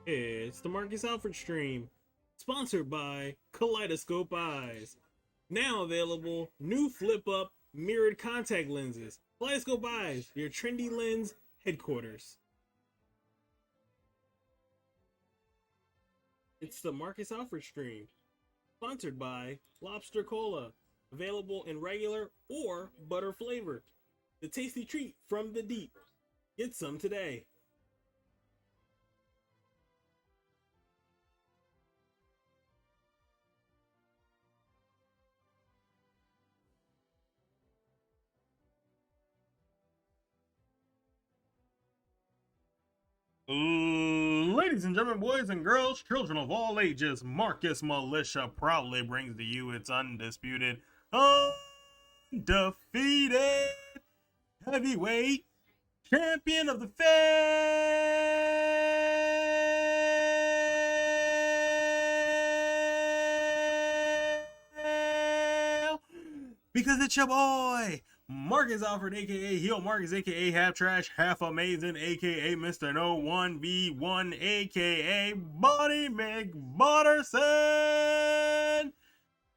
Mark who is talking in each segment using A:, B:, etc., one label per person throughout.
A: It's the Marcus Alford stream, sponsored by Kaleidoscope Eyes. Now available, new flip-up mirrored contact lenses. Kaleidoscope Eyes, your trendy lens headquarters. It's the Marcus Alford stream, sponsored by Lobster Cola, available in regular or butter flavor. The tasty treat from the deep. Get some today. Ladies and gentlemen, boys and girls, children of all ages, Marcus Militia proudly brings to you its undisputed, undefeated heavyweight champion of the fail. Because it's your boy, Marcus Alford, aka Heel Marcus, aka Half Trash, Half Amazing, aka Mr. No 1v1, aka Body McButterson,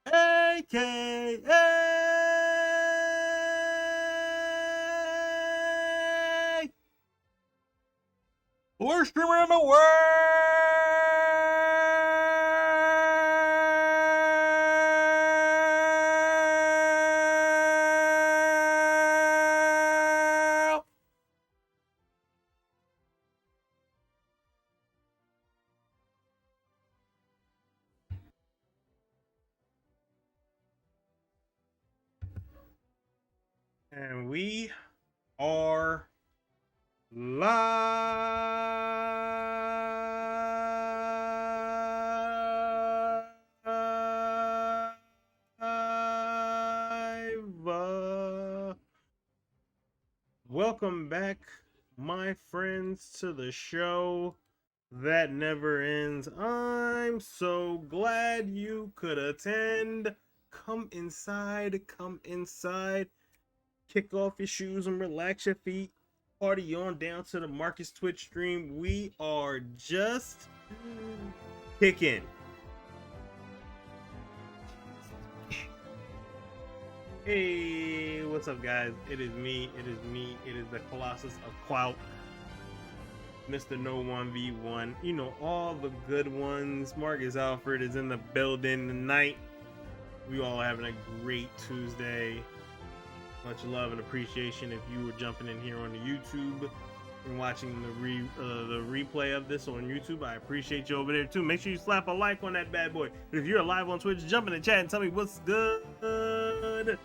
A: aka worst streamer in the world. And we are live. Welcome back, my friends, to the show that never ends. I'm so glad you could attend. Come inside, come inside. Kick off your shoes and relax your feet. Party on down to the Marcus Twitch stream. We are just kicking. Hey, what's up, guys? It is me. It is the Colossus of Clout, Mr. No 1v1. You know, all the good ones. Marcus Alford is in the building tonight. We all having a great Tuesday. Much love and appreciation if you were jumping in here on the YouTube and watching the replay of this on YouTube. I appreciate you over there too. Make sure you slap a like on that bad boy. And if you're live on Twitch, jump in the chat and tell me what's good. Because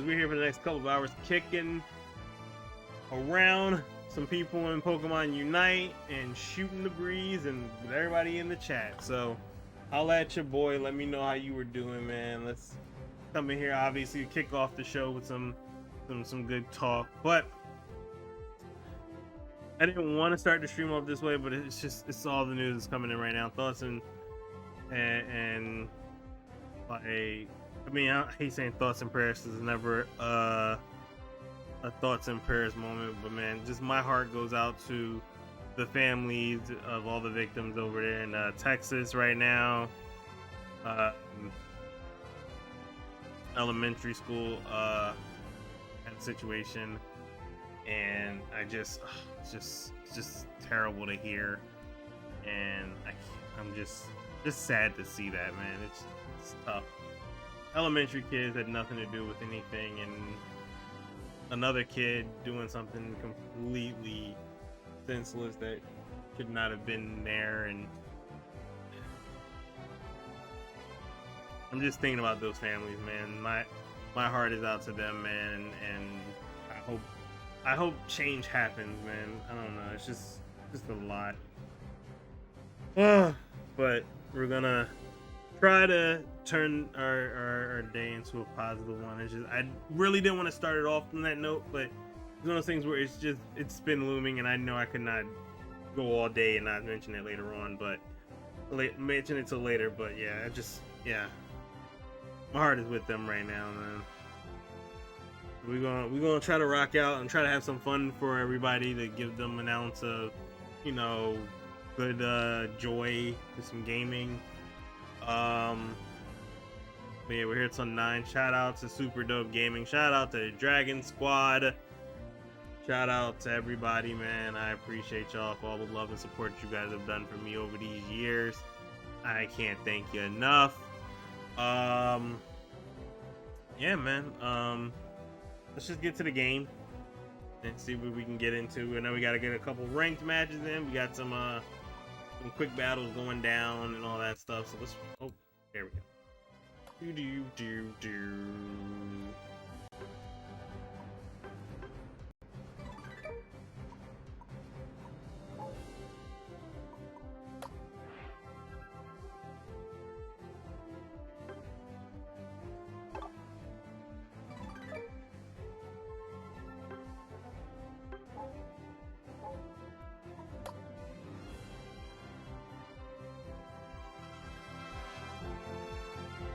A: we're here for the next couple of hours kicking around some people in Pokemon Unite and shooting the breeze and with everybody in the chat. So holla at your boy. Let me know how you were doing, man. Let's come in here, obviously kick off the show with some good talk. But I didn't want to start the stream off this way, but it's all the news that's coming in right now. Thoughts and like, I mean, I hate saying thoughts and prayers. This is never a thoughts and prayers moment, but man, just my heart goes out to the families of all the victims over there in Texas right now. Elementary school situation, and it's just terrible to hear, and I'm just sad to see that, man. It's tough. Elementary kids had nothing to do with anything, and another kid doing something completely senseless that should not have been there, and I'm just thinking about those families, man. My heart is out to them, man, and I hope change happens, man. I don't know, it's just a lot. But we're gonna try to turn our day into a positive one. It's just, I really didn't want to start it off on that note, but it's one of those things where it's been looming, and I know I could not go all day and not mention it later on, but mention it till later. But yeah, my heart is with them right now, man. We're gonna try to rock out and try to have some fun for everybody, to give them an ounce of, good joy to some gaming. But yeah, we're here till 9. Shout out to Super Dope Gaming. Shout out to Dragon Squad. Shout out to everybody, man. I appreciate y'all for all the love and support you guys have done for me over these years. I can't thank you enough. Yeah, man. Let's just get to the game and see what we can get into. I know we got to get a couple ranked matches in. We got some quick battles going down and all that stuff. So let's. Oh, there we go. Do.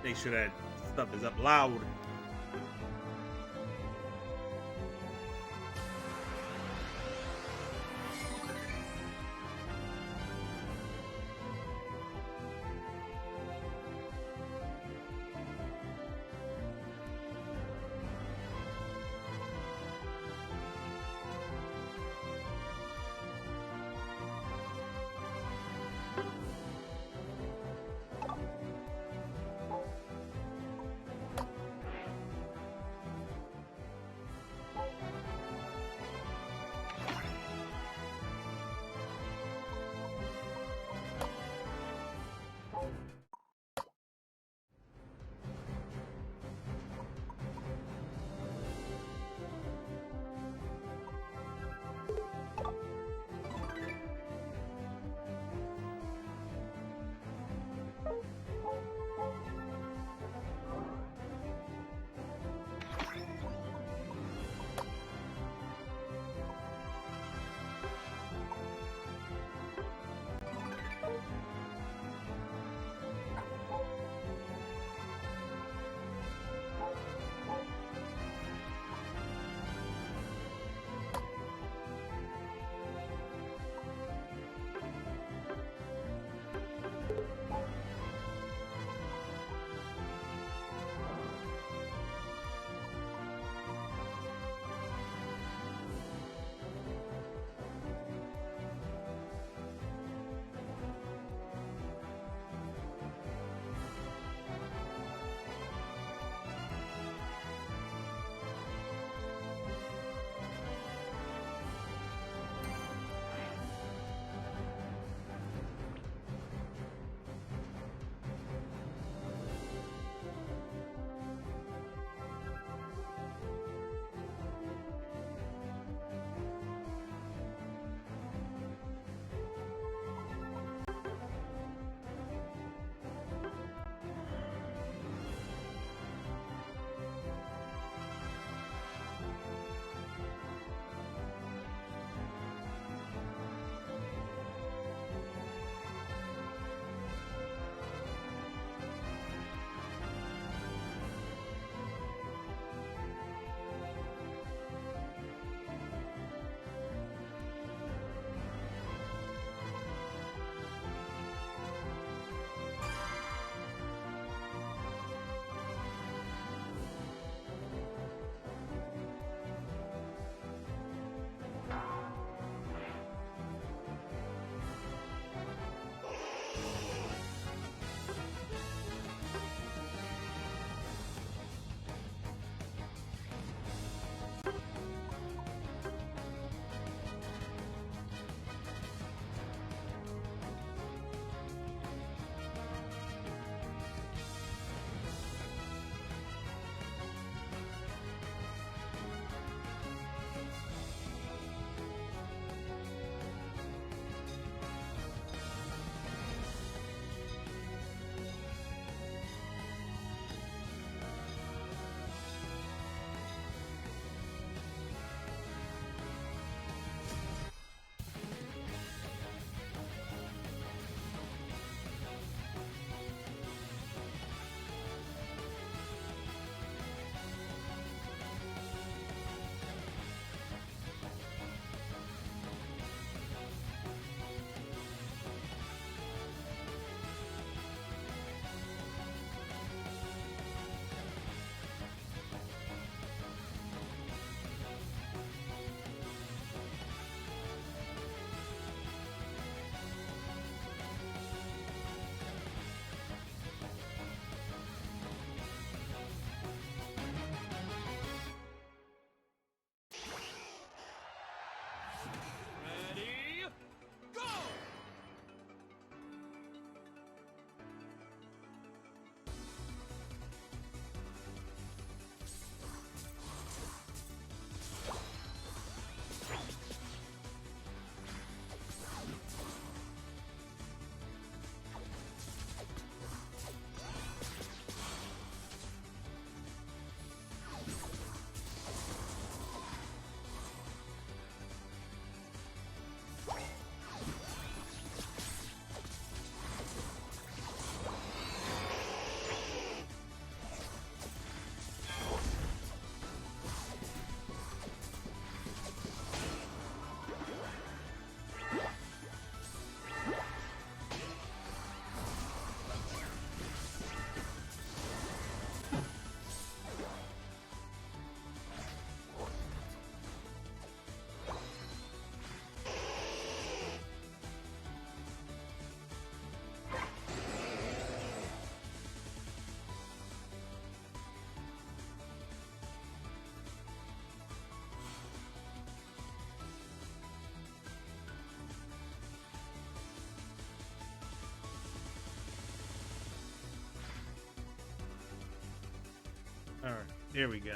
A: Make sure that stuff is up loud. There we go.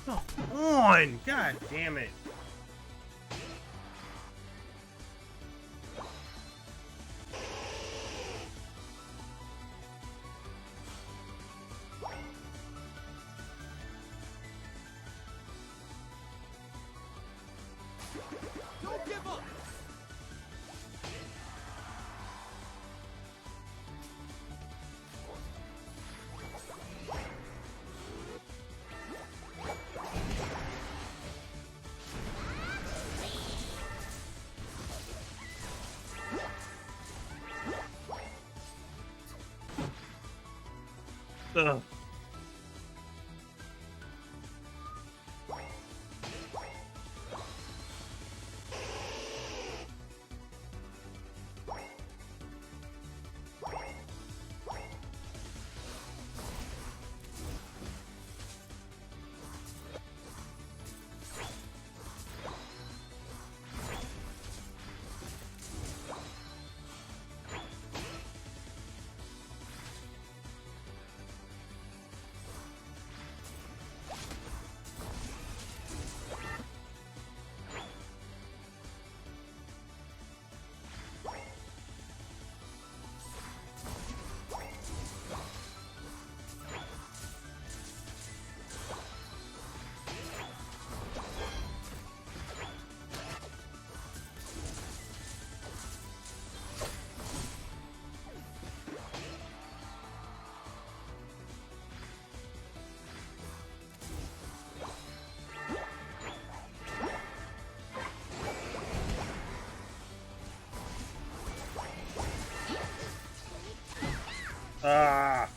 A: Come on! God damn it.
B: Don't give up!
A: Ugh. Ah.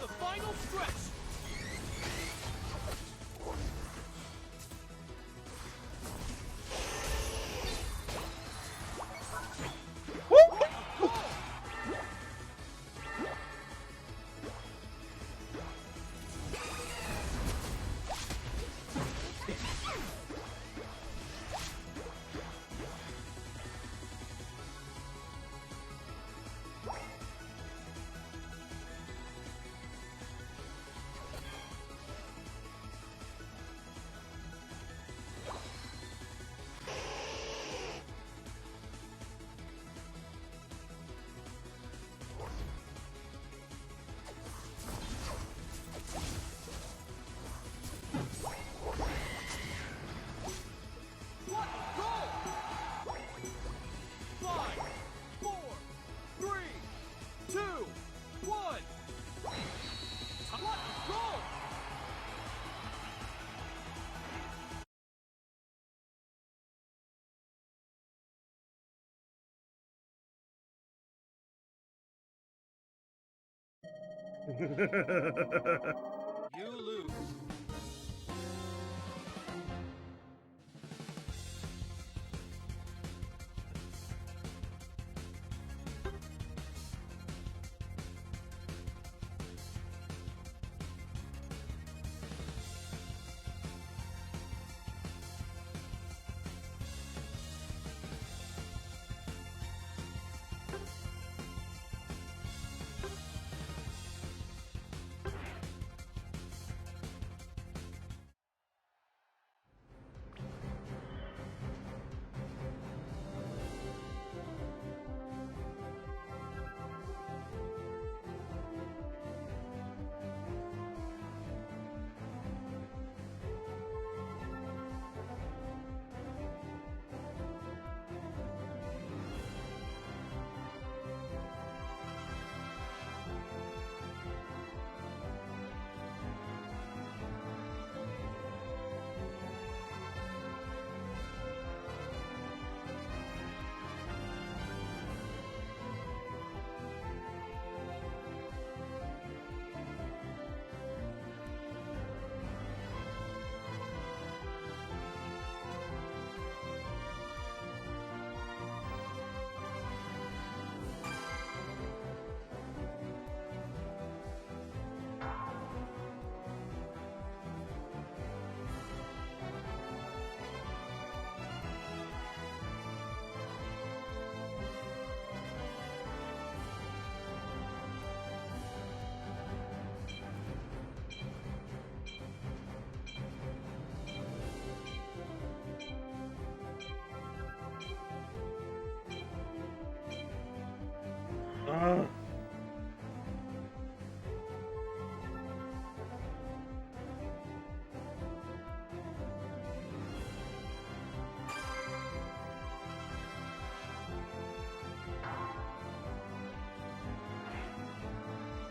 B: The final stretch! What a goal! 5, 4, 3, 2, 1. What a goal! You lose.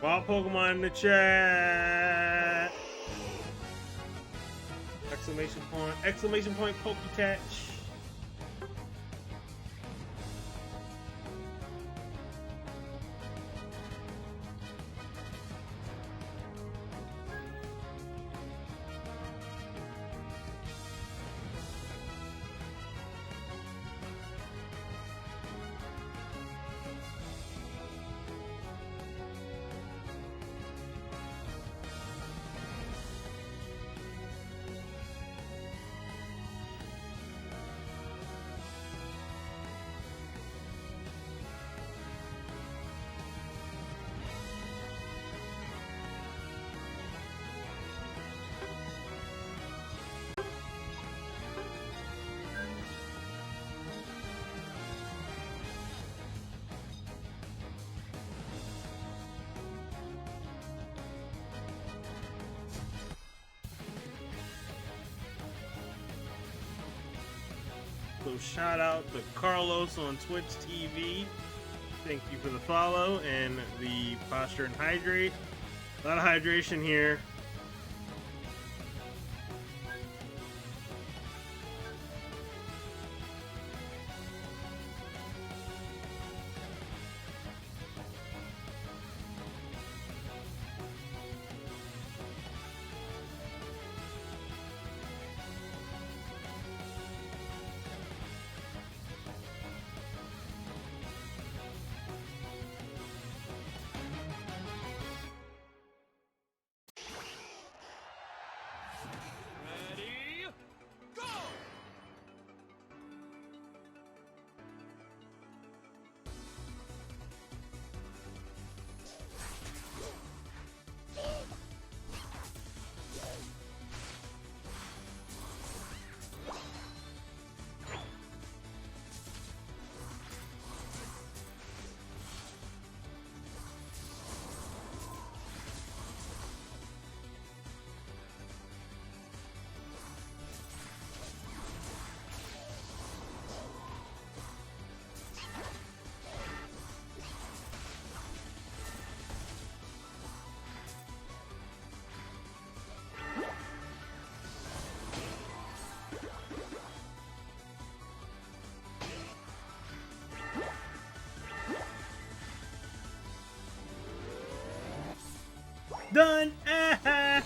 A: Wild Pokemon in the chat. Exclamation point, Pokecatch. So shout out to Carlos on Twitch TV. Thank you for the follow and the posture and hydrate. A lot of hydration here.
B: Ready, go!
A: Done! Ah-ha.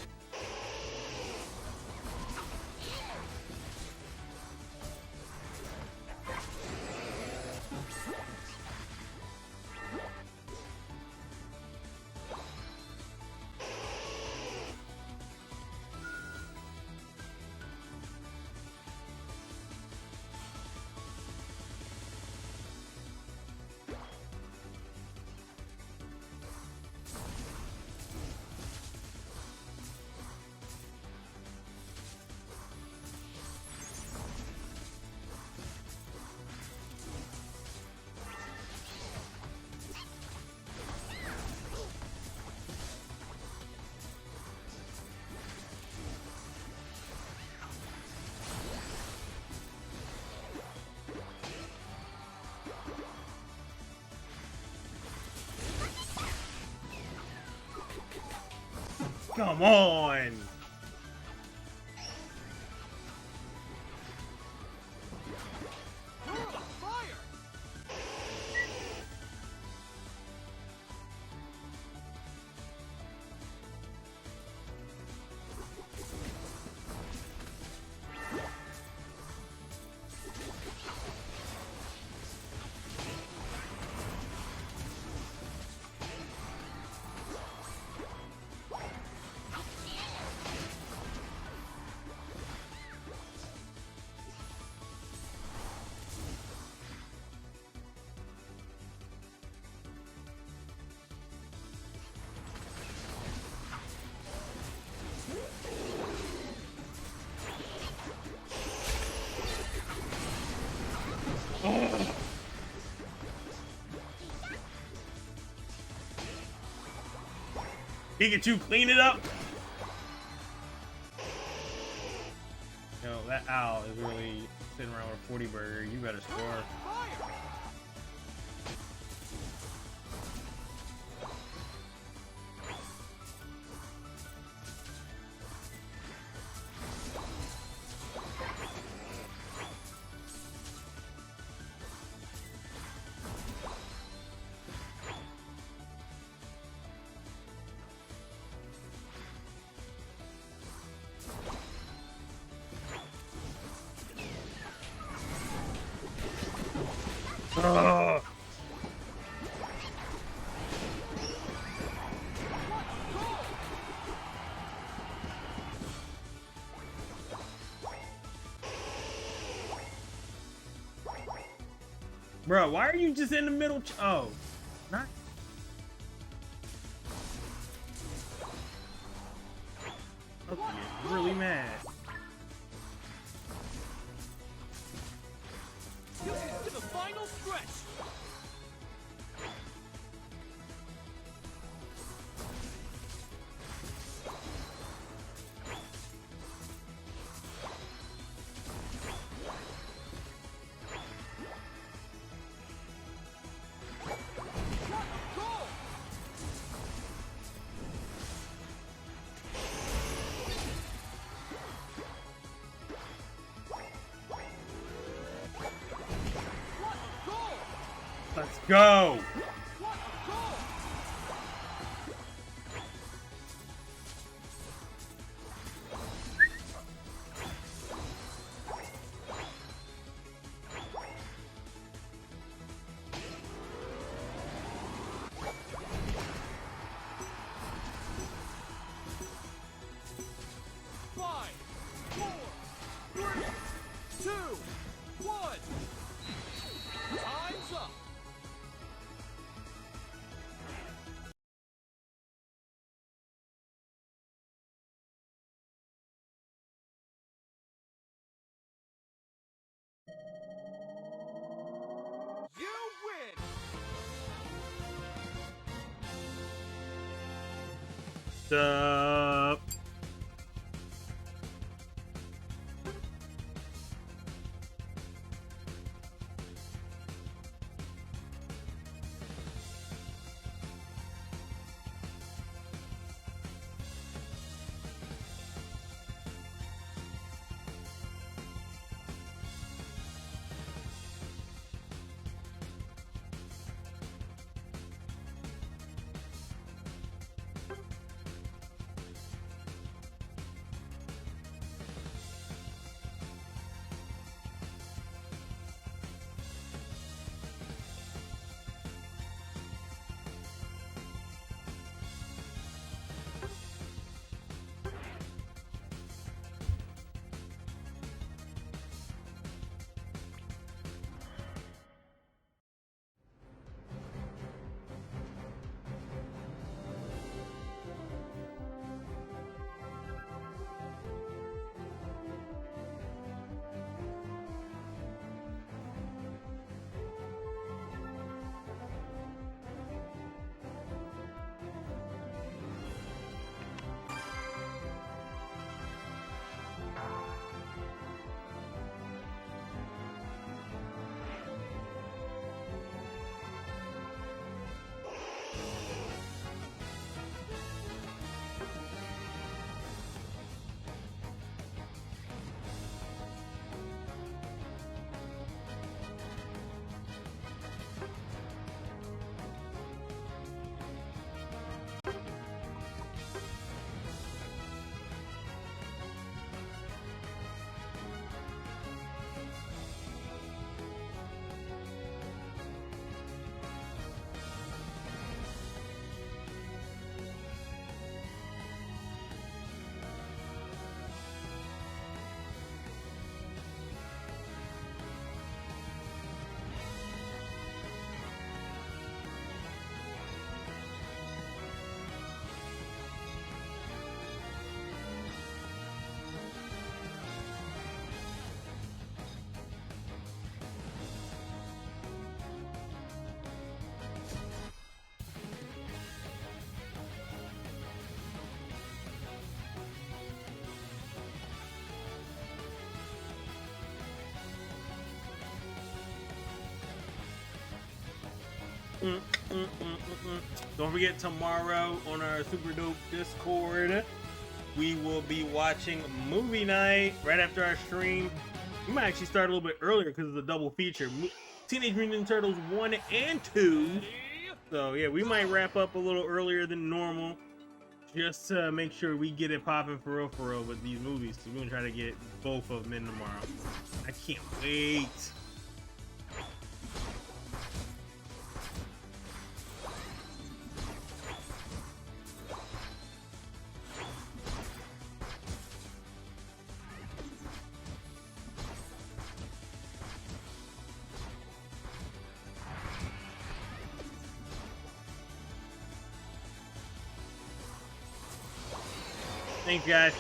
A: Come on!
B: Fire!
A: Pikachu, clean it up! Yo, that owl is really sitting around with a 40 burger. You better score.
B: Fire!
A: Ugh. Bro, why are you just in the middle? Oh, not. Okay, really mad.
B: You get to the final stretch.
A: Let's go.
B: Five, four, three, two, one. Time's up. You win.
A: Sup? Don't forget, tomorrow on our Super Dope Discord, we will be watching movie night right after our stream. We might actually start a little bit earlier because it's a double feature. Teenage Mutant Ninja Turtles 1 and 2. So yeah, we might wrap up a little earlier than normal, just to make sure we get it popping for real with these movies. So we're gonna try to get both of them in tomorrow. I can't wait. Thanks, guys.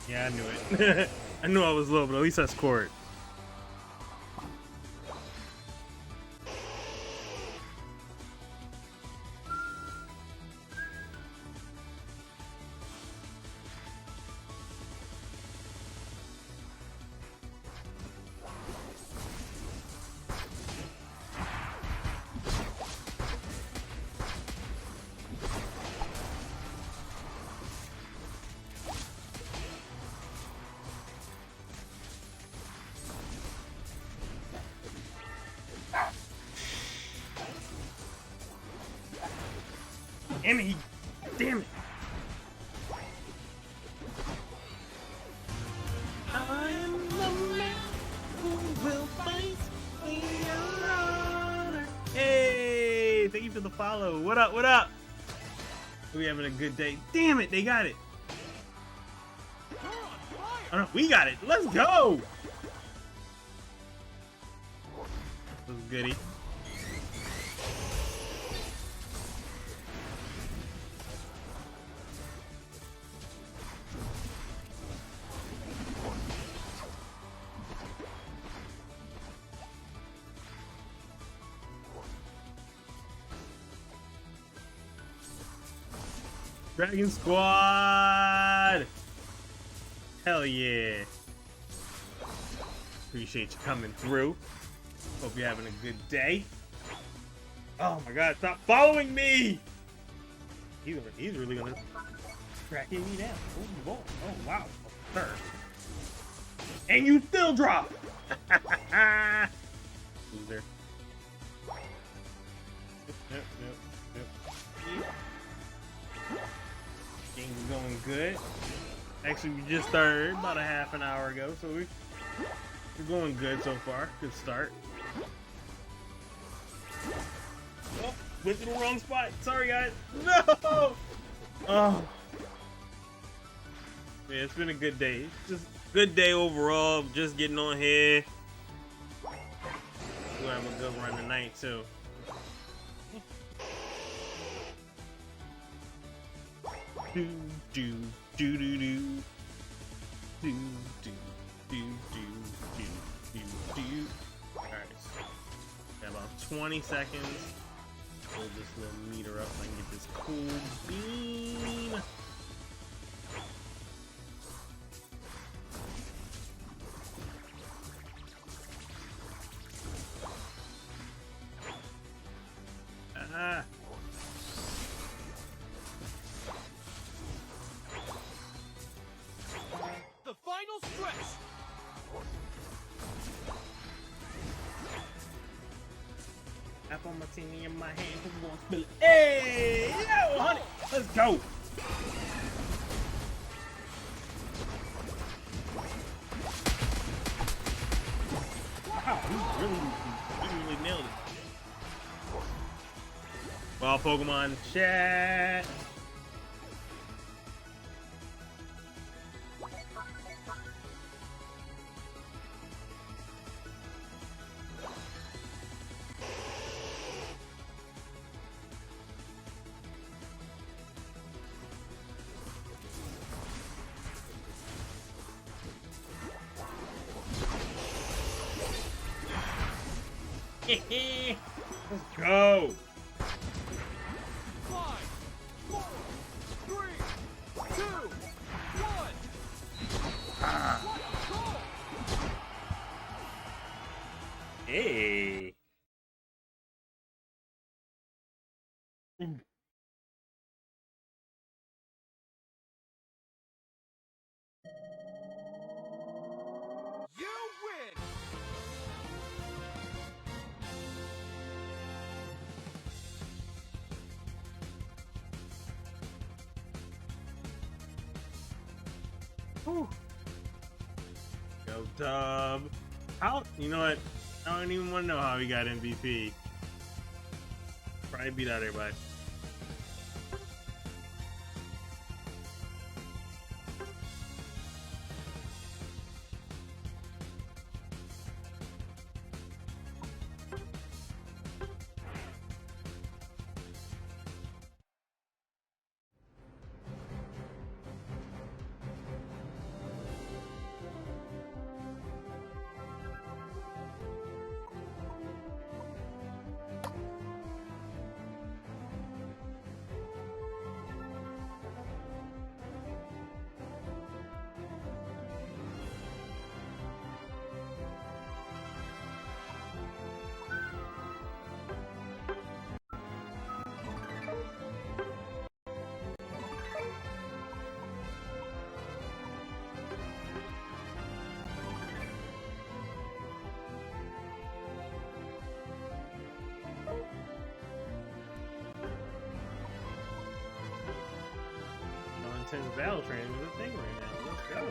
A: Yeah, I knew it. I knew I was low, but at least I scored. Damn it, damn it. I am the man who will fight in your honor. Hey, thank you for the follow. What up, what up? We having a good day. Damn it, they got it. Oh, no, we got it. Let's go. This is goody. Dragon Squad! Hell yeah. Appreciate you coming through. Hope you're having a good day. Oh my god, stop following me! He's really gonna tracking me down. Oh boy. Oh wow. Sir. And you still drop! Loser. Yep. Game's going good. Actually, we just started about a half an hour ago, so we're going good so far. Good start. Oh, went to the wrong spot. Sorry, guys. No! Oh. Yeah, it's been a good day. Just good day overall. Just getting on here. We'll have a good run tonight, too. Alright. Got about 20 seconds. Hold this little meter up so I can get this cool beam. Ah.
B: The final stretch.
A: Apple martini in my hand, who won't spill it? Hey, yo, honey, let's go. Wow, he really nailed it. Well, Pokemon chat. Let's go.
B: 5, 4, 3, 2, 1.
A: Hey.
B: You win.
A: Whew. Yo, Dub. How? You know what? I don't even want to know how he got MVP. Probably beat out everybody. Intense battle training is a thing right now. Let's go.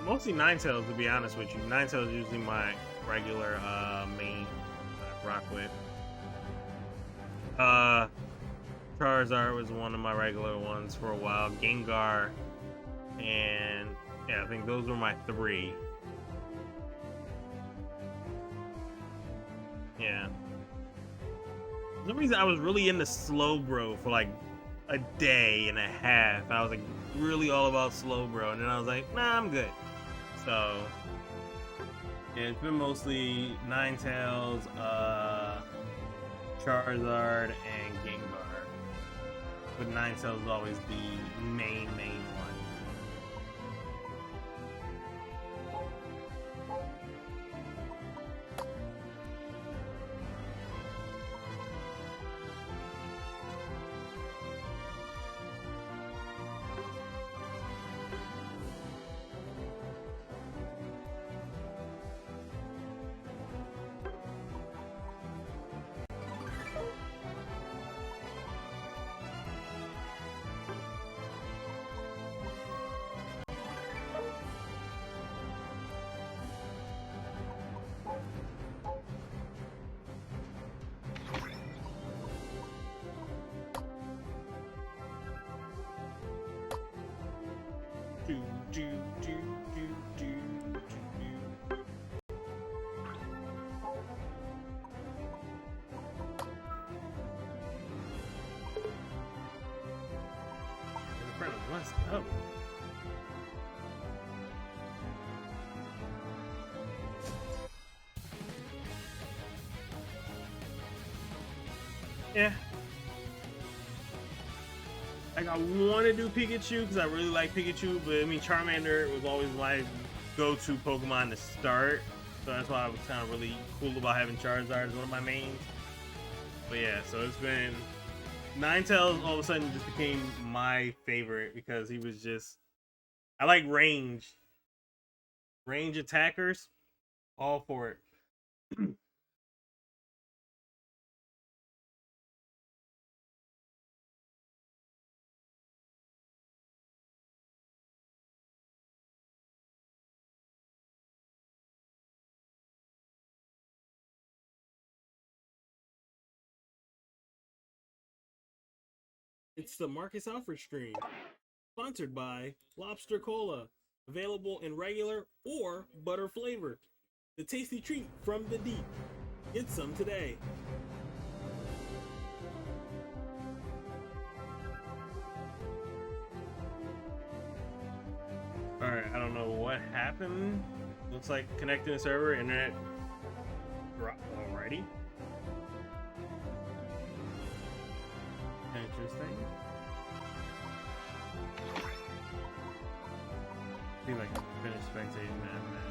A: Mostly Ninetales, to be honest with you. Ninetales is usually my regular main that I rock with. Charizard was one of my regular ones for a while. Gengar, and yeah, I think those were my three. Yeah. For some reason, I was really into Slowbro for like a day and a half. I was like really all about Slowbro, and then I was like, nah, I'm good. So yeah, it's been mostly Ninetales, Charizard, and Gengar. But Ninetales is always the main one. Let's go. Yeah. Like, I want to do Pikachu because I really like Pikachu, but I mean, Charmander was always my go-to Pokemon to start, so that's why I was kind of really cool about having Charizard as one of my mains. But yeah, so it's been Ninetales all of a sudden just became my favorite because he was just, I like range attackers, all for it. It's the Marcus Alford stream, sponsored by Lobster Cola, available in regular or butter flavor. The tasty treat from the deep. Get some today. Alright, I don't know what happened. Looks like connecting the server, internet dropped already. Interesting. See if I can finish spectating that, man.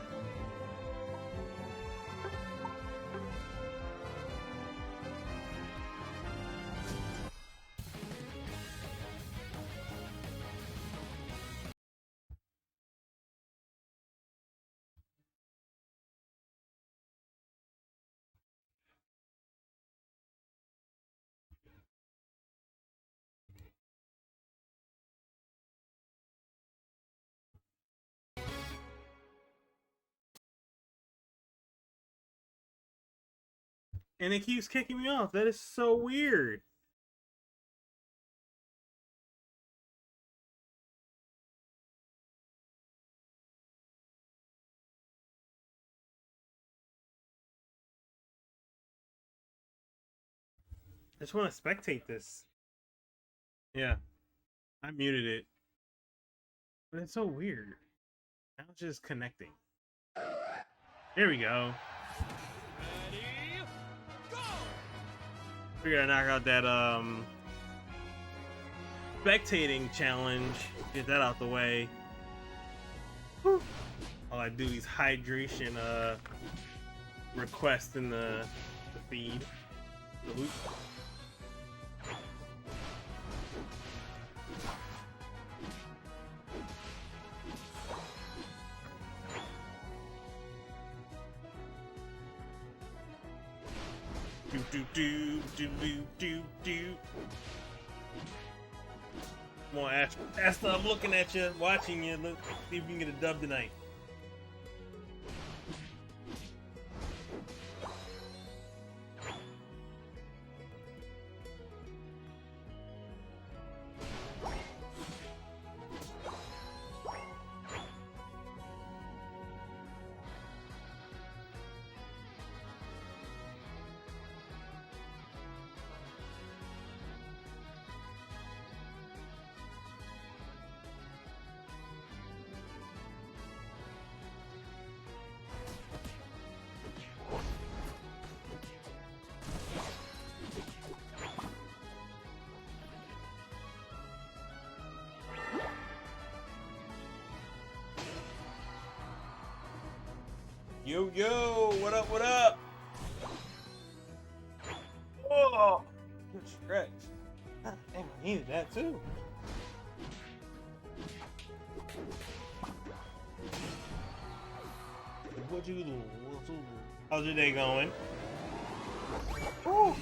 A: And it keeps kicking me off. That is so weird. I just want to spectate this. Yeah. I muted it. But it's so weird. Now it's just connecting. There we go.
B: Ready, go!
A: We gotta knock out that spectating challenge. Get that out the way. Whew. All I do is hydration request in the feed. The loop. Do. Come on, Asta, I'm looking at you, watching you. Look, see if you can get a dub tonight. Yo, what up, what up? Oh, good stretch. Ah, damn, I needed that too. What you doing? How's your day going? Ooh.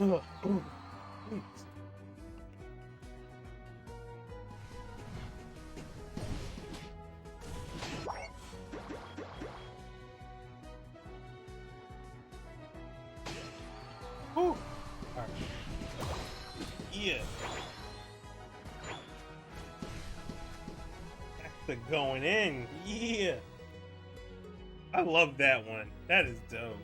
A: Ugh. All right. Yeah. That's the going in. Yeah. I love that one. That is dope.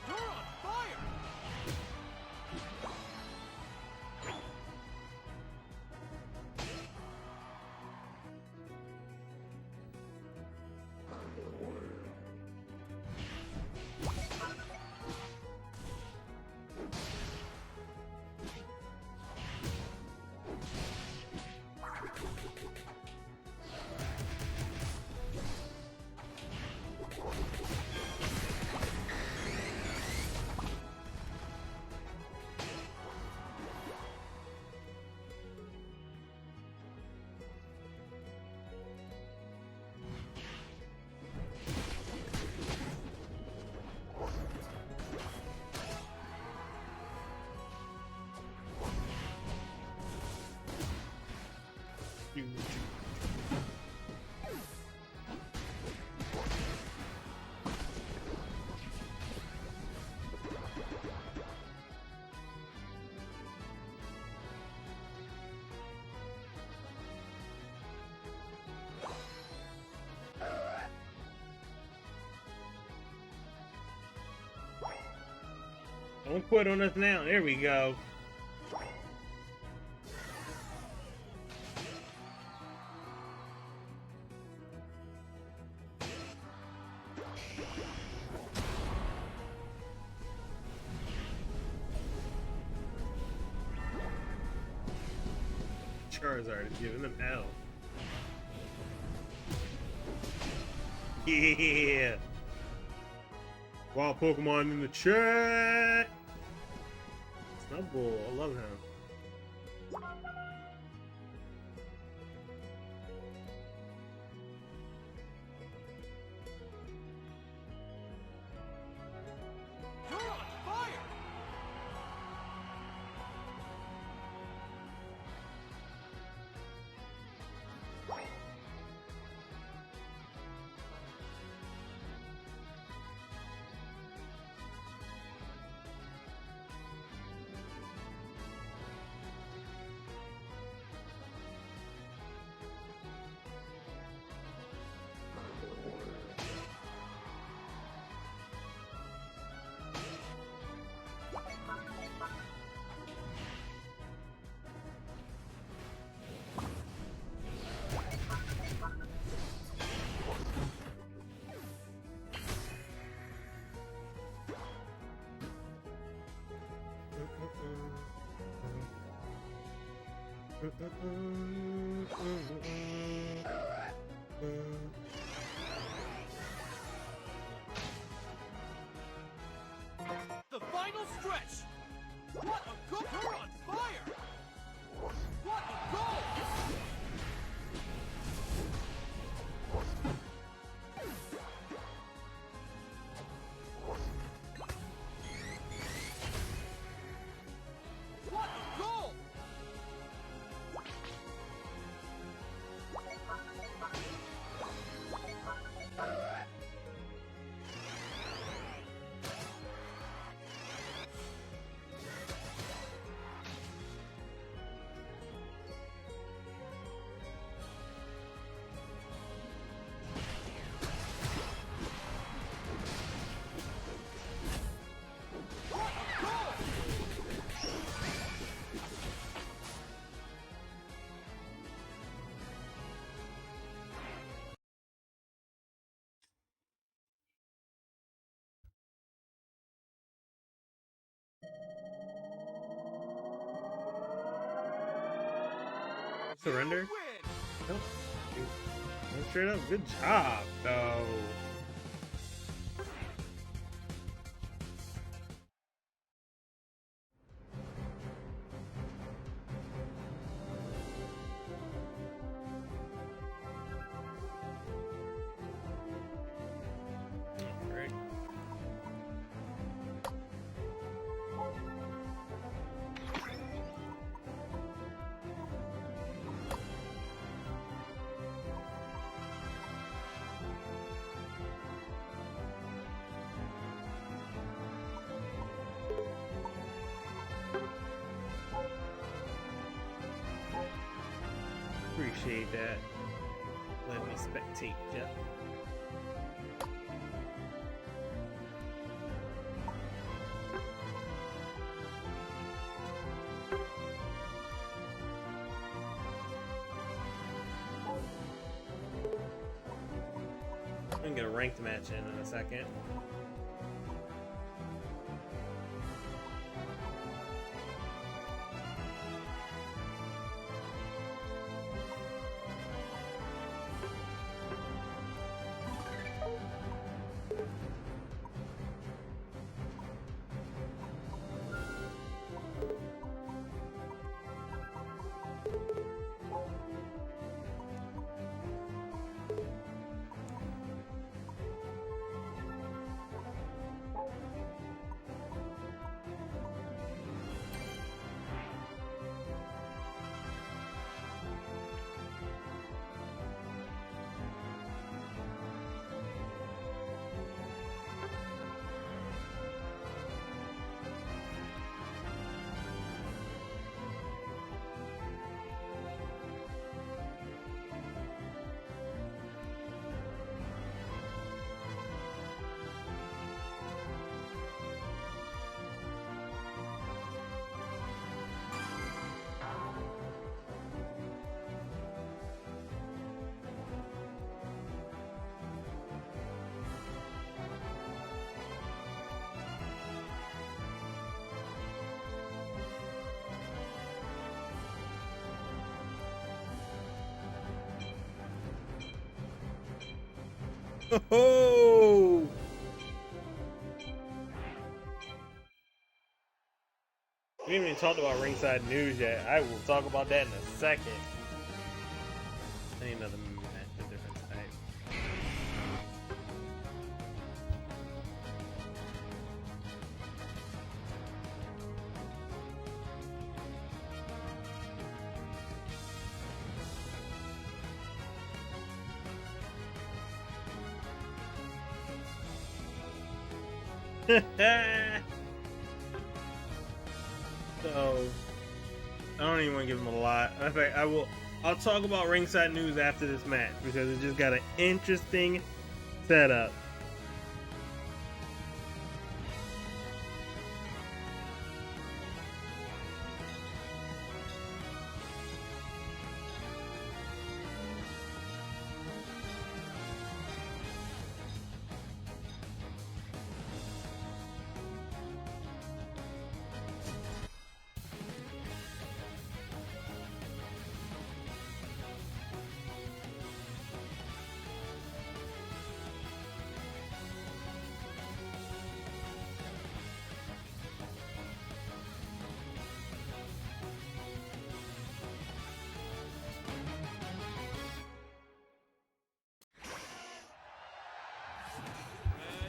B: You're on fire!
A: Don't quit on us now. There we go. Charizard is giving them hell. Yeah. Wild Pokemon in the chat. Snubbull, I love him.
B: You're on fire! The final stretch! What a goal! You're on fire! What a goal! What a goal!
A: Surrender?
B: win.
A: Nope. Straight up, good job, though. Alright. Appreciate that. Let me spectate, yeah. I'm gonna get a ranked match in a second. Oh! We haven't even talked about ringside news yet. I will talk about that in a second. I need another match of different type. So I don't even want to give him a lot. In fact, I'll talk about ringside news after this match because it just got an interesting setup.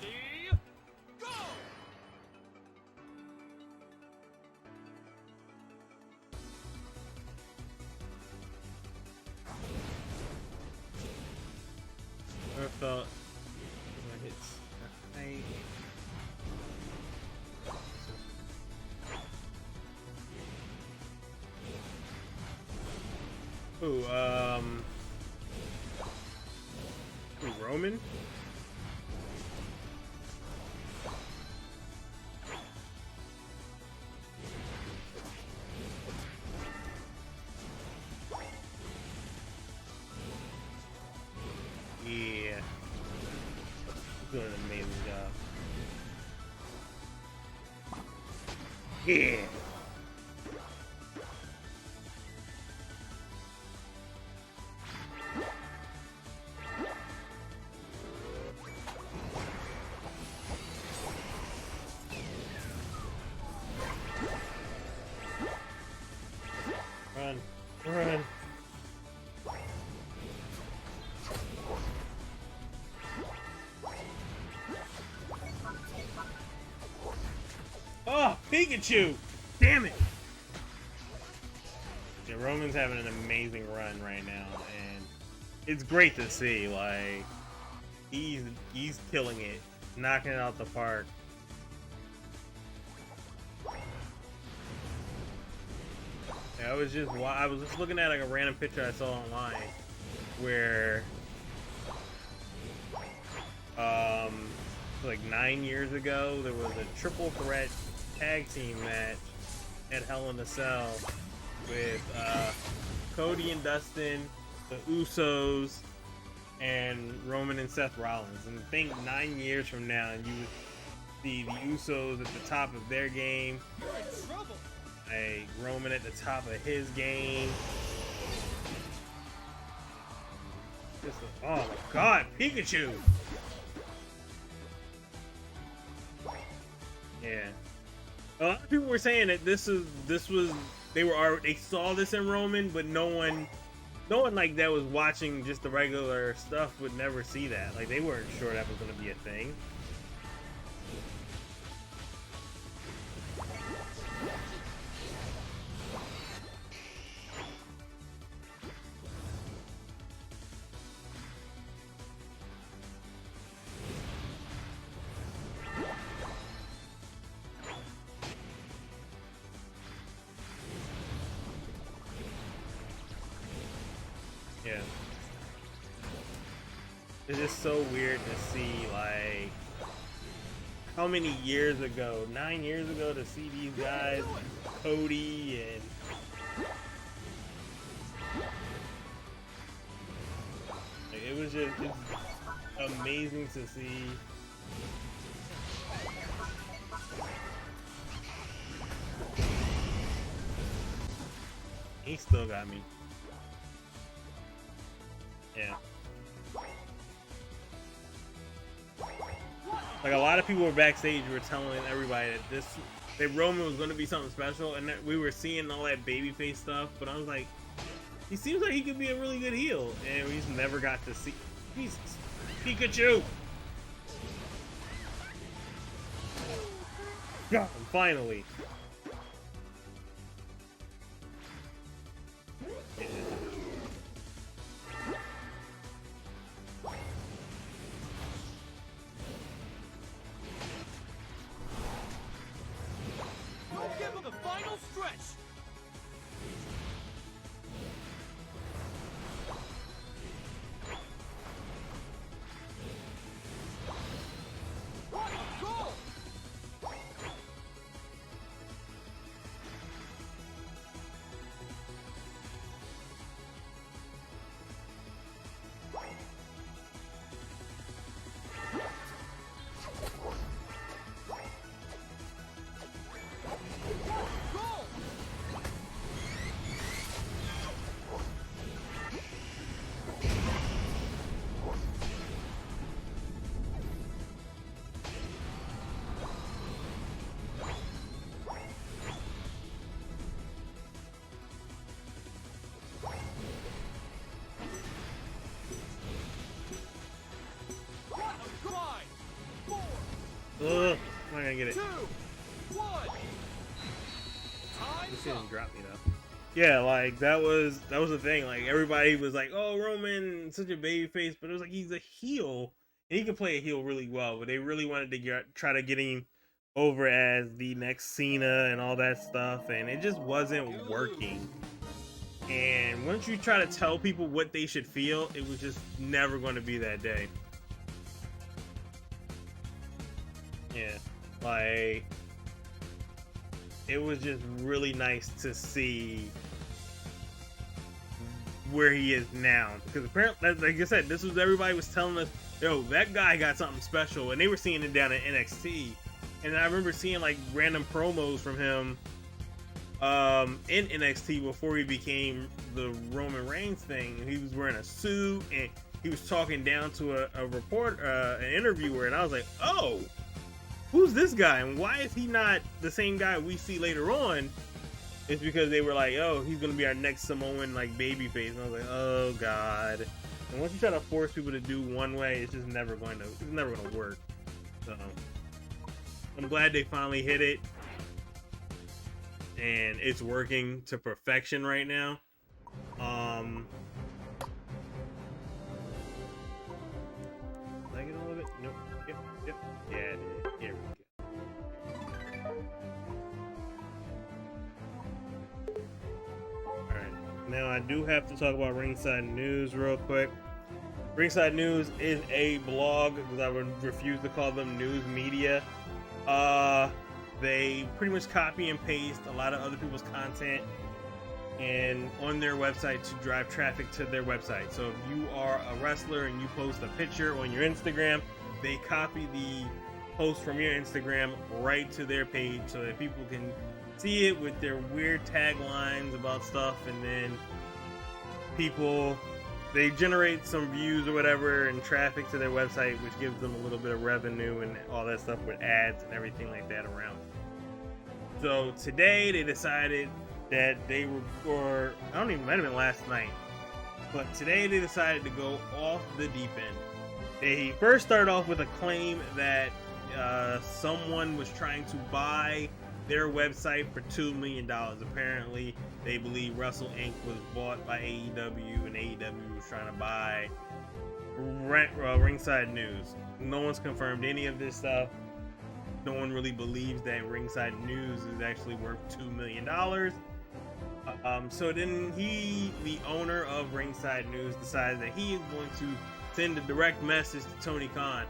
B: Ready, go!
A: I felt like it's height. Ooh, Roman? Yeah. Doing an amazing job. Yeah. Run. Oh, Pikachu! Damn it! Yeah, Roman's having an amazing run right now, and it's great to see. Like, he's killing it, knocking it out the park. Yeah, I was just looking at like a random picture I saw online where like 9 years ago there was a triple threat tag team match at Hell in a Cell with Cody and Dustin, the Usos, and Roman and Seth Rollins. And think 9 years from now, and you would see the Usos at the top of their game, a Roman at the top of his game. Oh my God, Pikachu! Yeah, a lot of people were saying that they saw this in Roman, but no one like that was watching just the regular stuff would never see that. Like, they weren't sure that was going to be a thing. Yeah. It's just so weird to see, like, how many years ago, 9 years ago, to see these guys, Cody and like, it was just amazing to see. He still got me. Yeah. Like, a lot of people were backstage were telling everybody that Roman was going to be something special, and that we were seeing all that babyface stuff, but I was like, he seems like he could be a really good heel, and we just never got to see. Jesus. Pikachu! God, finally. Yeah.
B: Give him the final stretch. What a goal!
A: Ugh, I'm not gonna get it.
B: 2, 1.
A: This didn't drop me though. Yeah, like that was the thing. Like, everybody was like, "Oh, Roman, such a baby face," but it was like, he's a heel, and he can play a heel really well. But they really wanted to try to get him over as the next Cena and all that stuff, and it just wasn't working. And once you try to tell people what they should feel, it was just never going to be that day. Yeah, like, it was just really nice to see where he is now, because apparently, like I said, this was everybody was telling us, yo, that guy got something special, and they were seeing it down at NXT. And I remember seeing like random promos from him in NXT before he became the Roman Reigns thing. He was wearing a suit and he was talking down to a reporter, an interviewer, and I was like, oh, who's this guy, and why is he not the same guy we see later on it's because they were like, oh, he's gonna be our next Samoan like babyface, and I was like, oh god. And once you try to force people to do one way, it's never gonna work. So I'm glad they finally hit it, and it's working to perfection right now. Did I get all of it? Nope. Yep. Yeah, I did. Here we go. Alright. Now I do have to talk about Ringside News real quick. Ringside News is a blog, because I would refuse to call them news media. They pretty much copy and paste a lot of other people's content and on their website to drive traffic to their website. So if you are a wrestler and you post a picture on your Instagram, they copy the post from your Instagram right to their page so that people can see it with their weird taglines about stuff, and then they generate some views or whatever and traffic to their website, which gives them a little bit of revenue and all that stuff with ads and everything like that around. So today they decided that they were, or I don't even, might have been last night, but today they decided to go off the deep end. They first started off with a claim that someone was trying to buy their website for $2 million. Apparently, they believe Wrestle Inc. was bought by AEW, and AEW was trying to buy Ringside News. No one's confirmed any of this stuff. No one really believes that Ringside News is actually worth $2 million. So then the owner of Ringside News, decides that he is going to send a direct message to Tony Khan.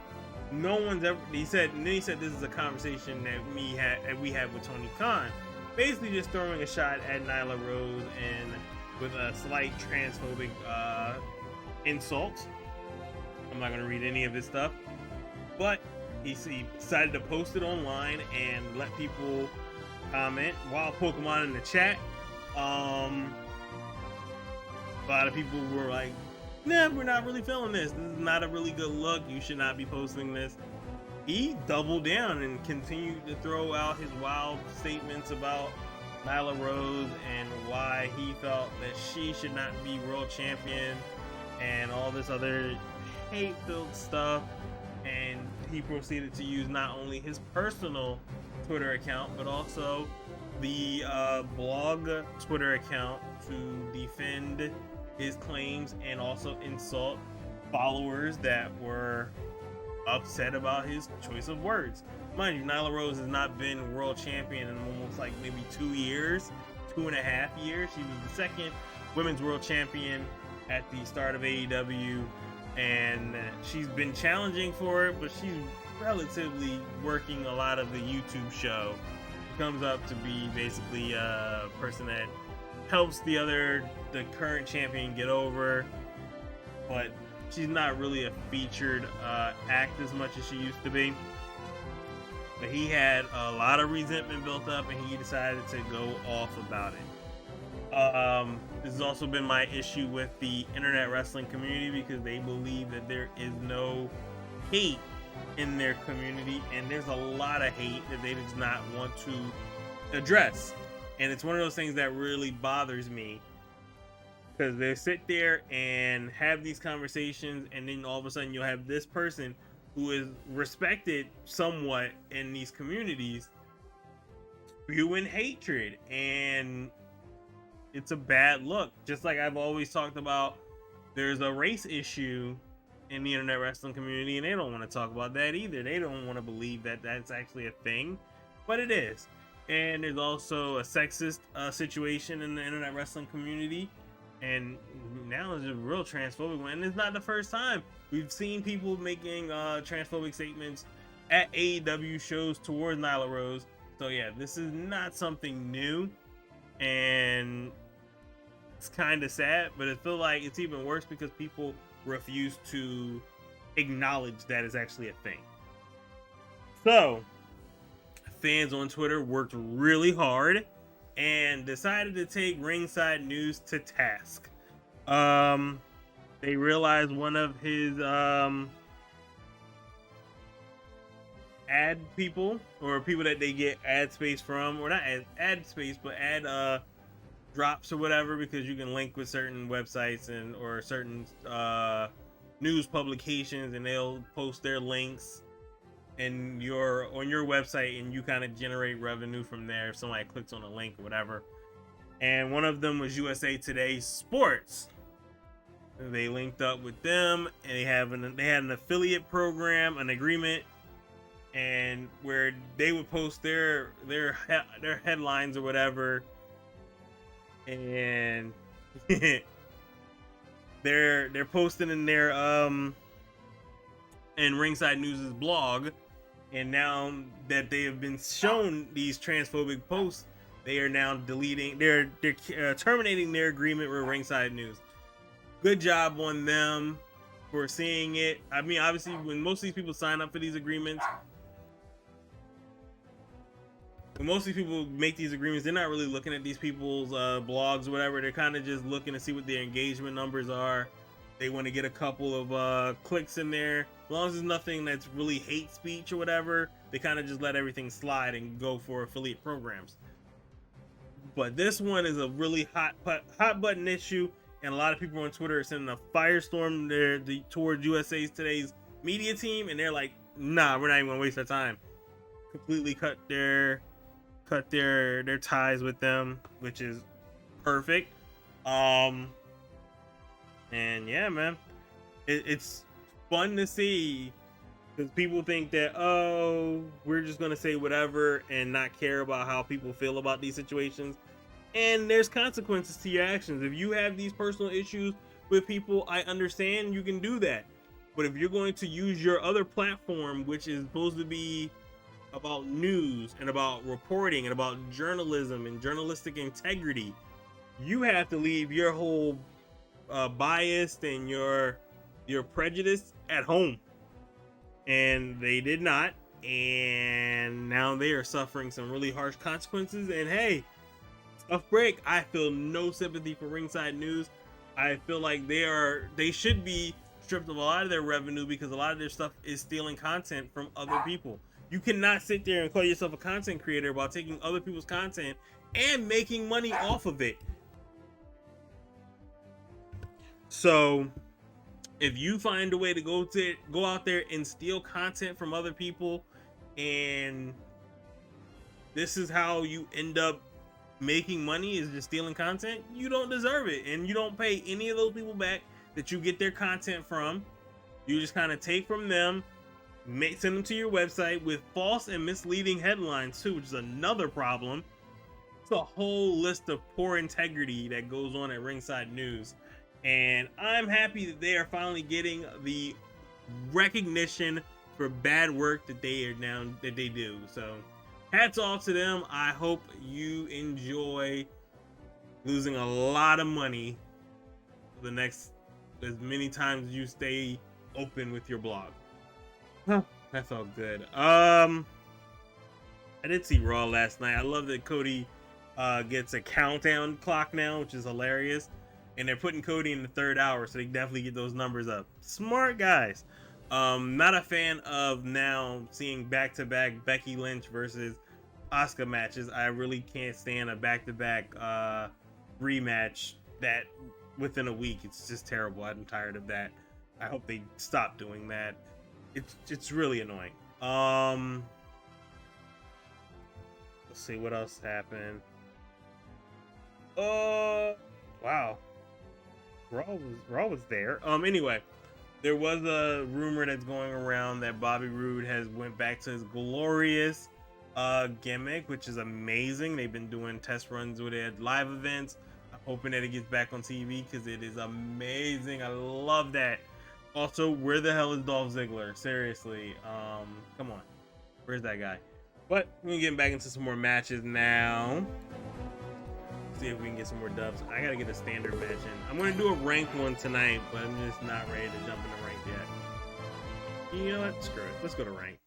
A: No one's ever, he said this is a conversation that we had with Tony Khan, basically just throwing a shot at Nyla Rose and with a slight transphobic insult. I'm not going to read any of this stuff, but he decided to post it online and let people comment. While Pokemon in the chat, a lot of people were like, nah, we're not really feeling this. This is not a really good look. You should not be posting this. He doubled down and continued to throw out his wild statements about Nyla Rose and why he felt that she should not be world champion and all this other hate-filled stuff. And he proceeded to use not only his personal Twitter account, but also the blog Twitter account to defend his claims and also insult followers that were upset about his choice of words. Mind you, Nyla Rose has not been world champion in almost like maybe 2 years, 2.5 years. She was the second women's world champion at the start of AEW, and she's been challenging for it, but she's relatively working a lot of the YouTube show. She comes up to be basically a person that helps the current champion get over, but she's not really a featured act as much as she used to be. But he had a lot of resentment built up, and he decided to go off about it. This has also been my issue with the internet wrestling community, because they believe that there is no hate in their community, and there's a lot of hate that they does not want to address. And it's one of those things that really bothers me, because they sit there and have these conversations, and then all of a sudden you'll have this person who is respected somewhat in these communities spewing hatred, and it's a bad look. Just like I've always talked about, there's a race issue in the internet wrestling community, and they don't want to talk about that either. They don't want to believe that that's actually a thing, but it is. And there's also a sexist situation in the internet wrestling community, and now there's a real transphobic one. And it's not the first time. We've seen people making transphobic statements at AEW shows towards Nyla Rose. So yeah, this is not something new, and it's kind of sad, but I feel like it's even worse because people refuse to acknowledge that it's actually a thing. So fans on Twitter worked really hard and decided to take Ringside News to task. They realized one of his ad people or people that they get ad space from, or not ad space, but ad drops or whatever, because you can link with certain websites and or certain news publications, and they'll post their links and on your website, and you kind of generate revenue from there if somebody clicks on a link or whatever. And one of them was USA Today Sports. They linked up with them, and they had an affiliate program, an agreement, and where they would post their headlines or whatever, and they're posting in their in Ringside News's blog. And now that they have been shown these transphobic posts, they are now deleting, they're terminating their agreement with Ringside News. Good job on them for seeing it. I mean, obviously, when most of these people sign up for these agreements, when most of these people make these agreements, they're not really looking at these people's blogs or whatever. They're kind of just looking to see what their engagement numbers are. They want to get a couple of clicks in there. As long as there's nothing that's really hate speech or whatever, they kind of just let everything slide and go for affiliate programs. But this one is a really hot button issue, and a lot of people on Twitter are sending a firestorm towards USA Today's media team, and they're like, nah, we're not even gonna waste our time. Completely cut their ties with them, which is perfect. And yeah, man, it's fun to see, because people think that, oh, we're just gonna say whatever and not care about how people feel about these situations. And there's consequences to your actions. If you have these personal issues with people, I understand you can do that. But if you're going to use your other platform, which is supposed to be about news and about reporting and about journalism and journalistic integrity, you have to leave your whole bias and your prejudice at home. And they did not, and now they are suffering some really harsh consequences. And hey, tough break. I feel no sympathy for Ringside News. I feel like they should be stripped of a lot of their revenue, because a lot of their stuff is stealing content from other people. You cannot sit there and call yourself a content creator while taking other people's content and making money off of it. So if you find a way to go out there and steal content from other people, and this is how you end up making money, is just stealing content, you don't deserve it. And you don't pay any of those people back that you get their content from. You just kind of take from them, send them to your website with false and misleading headlines too, which is another problem. It's a whole list of poor integrity that goes on at Ringside News. And I'm happy that they are finally getting the recognition for bad work that they do. So hats off to them. I hope you enjoy losing a lot of money for the next as many times you stay open with your blog. Huh, that felt good. I did see Raw last night. I love that Cody gets a countdown clock now, which is hilarious. And they're putting Cody in the third hour, so they definitely get those numbers up. Smart guys. Not a fan of now seeing back-to-back Becky Lynch versus Asuka matches. I really can't stand a back-to-back rematch that within a week. It's just terrible. I'm tired of that. I hope they stop doing that. It's really annoying. Let's see what else happened. Wow. Raw was there. Anyway, there was a rumor that's going around that Bobby Roode has went back to his glorious gimmick, which is amazing. They've been doing test runs with it at live events. I'm hoping that it gets back on TV, because it is amazing. I love that. Also, where the hell is Dolph Ziggler? Seriously, come on, where's that guy? But we're gonna get back into some more matches now. See if we can get some more dubs. I gotta get a standard match in. I'm gonna do a ranked one tonight, but I'm just not ready to jump into ranked yet. You know what? Screw it. Let's go to ranked.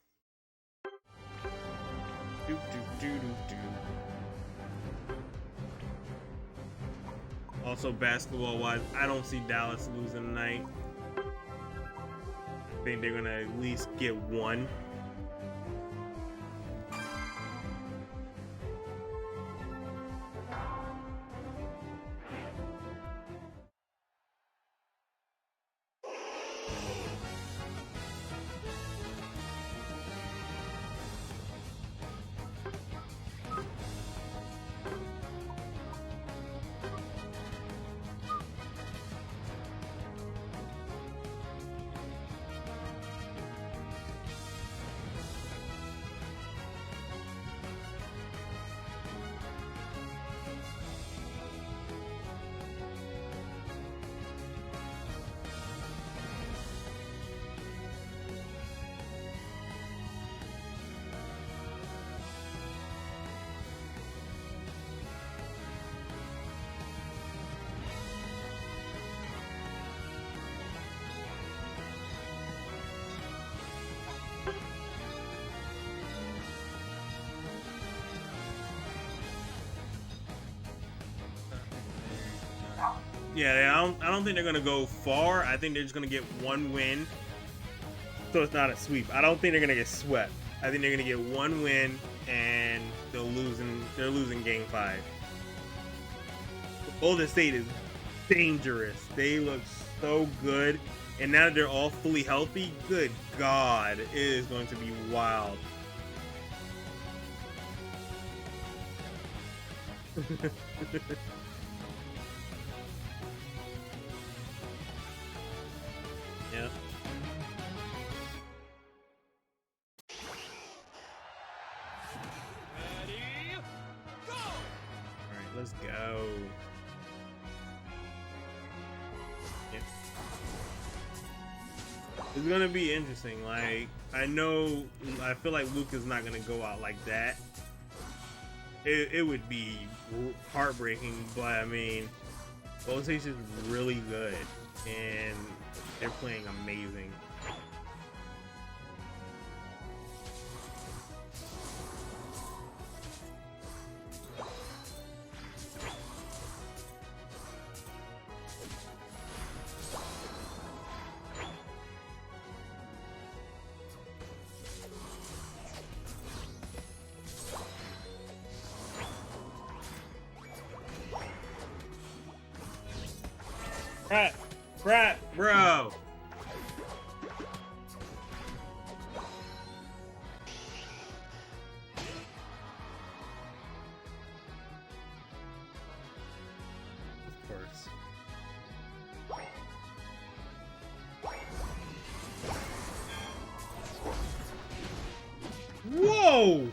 A: Also, basketball-wise, I don't see Dallas losing tonight. I think they're gonna at least get one. Yeah, I don't think they're gonna go far. I think they're just gonna get one win, so it's not a sweep. I don't think they're gonna get swept. I think they're gonna get one win, and they're losing game 5. Golden State is dangerous. They look so good, and now that they're all fully healthy, good God, it is going to be wild. Yeah.
B: Ready, go!
A: All right, let's go. Yeah. It's gonna be interesting. Like, I feel like Luke is not gonna go out like that. It would be heartbreaking, but I mean, Golden State's just really good, and they're playing amazing. Crap, bro. Of course. Whoa!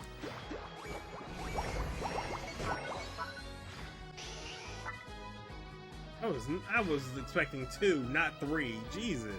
A: I was expecting 2, not 3. Jesus.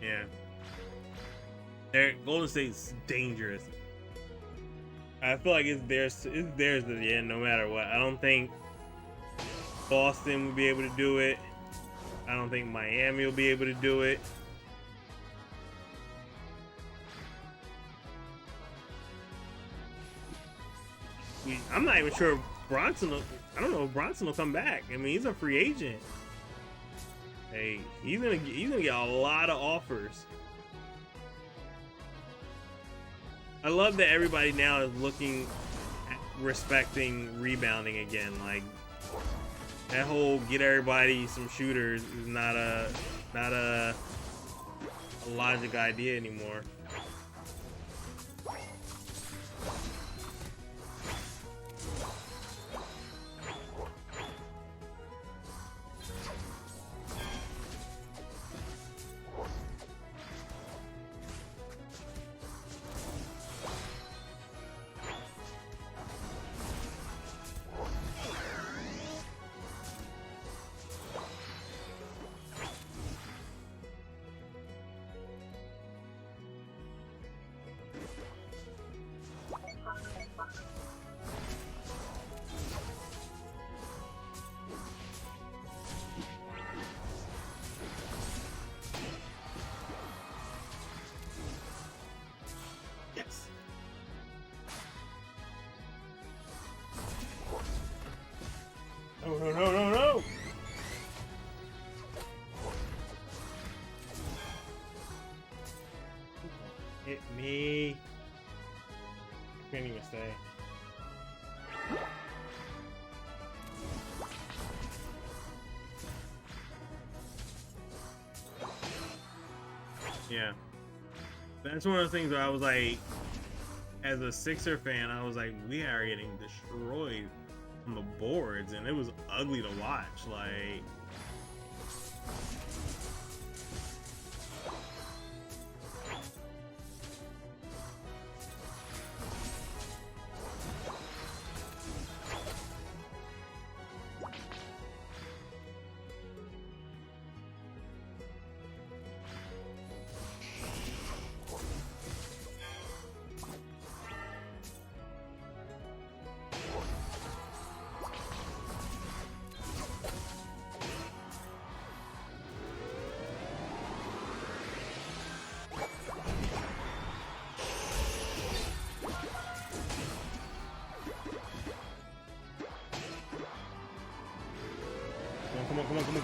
A: Yeah. Golden State's dangerous. I feel like it's theirs to the end no matter what. I don't think Boston will be able to do it. I don't think Miami will be able to do it. I'm not even sure I don't know if Bronson will come back. I mean, he's a free agent. Hey, he's gonna get a lot of offers. I love that everybody now is respecting rebounding again. Like, that whole get everybody some shooters is not a logic idea anymore. can't even say. Yeah. That's one of the things where I was like, as a Sixer fan, I was like, we are getting destroyed on the boards, and it was ugly to watch. Like,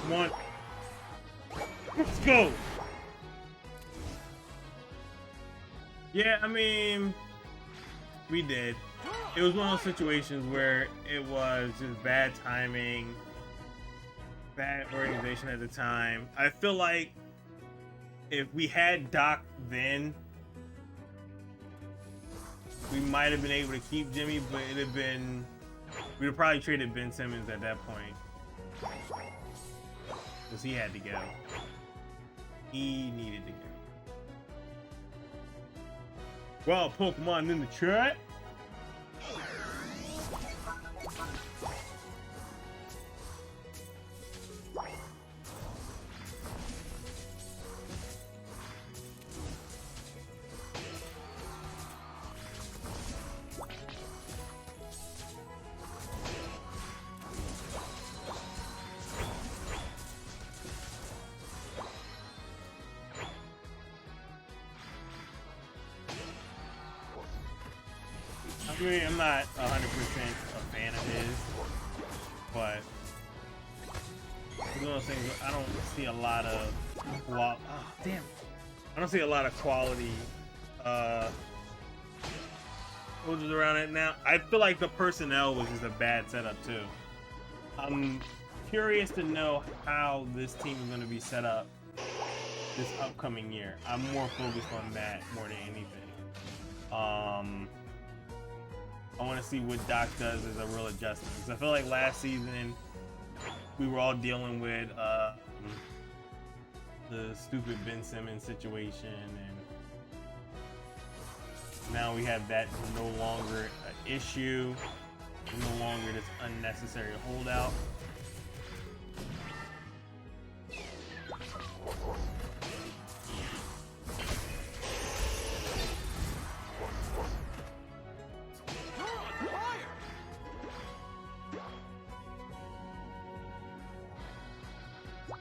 A: come on. Let's go. Yeah, I mean, we did. It was one of those situations where it was just bad timing, bad organization at the time. I feel like if we had Doc then, we might have been able to keep Jimmy, but we'd have probably traded Ben Simmons at that point. Because he had to go. He needed to go. Well, Pokemon in the chat. I mean, I'm not 100% a fan of his, but it's one of those things where I don't see a lot of I don't see a lot of quality coaches around it now. I feel like the personnel was just a bad setup too. I'm curious to know how this team is going to be set up this upcoming year. I'm more focused on that more than anything. I want to see what Doc does as a real adjustment, because I feel like last season we were all dealing with the stupid Ben Simmons situation, and now we have that no longer an issue, no longer this unnecessary holdout.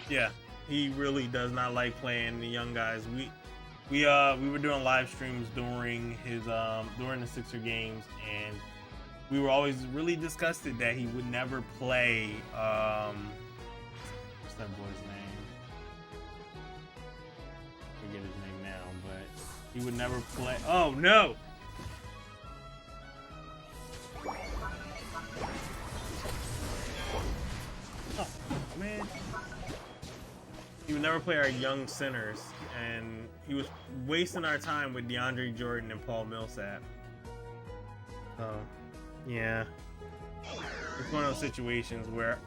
A: Yeah, he really does not like playing the young guys. We were doing live streams during his during the Sixer games, and we were always really disgusted that he would never play what's that boy's name? I forget his name now, but he would never play. Oh no! Oh man. He would never play our young centers, and he was wasting our time with DeAndre Jordan and Paul Millsap. So, yeah, it's one of those situations where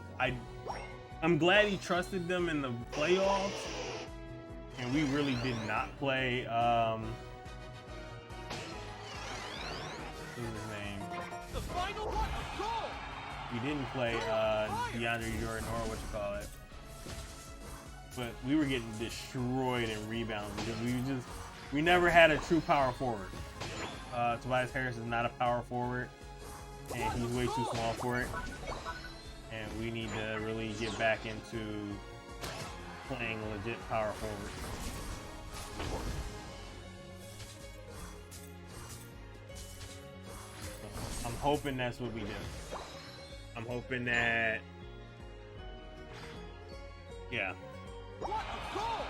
A: I'm glad he trusted them in the playoffs, and we really did not play. What's his name?
B: The final one, a goal.
A: We didn't play DeAndre Jordan or what you call it. But we were getting destroyed in rebounds because we never had a true power forward. Tobias Harris is not a power forward, and he's way too small for it. And we need to really get back into playing legit power forward. So I'm hoping that's what we do. I'm hoping that, yeah.
B: What a goal!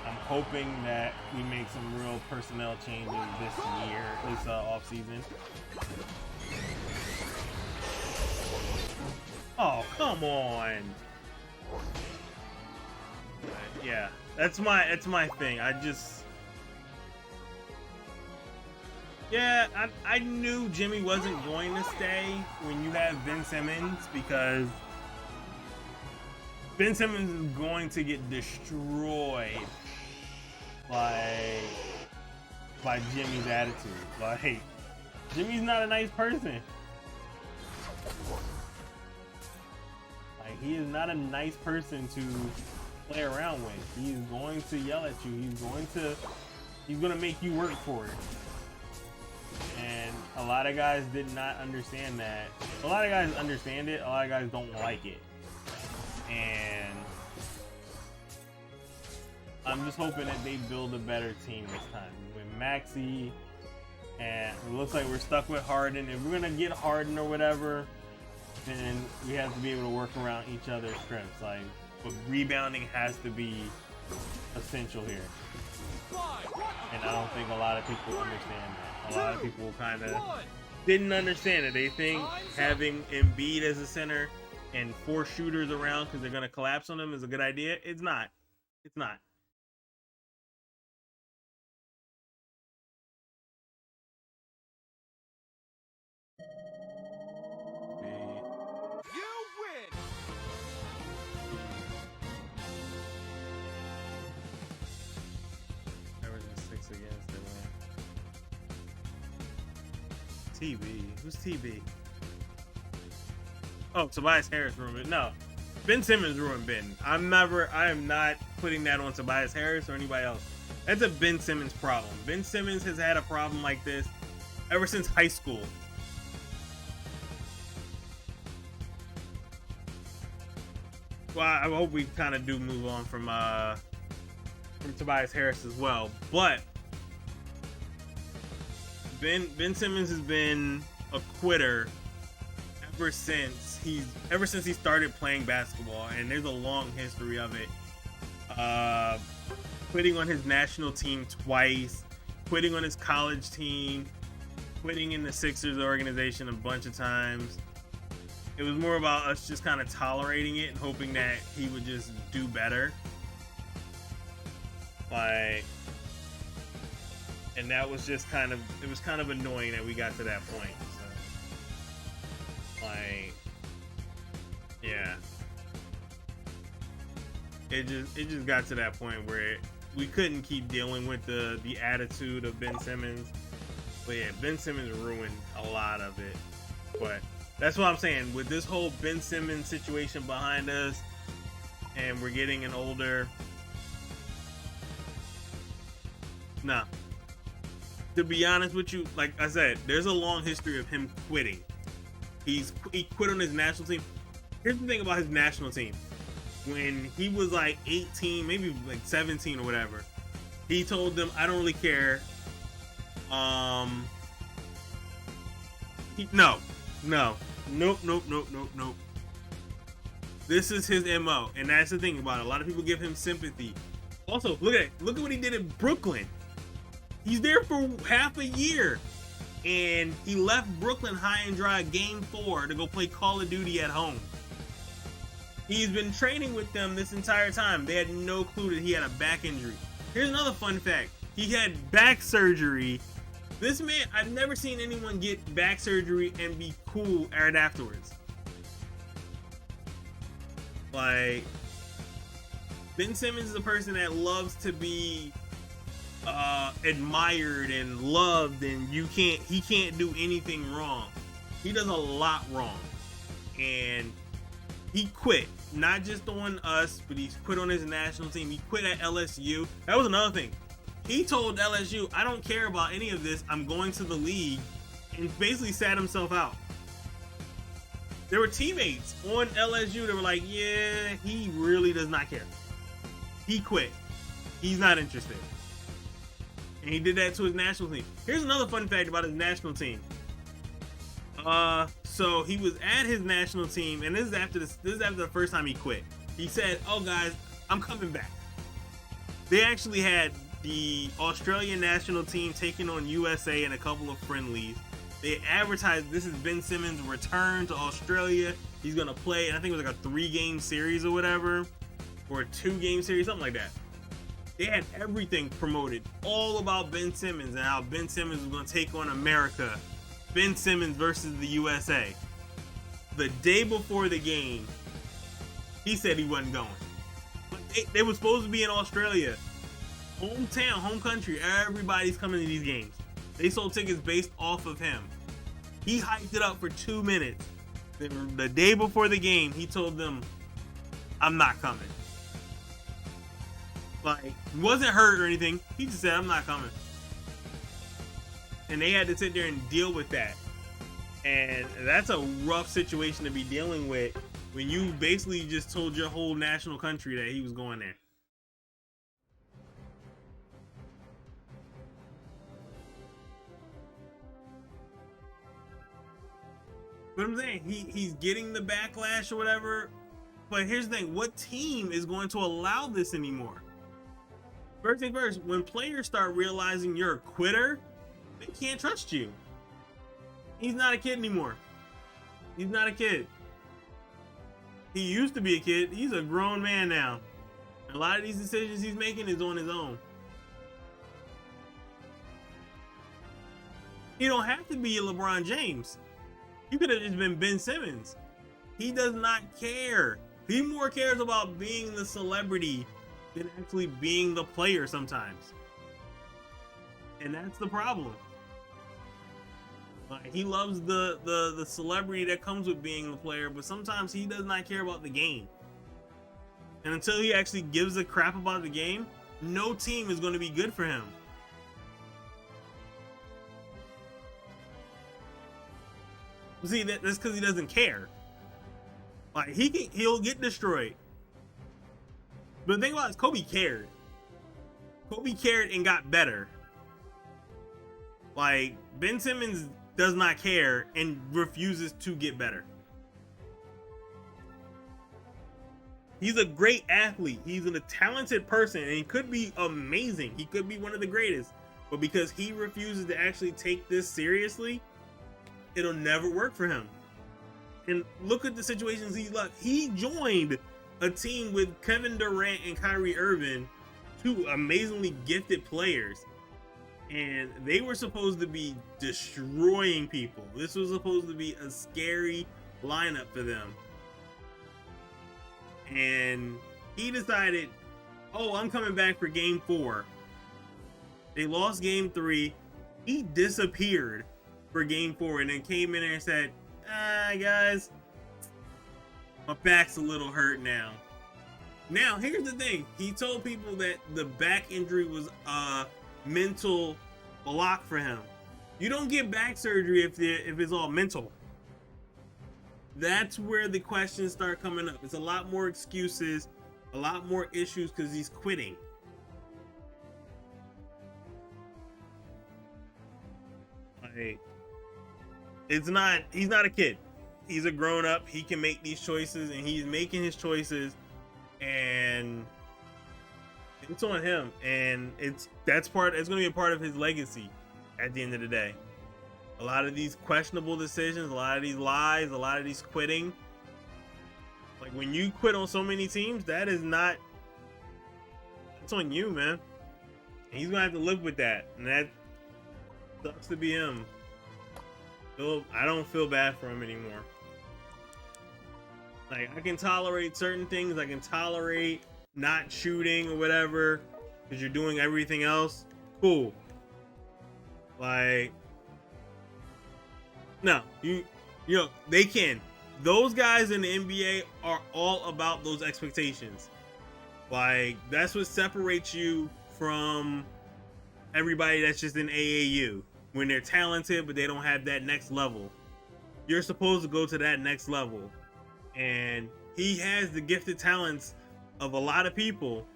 A: I'm hoping that we make some real personnel changes this off season. Oh, come on. But yeah, that's my thing. I knew Jimmy wasn't going to stay when you have Ben Simmons, because Ben Simmons is going to get destroyed by Jimmy's attitude. Like, Jimmy's not a nice person. Like, he is not a nice person to play around with. He is going to yell at you. He's gonna make you work for it. And a lot of guys did not understand that. A lot of guys understand it. A lot of guys don't like it. And I'm just hoping that they build a better team this time. With Maxey, and it looks like we're stuck with Harden. If we're gonna get Harden or whatever, then we have to be able to work around each other's strengths. Like, but rebounding has to be essential here. And I don't think a lot of people understand that. A lot of people kind of didn't understand it. They think having Embiid as a center and 4 shooters around because they're going to collapse on them is a good idea. It's not. It's not.
B: You win.
A: Averaging 6 against them. TB. Who's TB? Oh, Tobias Harris ruined it. No, Ben Simmons ruined Ben. I am not putting that on Tobias Harris or anybody else. That's a Ben Simmons problem. Ben Simmons has had a problem like this ever since high school. Well, I hope we kind of do move on from Tobias Harris as well. But Ben Simmons has been a quitter ever since he started playing basketball, and there's a long history of it. Quitting on his national team twice, quitting on his college team, quitting in the Sixers organization a bunch of times. It was more about us just kind of tolerating it and hoping that he would just do better. Like, and that was just kind of annoying that we got to that point. So, like, yeah, it just got to that point where we couldn't keep dealing with the attitude of Ben Simmons. But yeah, Ben Simmons ruined a lot of it. But that's what I'm saying. With this whole Ben Simmons situation behind us, and we're getting an older... Nah. To be honest with you, like I said, there's a long history of him quitting. He quit on his national team. Here's the thing about his national team. When he was like 18, maybe like 17 or whatever, he told them, I don't really care. Nope. This is his MO, and that's the thing about it. A lot of people give him sympathy. Also, look at what he did in Brooklyn. He's there for half a year, and he left Brooklyn high and dry game 4 to go play Call of Duty at home. He's been training with them this entire time. They had no clue that he had a back injury. Here's another fun fact. He had back surgery. This man, I've never seen anyone get back surgery and be cool right afterwards. Like, Ben Simmons is a person that loves to be admired and loved, and he can't do anything wrong. He does a lot wrong, and he quit, not just on us, but he's quit on his national team. He quit at LSU. That was another thing. He told LSU, I don't care about any of this, I'm going to the league, and basically sat himself out. There were teammates on LSU that were like, yeah, he really does not care. He quit. He's not interested. And he did that to his national team. Here's another fun fact about his national team. So he was at his national team, and this is after the first time he quit. He said, oh guys, I'm coming back. They actually had the Australian national team taking on USA in a couple of friendlies. They advertised this is Ben Simmons' return to Australia. He's gonna play, and I think it was like a 3-game series or whatever, or a 2-game series, something like that. They had everything promoted, all about Ben Simmons and how Ben Simmons was gonna take on America. Ben Simmons versus the USA. The day before the game, he said he wasn't going. They were supposed to be in Australia. Hometown, home country, everybody's coming to these games. They sold tickets based off of him. He hyped it up for 2 minutes. The day before the game, he told them, I'm not coming. Like, he wasn't hurt or anything. He just said, I'm not coming. And they had to sit there and deal with that. And that's a rough situation to be dealing with when you basically just told your whole national country that he was going there. But I'm saying, he's getting the backlash or whatever. But here's the thing, what team is going to allow this anymore? First thing first, when players start realizing you're a quitter, they can't trust you. He's not a kid anymore. He's not a kid. He used to be a kid. He's a grown man now. A lot of these decisions he's making is on his own. You don't have to be a LeBron James. You could have just been Ben Simmons. He does not care. He more cares about being the celebrity than actually being the player sometimes. And that's the problem. He loves the celebrity that comes with being the player, but sometimes he does not care about the game. And until he actually gives a crap about the game, no team is going to be good for him. See, that's because he doesn't care. Like, he'll get destroyed. But the thing about it is, Kobe cared. Kobe cared and got better. Like, Ben Simmons does not care and refuses to get better. He's a great athlete. He's a talented person, and he could be amazing. He could be one of the greatest. But because he refuses to actually take this seriously, it'll never work for him. And look at the situations he's left. He joined a team with Kevin Durant and Kyrie Irving, two amazingly gifted players. And they were supposed to be destroying people. This was supposed to be a scary lineup for them. And he decided, oh, I'm coming back for game 4. They lost game 3. He disappeared for game 4 and then came in there and said, guys, my back's a little hurt now. Now, here's the thing. He told people that the back injury was a mental block for him. You don't get back surgery if it's all mental. That's where the questions start coming up. It's a lot more excuses, a lot more issues because he's quitting. Like, he's not a kid. He's a grown up. He can make these choices, and he's making his choices, and it's on him. And it's going to be a part of his legacy at the end of the day. A lot of these questionable decisions, a lot of these lies, a lot of these quitting. Like, when you quit on so many teams, it's on you, man. And he's gonna have to live with that, and that sucks to be him. I don't feel bad for him anymore. Like, I can tolerate certain things. I can tolerate not shooting or whatever because you're doing everything else. Cool. Like, no, you know, they can. Those guys in the NBA are all about those expectations. Like, that's what separates you from everybody that's just in AAU. When they're talented, but they don't have that next level. You're supposed to go to that next level. And he has the gifted talents of a lot of people,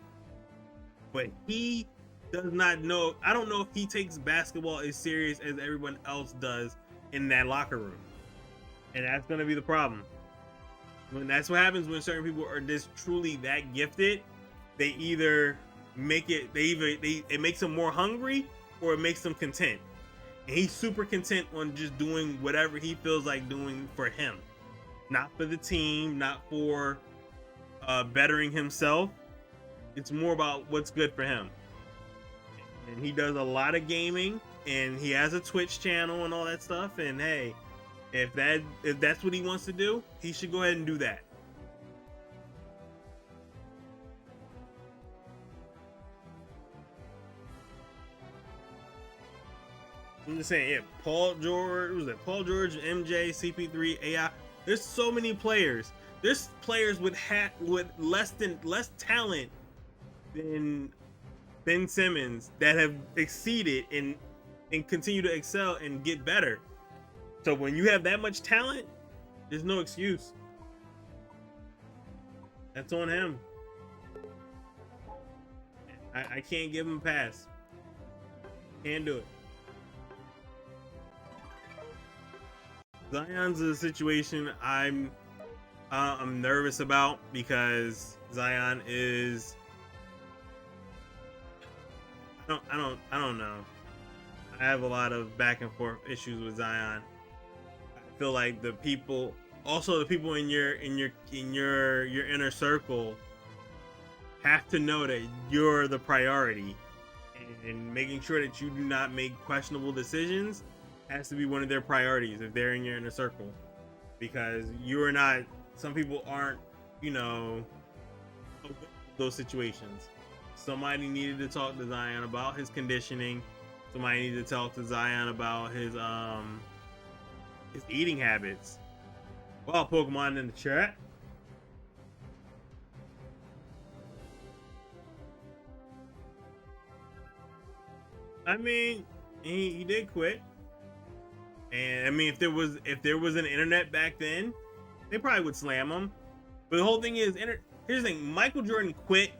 A: but he does not know. I don't know if he takes basketball as serious as everyone else does in that locker room. And that's going to be the problem. When that's what happens when certain people are just truly that gifted, they either make it, it makes him more hungry or it makes him content. And he's super content on just doing whatever he feels like doing for him, not for the team, not for bettering himself. It's more about what's good for him. And he does a lot of gaming, and he has a Twitch channel and all that stuff. And hey, if that's what he wants to do, he should go ahead and do that. I'm just saying, yeah, Paul George, MJ, CP3, AI. There's so many players. There's players with less talent than Ben Simmons that have exceeded and continue to excel and get better. So when you have that much talent, there's no excuse. That's on him. I can't give him a pass. Can't do it. Zion's a situation I'm nervous about because Zion is, I don't know. I have a lot of back and forth issues with Zion. I feel like the people in your inner circle have to know that you're the priority, and making sure that you do not make questionable decisions has to be one of their priorities if they're in your inner circle, because you're not, some people aren't, those situations. Somebody needed to talk to Zion about his conditioning. Somebody needed to talk to Zion about his eating habits. Well, Pokemon in the chat. I mean, he did quit. And I mean, if there was an internet back then, they probably would slam him. But the whole thing is, here's the thing: Michael Jordan quit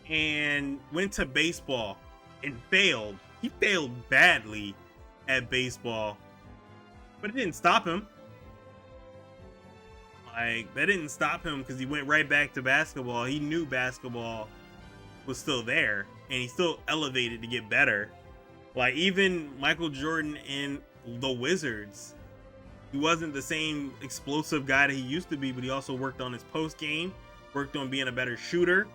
A: and went to baseball and failed. He failed badly at baseball, but it didn't stop him. Like, that didn't stop him because he went right back to basketball. He knew basketball was still there, and he still elevated to get better. Like, even Michael Jordan in the Wizards, he wasn't the same explosive guy that he used to be, but he also worked on his post game, worked on being a better shooter.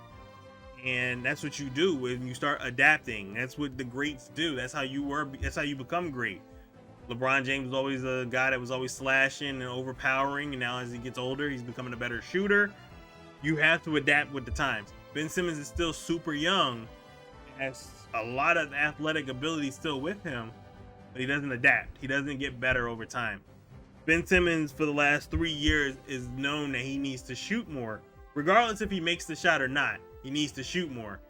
A: And that's what you do when you start adapting. That's what the greats do. That's how you become great. LeBron James was always a guy that was always slashing and overpowering, and now as he gets older, he's becoming a better shooter. You have to adapt with the times. Ben Simmons is still super young, has a lot of athletic ability still with him, but he doesn't adapt. He doesn't get better over time. Ben Simmons, for the last 3 years, is known that he needs to shoot more. Regardless if he makes the shot or not, he needs to shoot more.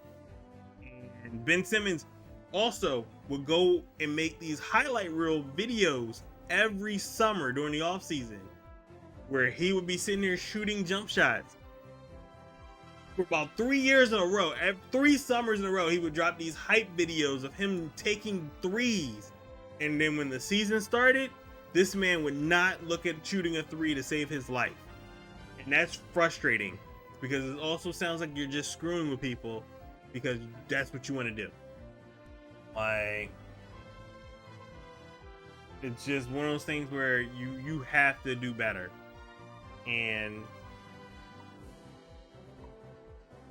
A: And Ben Simmons also would go and make these highlight reel videos every summer during the off season, where he would be sitting there shooting jump shots. For about 3 years in a row, 3 summers in a row, he would drop these hype videos of him taking threes. And then when the season started, this man would not look at shooting a three to save his life. And that's frustrating, because it also sounds like you're just screwing with people because that's what you want to do. Like, it's just one of those things where you have to do better. And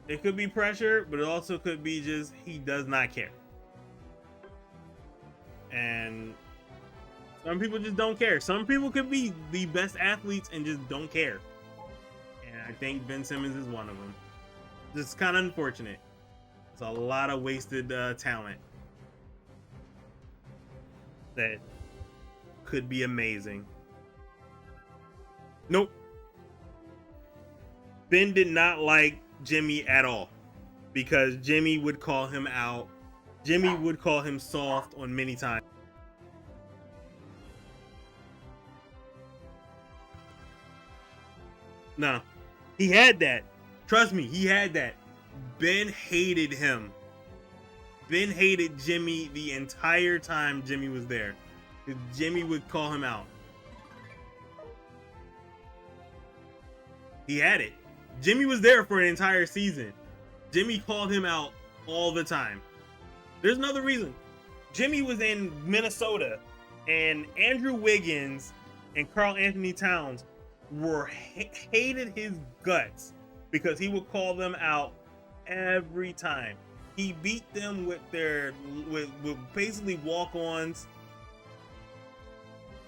A: it could be pressure, but it also could be just he does not care. And some people just don't care. Some people could be the best athletes and just don't care. And I think Ben Simmons is one of them. It's kind of unfortunate. It's a lot of wasted talent that could be amazing. Nope. Ben did not like Jimmy at all, because Jimmy would call him out. Jimmy would call him soft on many times. No, he had that. Trust me, he had that. Ben hated him. Ben hated Jimmy the entire time Jimmy was there. Jimmy would call him out. He had it. Jimmy was there for an entire season. Jimmy called him out all the time. There's another reason. Jimmy was in Minnesota, and Andrew Wiggins and Karl Anthony Towns hated his guts because he would call them out every time. He beat them with basically walk-ons,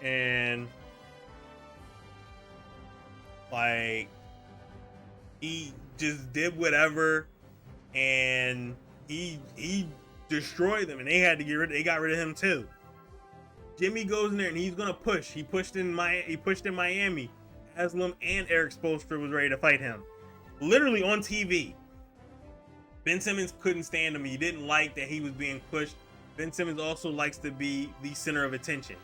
A: and like he just did whatever, and he destroyed them, and they got rid of him too. Jimmy goes in there and he's gonna push. He pushed in Miami. Haslam and Eric Spoelstra was ready to fight him, literally on TV. Ben Simmons couldn't stand him. He didn't like that he was being pushed. Ben Simmons also likes to be the center of attention.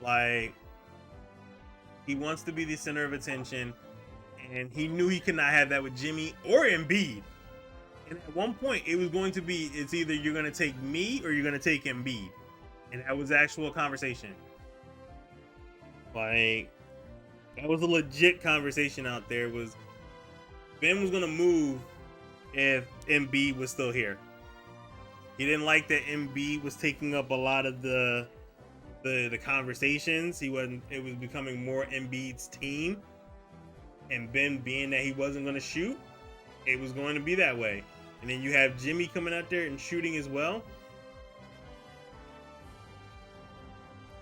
A: Like, he wants to be the center of attention, and he knew he could not have that with Jimmy or Embiid. And at one point, it was going to be, it's either you're going to take me or you're going to take Embiid. And that was the actual conversation. Like, that was a legit conversation out there. Was Ben was going to move if Embiid was still here. He didn't like that Embiid was taking up a lot of the conversations. It was becoming more Embiid's team. And Ben, being that he wasn't going to shoot, it was going to be that way. And then you have Jimmy coming out there and shooting as well.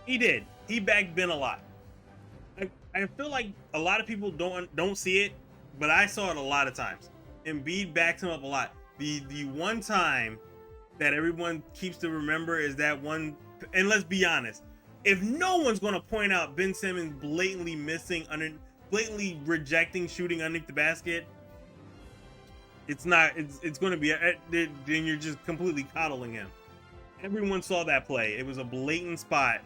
A: He did. He backed Ben a lot. I feel like a lot of people don't see it, but I saw it a lot of times. Embiid backed him up a lot. The one time that everyone keeps to remember is that one, and let's be honest, if no one's going to point out Ben Simmons blatantly blatantly rejecting shooting underneath the basket, it's going to be, then you're just completely coddling him. Everyone saw that play. It was a blatant spot,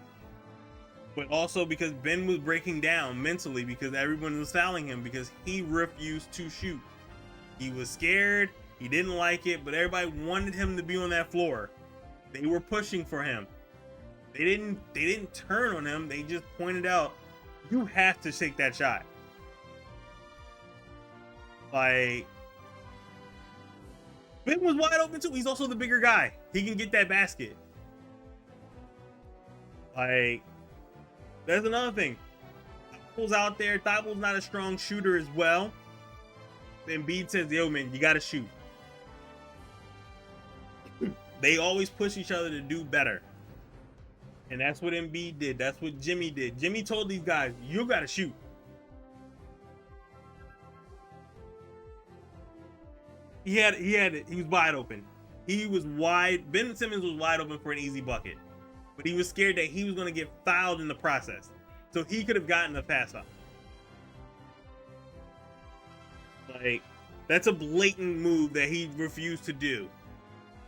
A: but also because Ben was breaking down mentally because everyone was fouling him because he refused to shoot. He was scared. He didn't like it, but everybody wanted him to be on that floor. They were pushing for him. They didn't turn on him. They just pointed out, you have to take that shot. Like, Ben was wide open too. He's also the bigger guy. He can get that basket. Like, that's another thing. Thibault's out there. Thibault's not a strong shooter as well. Embiid says, yo, man, you got to shoot. They always push each other to do better. And that's what Embiid did. That's what Jimmy did. Jimmy told these guys, you got to shoot. He was wide open. Ben Simmons was wide open for an easy bucket. But he was scared that he was going to get fouled in the process. So he could have gotten a pass up. Like, that's a blatant move that he refused to do.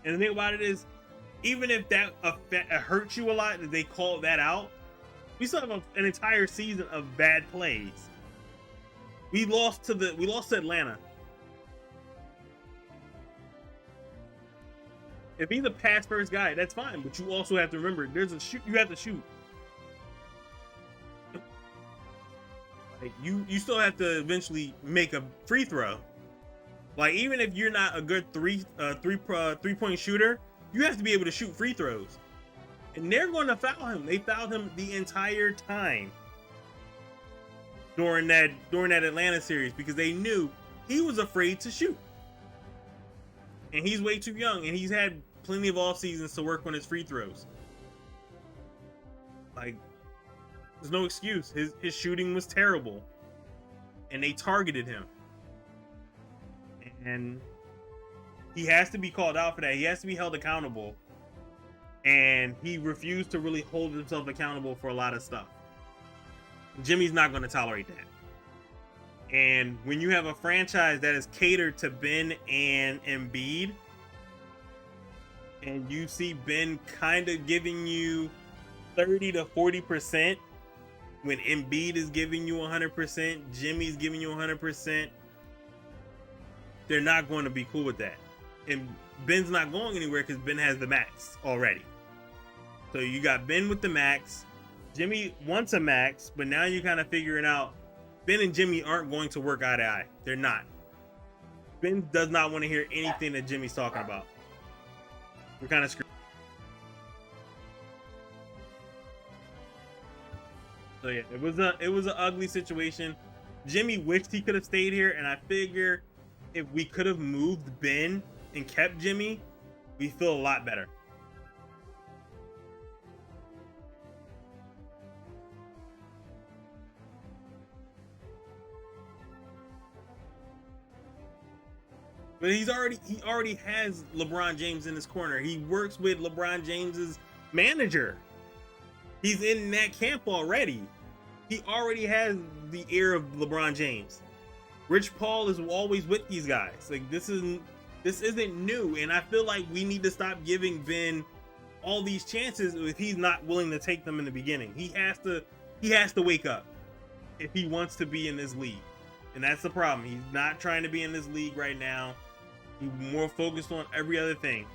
A: And the thing about it is, even if that hurts you a lot, that they called that out, we still have an entire season of bad plays. We lost to Atlanta. If he's a pass first guy, that's fine, but you also have to remember there's a shoot. You have to shoot. Like, you still have to eventually make a free throw. Like, even if you're not a good three-point shooter, you have to be able to shoot free throws. And they're going to foul him. They fouled him the entire time during that Atlanta series because they knew he was afraid to shoot. And he's way too young, and he's had plenty of off seasons to work on his free throws. Like, there's no excuse. His shooting was terrible, and they targeted him. And he has to be called out for that. He has to be held accountable. And he refused to really hold himself accountable for a lot of stuff. Jimmy's not going to tolerate that. And when you have a franchise that is catered to Ben and Embiid, and you see Ben kind of giving you 30 to 40%, when Embiid is giving you 100%, Jimmy's giving you 100%, they're not going to be cool with that. And Ben's not going anywhere because Ben has the max already. So you got Ben with the max. Jimmy wants a max, but now you're kind of figuring out Ben and Jimmy aren't going to work eye to eye. They're not. Ben does not want to hear anything that Jimmy's talking about. We're kind of screwed. So yeah, it was an ugly situation. Jimmy wished he could have stayed here, and I figure if we could have moved Ben and kept Jimmy, we feel a lot better. But he already has LeBron James in his corner. He works with LeBron James's manager. He's in that camp already. He already has the ear of LeBron James. Rich Paul is always with these guys. Like this isn't new, and I feel like we need to stop giving Ben all these chances if he's not willing to take them in the beginning. He has to wake up if he wants to be in this league. And that's the problem. He's not trying to be in this league right now. He's more focused on every other thing.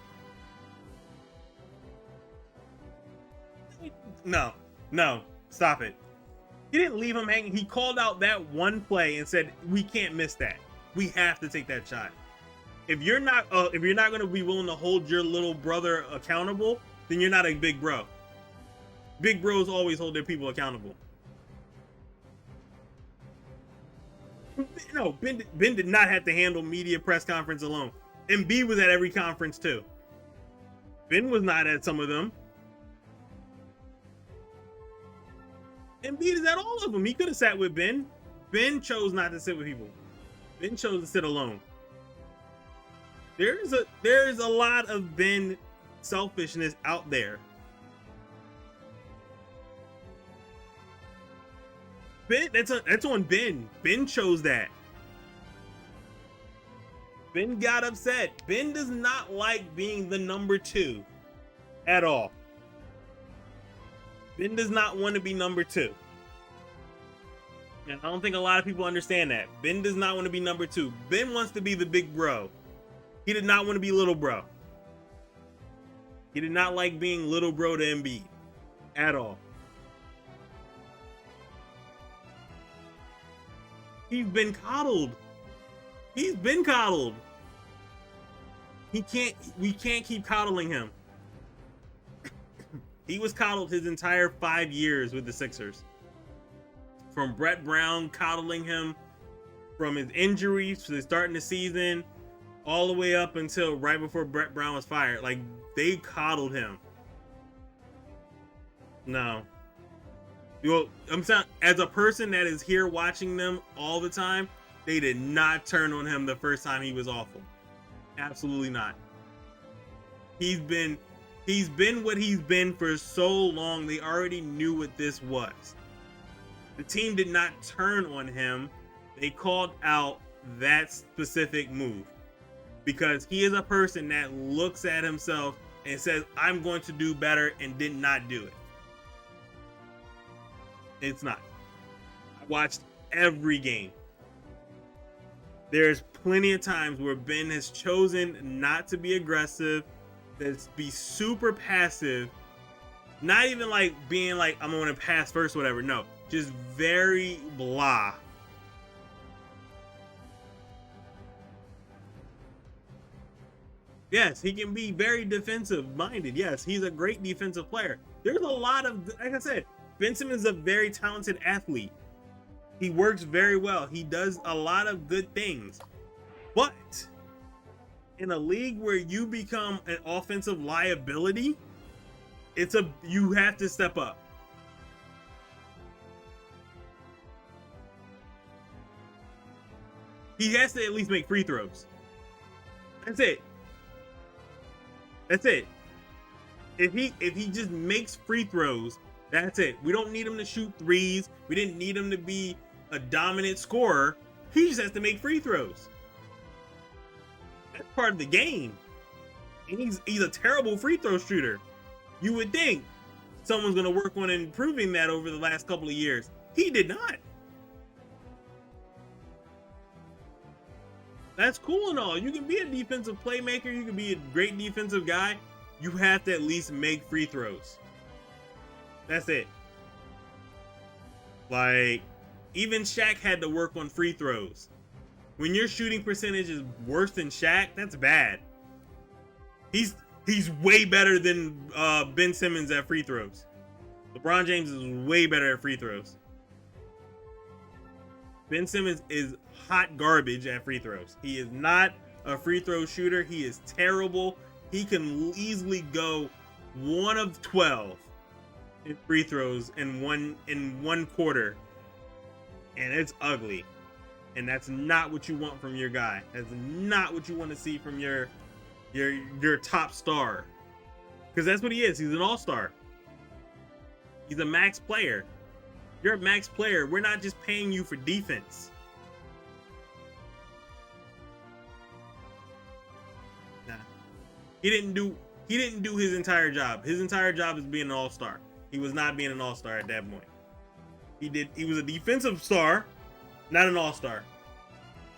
A: No, stop it. He didn't leave him hanging. He called out that one play and said, "We can't miss that. We have to take that shot." If you're not going to be willing to hold your little brother accountable, then you're not a big bro. Big bros always hold their people accountable. No, Ben did not have to handle media press conference alone. And B was at every conference too. Ben was not at some of them. And B is at all of them. He could have sat with Ben. Ben chose not to sit with people. Ben chose to sit alone. There's a lot of Ben selfishness out there. Ben, that's on Ben. Ben chose that. Ben got upset. Ben does not like being the number 2 at all. Ben does not want to be number 2. And I don't think a lot of people understand that. Ben does not want to be number 2. Ben wants to be the big bro. He did not want to be little bro. He did not like being little bro to Embiid at all. He's been coddled. He's been coddled. We can't keep coddling him. He was coddled his entire 5 years with the Sixers. From Brett Brown coddling him from his injuries to starting the season all the way up until right before Brett Brown was fired. Like, they coddled him. No. Well, I'm saying, as a person that is here watching them all the time, they did not turn on him the first time he was awful. Absolutely not. He's been what he's been for so long. They already knew what this was. The team did not turn on him. They called out that specific move because he is a person that looks at himself and says, "I'm going to do better," and did not do it. It's not. I watched every game. There's plenty of times where Ben has chosen not to be aggressive, to be super passive, not even like being like, "I'm going to pass first," whatever. No, just very blah. Yes, he can be very defensive minded. Yes, he's a great defensive player. There's a lot of, like I said, Ben Simmons is a very talented athlete. He works very well. He does a lot of good things. But in a league where you become an offensive liability, you have to step up. He has to at least make free throws. That's it. That's it. If he just makes free throws, that's it. We don't need him to shoot threes. We didn't need him to be a dominant scorer. He just has to make free throws. That's part of the game. And he's a terrible free throw shooter. You would think someone's going to work on improving that over the last couple of years. He did not. That's cool and all. You can be a defensive playmaker. You can be a great defensive guy. You have to at least make free throws. That's it. Like, even Shaq had to work on free throws. When your shooting percentage is worse than Shaq, that's bad. He's way better than Ben Simmons at free throws. LeBron James is way better at free throws. Ben Simmons is hot garbage at free throws. He is not a free throw shooter. He is terrible. He can easily go 1 of 12 in free throws in one quarter, and it's ugly. And that's not what you want from your guy. That's not what you want to see from your top star. Because that's what he is. He's an all-star. He's a max player. You're a max player. We're not just paying you for defense. Nah. He didn't do his entire job. His entire job is being an all-star. He was not being an all-star at that point. He was a defensive star, not an all-star.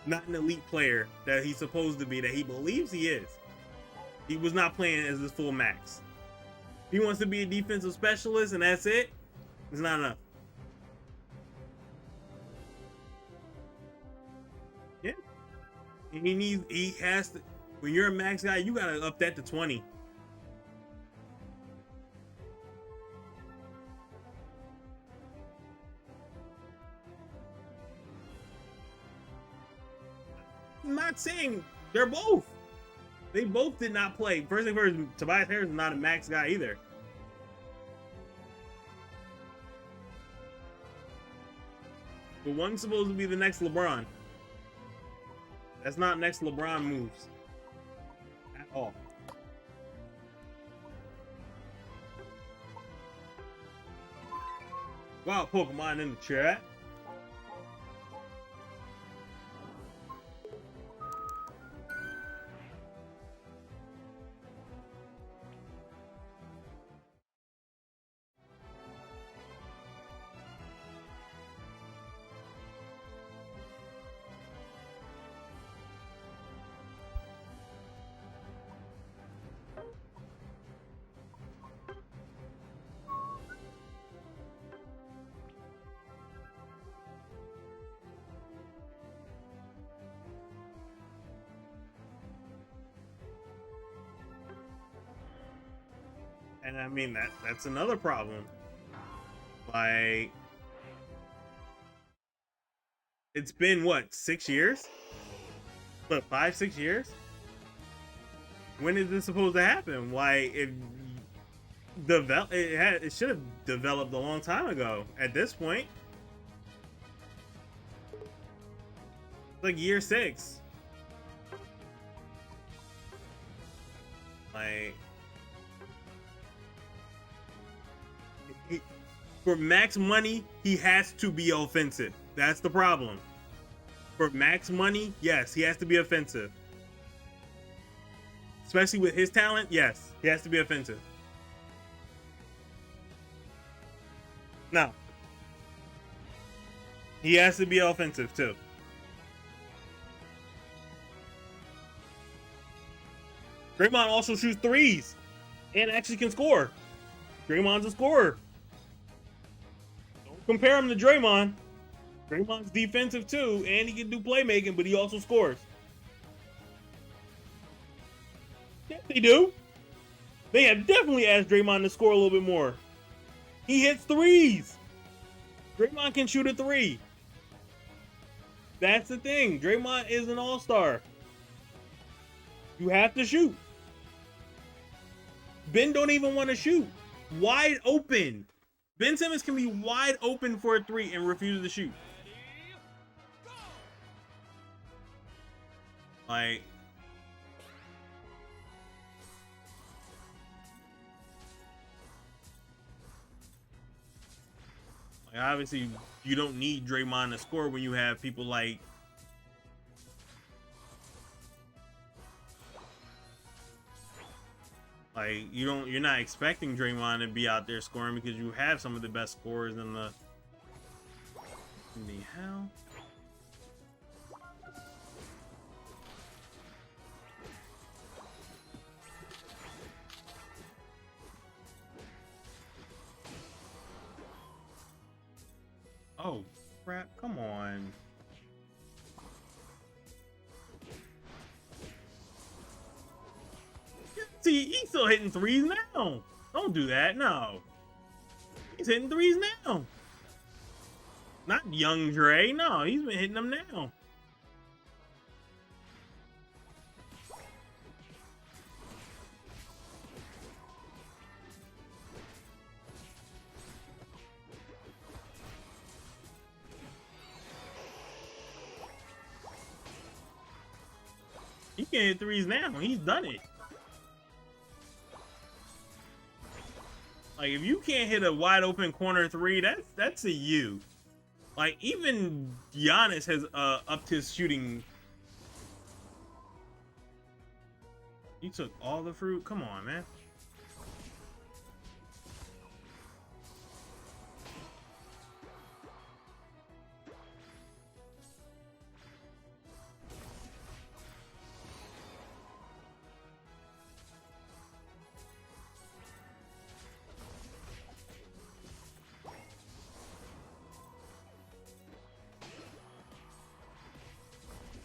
A: Not an elite player that he's supposed to be, that he believes he is. He was not playing as his full max. He wants to be a defensive specialist and that's it. It's not enough. Yeah. He has to, when you're a max guy, you gotta up that to 20. I'm not saying they're both. They both did not play. First thing first, Tobias Harris is not a max guy either. But one's supposed to be the next LeBron. That's not next LeBron moves at all. Wow, Pokemon in the chat. And I mean that's another problem. Like, it's been what, 6 years? What, 5-6 years? When is this supposed to happen? Why, it should have developed a long time ago. At this point, it's like year 6. Like, for max money, he has to be offensive. That's the problem. For max money, yes, he has to be offensive. Especially with his talent, yes, he has to be offensive. Now, he has to be offensive too. Draymond also shoots threes and actually can score. Draymond's a scorer. Don't compare him to Draymond. Draymond's defensive too, and he can do playmaking, but he also scores. Yes, they do. They have definitely asked Draymond to score a little bit more. He hits threes. Draymond can shoot a three. That's the thing. Draymond is an all-star. You have to shoot. Ben don't even want to shoot. Wide open. Ben Simmons can be wide open for a three and refuses to shoot. Like, obviously, you don't need Draymond to score when you have people like you're not expecting Draymond to be out there scoring because you have some of the best scorers in the hell. Oh crap, come on. See, he's still hitting threes now. Don't do that. No. He's hitting threes now. Not young Dre. No, he's been hitting them now. He can hit threes now. He's done it. Like, if you can't hit a wide open corner three, that's a you. Like, even Giannis has upped his shooting. You took all the fruit? Come on, man.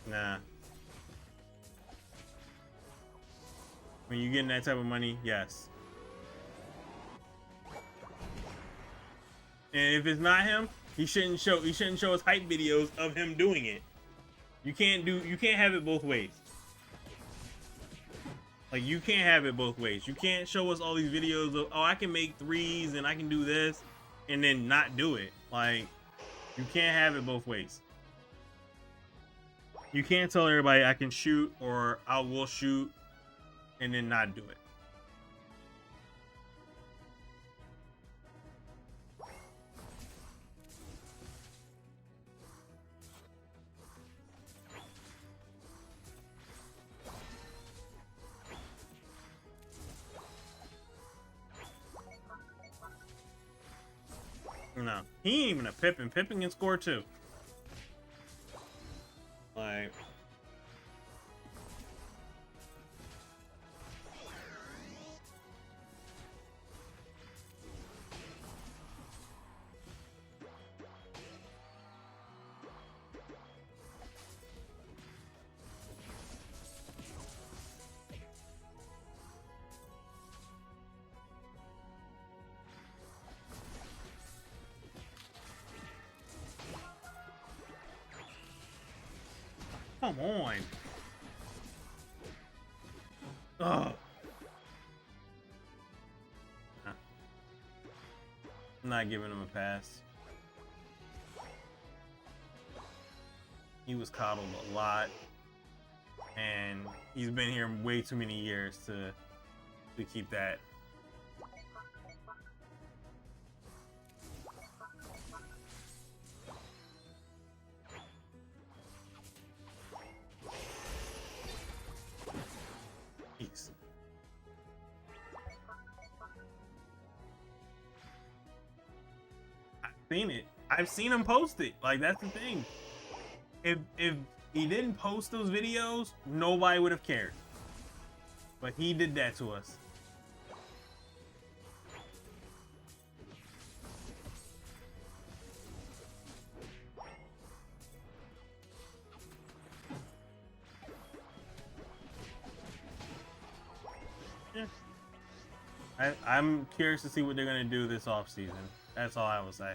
A: Nah. When you're getting that type of money, yes. And if it's not him, he shouldn't show us hype videos of him doing it. You can't have it both ways. Like, you can't have it both ways. You can't show us all these videos of, oh, I can make threes and I can do this, and then not do it. Like, you can't have it both ways. You can't tell everybody I can shoot or I will shoot and then not do it. No, he ain't even a Pippen. Pippen can score too. Like, come on. Ugh. I'm not giving him a pass. He was coddled a lot, and he's been here way too many years to keep that. Jeez. I've seen it. I've seen him post it. Like, that's the thing. If he didn't post those videos, nobody would have cared. But he did that to us. Yeah. I'm curious to see what they're going to do this offseason. That's all I will say.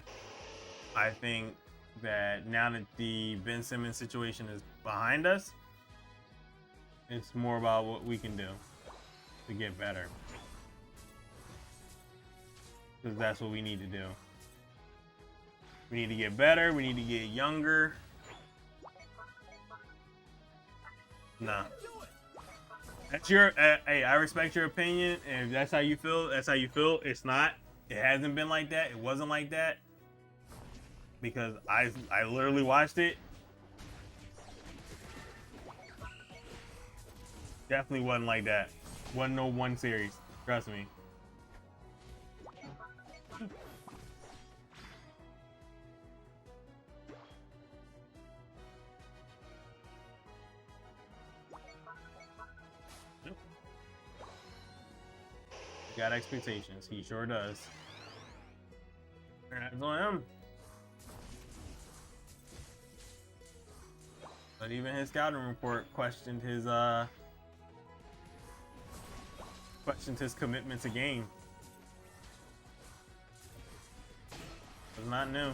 A: I think that now that the Ben Simmons situation is behind us, it's more about what we can do to get better. Because that's what we need to do. We need to get better. We need to get younger. Nah. That's your, hey, I respect your opinion. And if that's how you feel, that's how you feel. It's not. It hasn't been like that. It wasn't like that. Because I literally watched it. Definitely wasn't like that. Wasn't no one series. Trust me. He got expectations. He sure does. That's on him. But even his scouting report questioned his questioned his commitment to game. It's not new.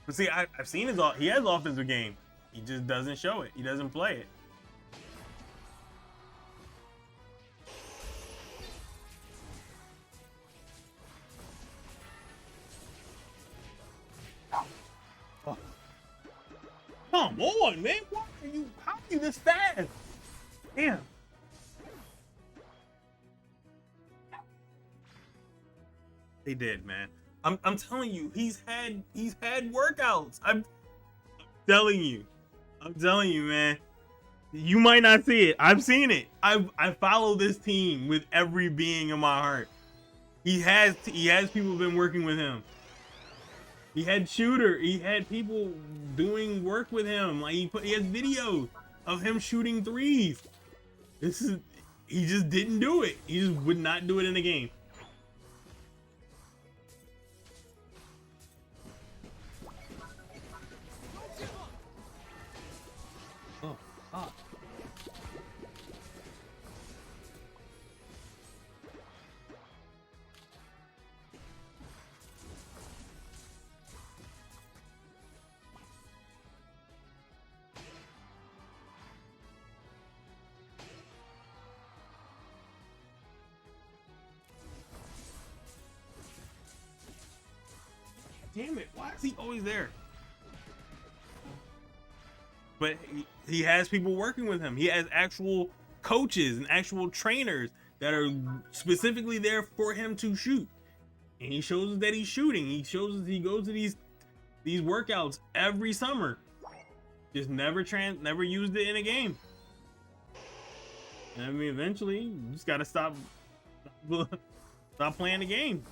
A: But see, I've seen he has offensive game. He just doesn't show it. He doesn't play it. Oh. Come on, man. Why are you? How are you this fast? Damn. They did, man. I'm telling you, he's had workouts. I'm telling you, man. You might not see it. I've seen it. I follow this team with every being in my heart. He has people been working with him. He had Shooter. He had people doing work with him. Like he has videos of him shooting threes. He just didn't do it. He just would not do it in the game. Damn it, why is he always there? But he has people working with him. He has actual coaches and actual trainers that are specifically there for him to shoot. And he shows us that he's shooting. He shows us he goes to these workouts every summer. Just never used it in a game. And I mean, eventually, you just gotta stop playing the game.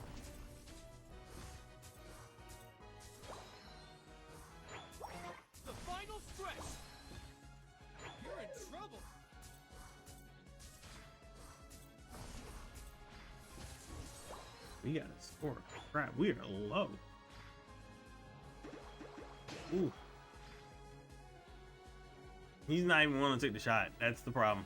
A: We gotta score. Crap, we are low. Ooh. He's not even willing to take the shot. That's the problem.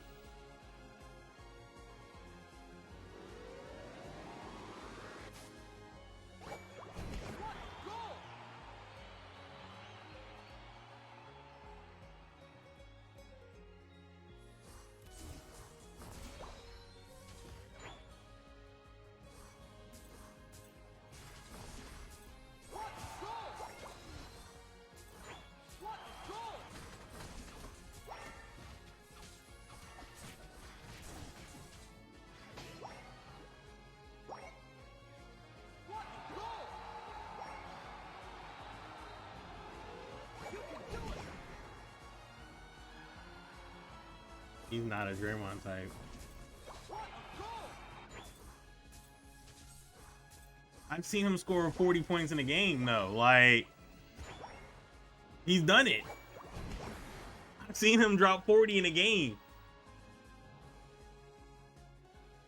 A: He's not a Draymond type. I've seen him score 40 points in a game though. Like, he's done it. I've seen him drop 40 in a game.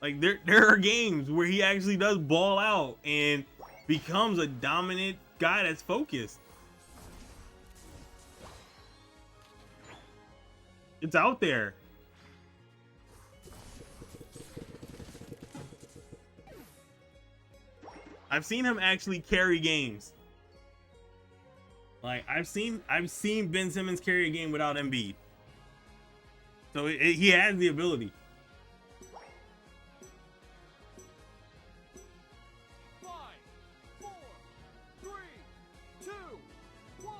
A: Like there are games where he actually does ball out and becomes a dominant guy that's focused. It's out there. I've seen him actually carry games. Like I've seen Ben Simmons carry a game without Embiid. So he has the ability.
B: 5, 4, 3, 2, 1.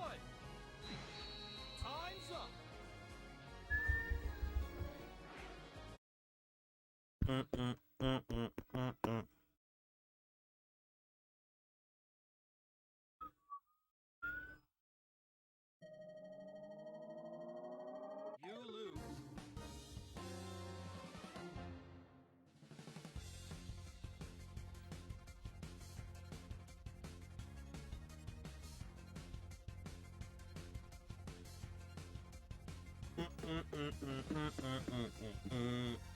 B: Time's up. You lose.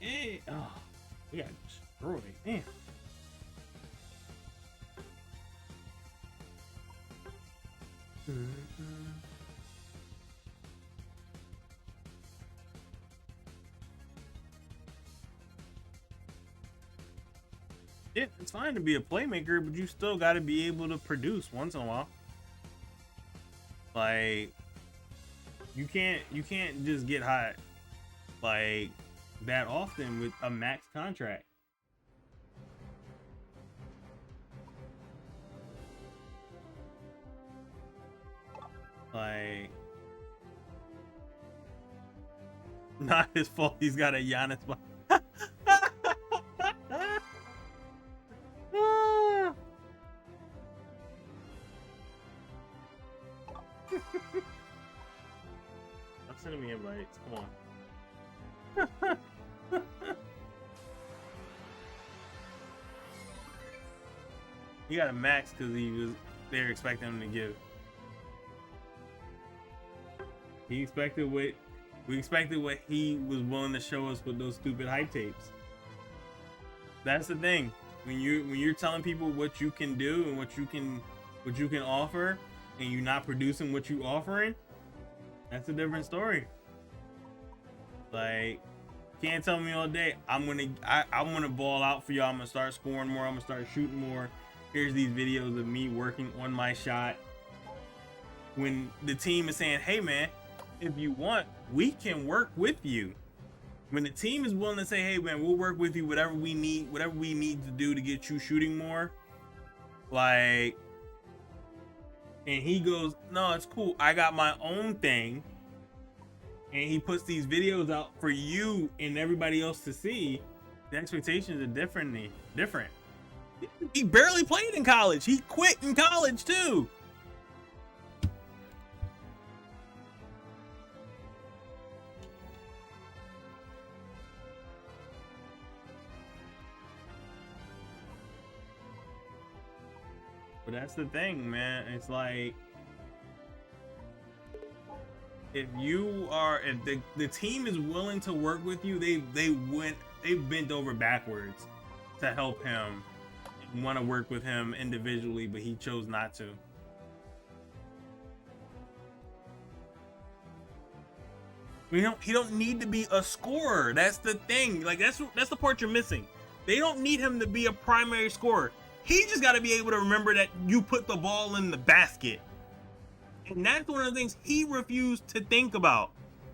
A: Hey, oh, we got destroyed. Damn. It's fine to be a playmaker, but you still got to be able to produce once in a while. Like, you can't just get hot like that often with a max contract. Like, not his fault. He's got a Giannis. I'm sending me invites. Come on. He got a max because they're expecting him to give. We expected what he was willing to show us with those stupid hype tapes. That's the thing. When you're telling people what you can do and what you can offer, and you're not producing what you offering, that's a different story. Like, can't tell me all day I'm gonna ball out for y'all. I'm gonna start scoring more. I'm gonna start shooting more. Here's these videos of me working on my shot. When the team is saying, "Hey man, if you want, we can work with you." When the team is willing to say, "Hey man, we'll work with you, whatever we need to do to get you shooting more," like, and he goes, "No, it's cool. I got my own thing," and he puts these videos out for you and everybody else to see, the expectations are different. He barely played in college. He quit in college too. But that's the thing, man. It's like, if the team is willing to work with you, they've bent over backwards to help him, want to work with him individually, but he chose not to. He don't need to be a scorer. That's the thing. Like, that's the part you're missing. They don't need him to be a primary scorer. He just got to be able to remember that you put the ball in the basket. And that's one of the things he refused to think about,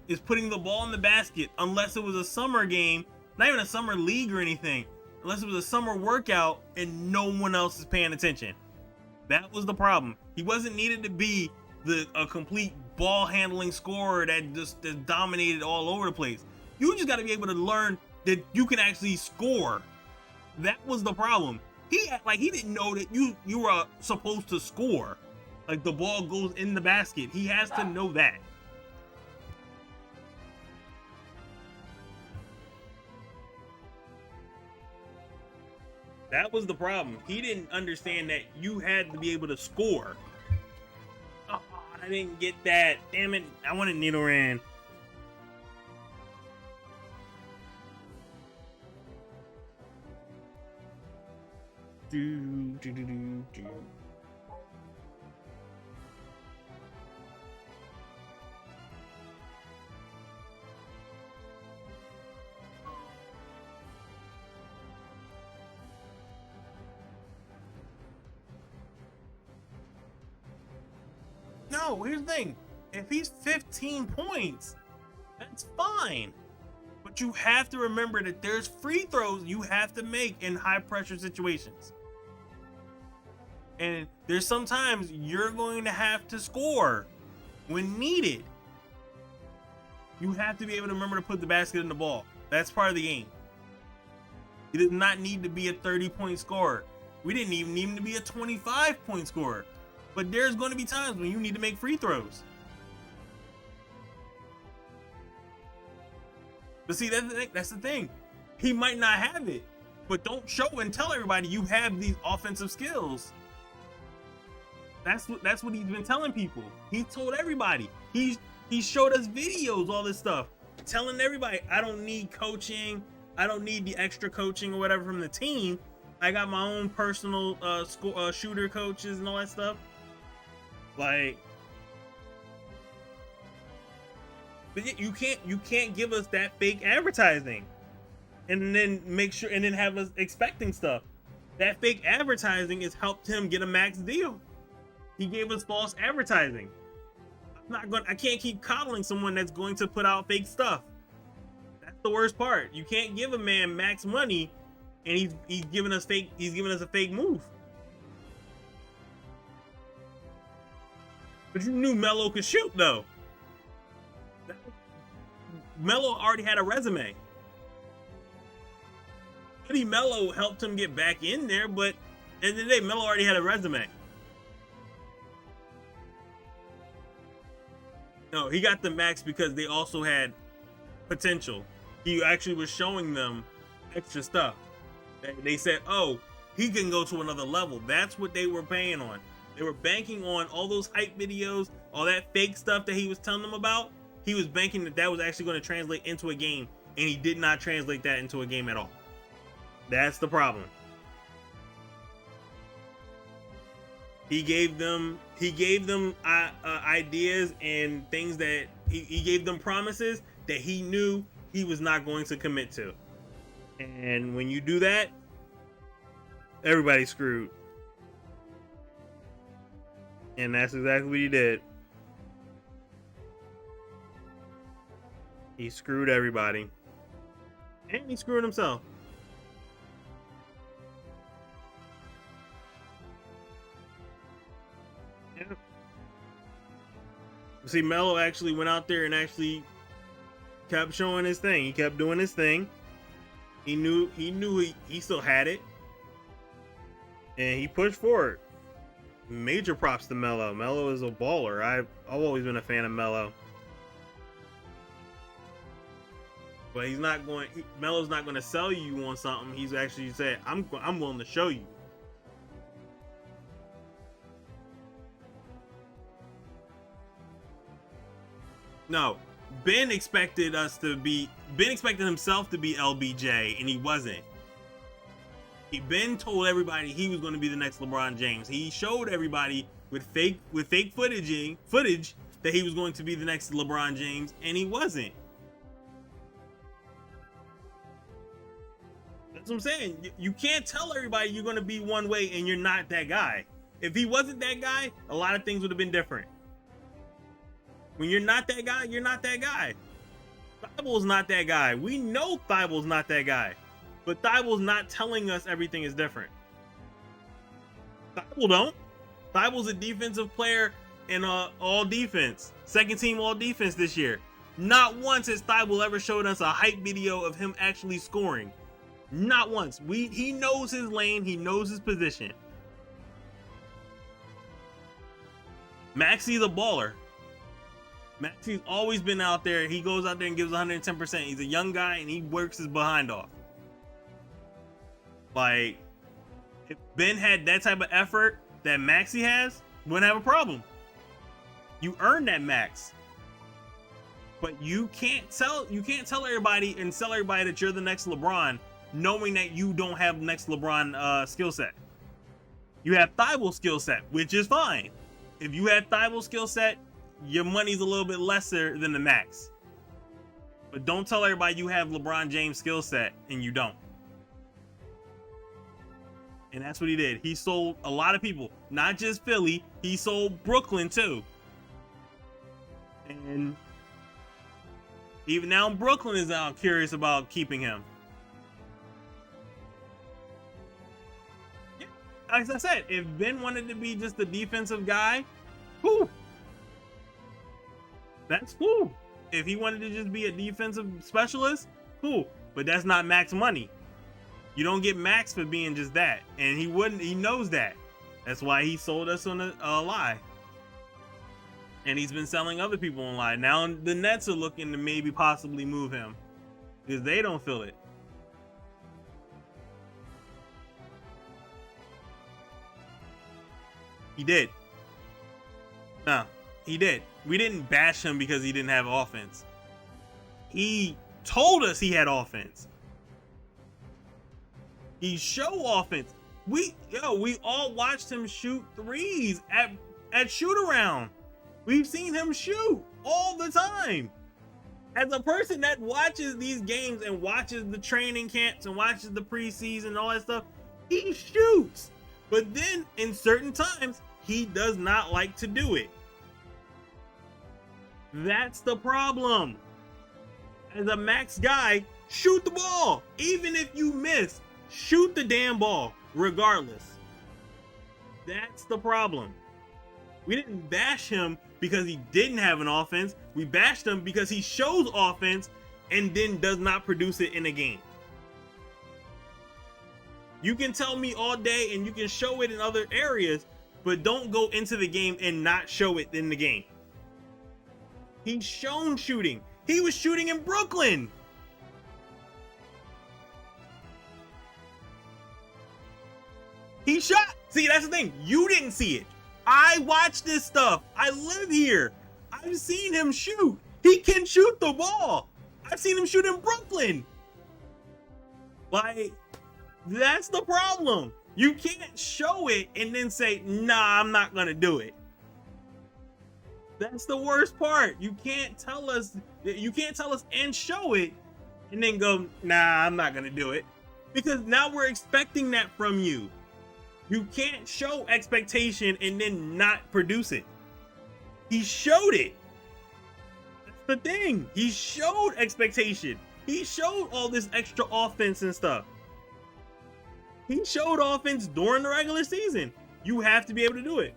A: is putting the ball in the basket, unless it was a summer game, not even a summer league or anything, unless it was a summer workout and no one else is paying attention. That was the problem. He wasn't needed to be a complete ball handling scorer that dominated all over the place. You just got to be able to learn that you can actually score. That was the problem. He didn't know that you were supposed to score. Like, the ball goes in the basket. He has to know that. That was the problem. He didn't understand that you had to be able to score. Oh, I didn't get that. Damn it. I wanted Nidoran. Do. No, here's the thing. If he's 15 points, that's fine. But you have to remember that there's free throws you have to make in high pressure situations. And there's sometimes you're going to have to score when needed. You have to be able to remember to put the basket in the ball. That's part of the game. He does not need to be a 30-point scorer. We didn't even need him to be a 25-point scorer. But there's going to be times when you need to make free throws. But see, that's the thing. He might not have it, but don't show and tell everybody you have these offensive skills. That's what he's been telling people. He told everybody. He showed us videos, all this stuff, telling everybody, I don't need coaching. I don't need the extra coaching or whatever from the team. I got my own personal shooter coaches and all that stuff. Like, but you can't give us that fake advertising and then have us expecting stuff. That fake advertising has helped him get a max deal. He gave us false advertising. I can't keep coddling someone that's going to put out fake stuff. That's the worst part. You can't give a man max money and he's giving us a fake move. But you knew Melo could shoot though. Melo already had a resume. Eddie Melo helped him get back in there, but at the end of the day, Melo already had a resume. No, he got the max because they also had potential. He actually was showing them extra stuff. They said, oh, he can go to another level. That's what they were paying on. They were banking on all those hype videos, all that fake stuff that he was telling them about. He was banking that was actually going to translate into a game, and he did not translate that into a game at all. That's the problem. He gave them ideas and things that he gave them promises that he knew he was not going to commit to. And when you do that, everybody's screwed. And that's exactly what he did. He screwed everybody. And he screwed himself. Yeah. See, Melo actually went out there and actually kept showing his thing. He kept doing his thing. He knew he still had it. And he pushed forward. Major props to Melo. Melo is a baller. I've always been a fan of Melo. But Melo's not going to sell you on something. He's actually said, I'm willing to show you. No, Ben expected himself to be LBJ, and he wasn't. Ben told everybody he was going to be the next LeBron James. He showed everybody with fake footage that he was going to be the next LeBron James, and he wasn't. That's what I'm saying. You can't tell everybody you're going to be one way and you're not that guy. If he wasn't that guy, a lot of things would have been different. When you're not that guy, you're not that guy. Thibel's not that guy. We know Thibel's not that guy. But Thibel's not telling us everything is different. Thibel don't. Thibel's a defensive player in all defense. Second team all defense this year. Not once has Thibel ever showed us a hype video of him actually scoring. Not once. He knows his lane. He knows his position. Maxey's a baller. Maxey's always been out there. He goes out there and gives 110%. He's a young guy and he works his behind off. Like, if Ben had that type of effort that Maxey has, wouldn't have a problem. You earned that max. But you can't tell everybody and sell everybody that you're the next LeBron, knowing that you don't have next LeBron skill set. You have Thibel's skill set, which is fine. If you have Thibel's skill set, your money's a little bit lesser than the max. But don't tell everybody you have LeBron James' skill set and you don't. And that's what he did. He sold a lot of people, not just Philly. He sold Brooklyn too. And even now Brooklyn is now curious about keeping him. Yeah, as I said, if Ben wanted to be just a defensive guy, cool. That's cool. If he wanted to just be a defensive specialist, cool. But that's not max money. You don't get max for being just that. And he knows that. That's why he sold us on a lie. And he's been selling other people on lie. Now the Nets are looking to maybe possibly move him. Because they don't feel it. He did. No, he did. We didn't bash him because he didn't have offense. He told us he had offense. He showed offense. We all watched him shoot threes at shoot around. We've seen him shoot all the time. As a person that watches these games and watches the training camps and watches the preseason and all that stuff, He shoots, but then in certain times, he does not like to do it. That's the problem. As a max guy, shoot the ball. Even if you miss, shoot the damn ball, regardless. That's the problem. We didn't bash him because he didn't have an offense. We bashed him because he shows offense and then does not produce it in a game. You can tell me all day and you can show it in other areas, but don't go into the game and not show it in the game. He's shown shooting. He was shooting in Brooklyn. He shot. See, that's the thing. You didn't see it. I watch this stuff. I live here. I've seen him shoot. He can shoot the ball. I've seen him shoot in Brooklyn. Like, that's the problem. You can't show it and then say, nah, I'm not gonna do it. That's the worst part. You can't tell us and show it and then go, nah, I'm not gonna do it. Because now we're expecting that from you. You can't show expectation and then not produce it. He showed it. That's the thing. He showed expectation. He showed all this extra offense and stuff. He showed offense during the regular season. You have to be able to do it.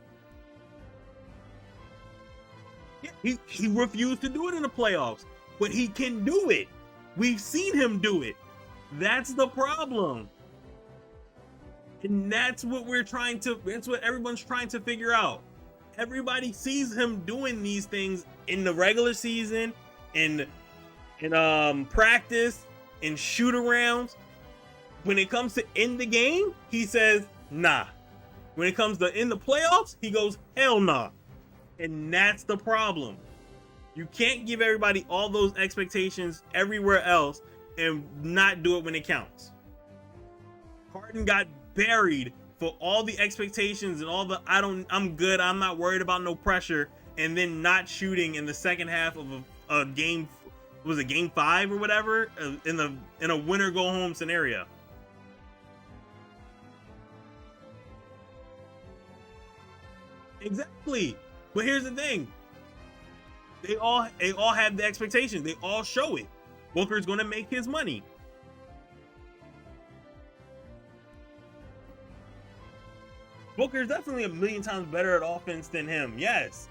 A: Yeah, he refused to do it in the playoffs, but he can do it. We've seen him do it. That's the problem. And that's what everyone's trying to figure out. Everybody sees him doing these things in the regular season, in practice, in shoot-arounds. When it comes to in the game, he says, nah. When it comes to in the playoffs, he goes, hell nah. And that's the problem. You can't give everybody all those expectations everywhere else and not do it when it counts. Harden got buried for all the expectations and all the I'm good, I'm not worried about no pressure, and then not shooting in the second half of a game. Was it game 5 or whatever in a winner go home scenario? Exactly. But here's the thing. They all have the expectations. They all show it. Booker's gonna make his money. Booker's definitely a million times better at offense than him. Yes.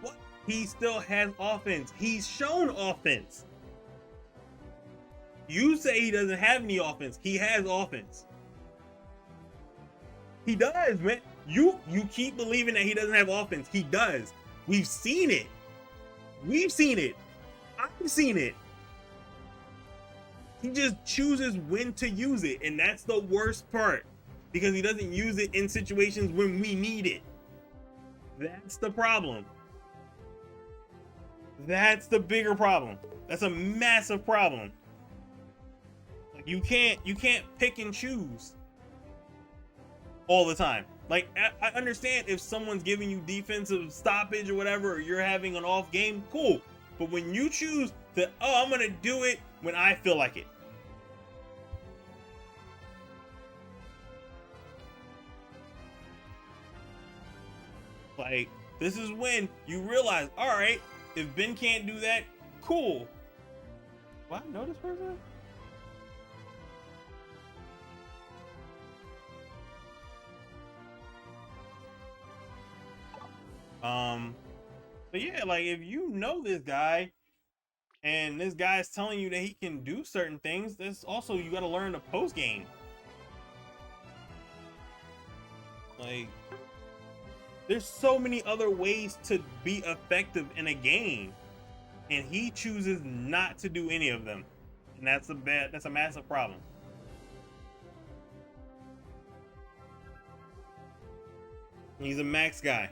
A: What? He still has offense. He's shown offense. You say he doesn't have any offense. He has offense. He does, man. You keep believing that he doesn't have offense. He does. We've seen it. We've seen it. I've seen it. He just chooses when to use it, and that's the worst part. Because he doesn't use it in situations when we need it. That's the problem. That's the bigger problem. That's a massive problem. Like you can't pick and choose all the time. Like I understand if someone's giving you defensive stoppage or whatever, or you're having an off game, cool. But when you choose to, oh, I'm gonna do it when I feel like it. Like, this is when you realize, all right, if Ben can't do that, cool. What? Know this person? But yeah, like if you know this guy and this guy's telling you that he can do certain things, there's also, you got to learn the post game. Like, there's so many other ways to be effective in a game, and he chooses not to do any of them, and that's a massive problem. He's a max guy.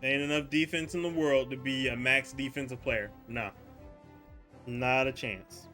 A: There ain't enough defense in the world to be a max defensive player. No, not a chance.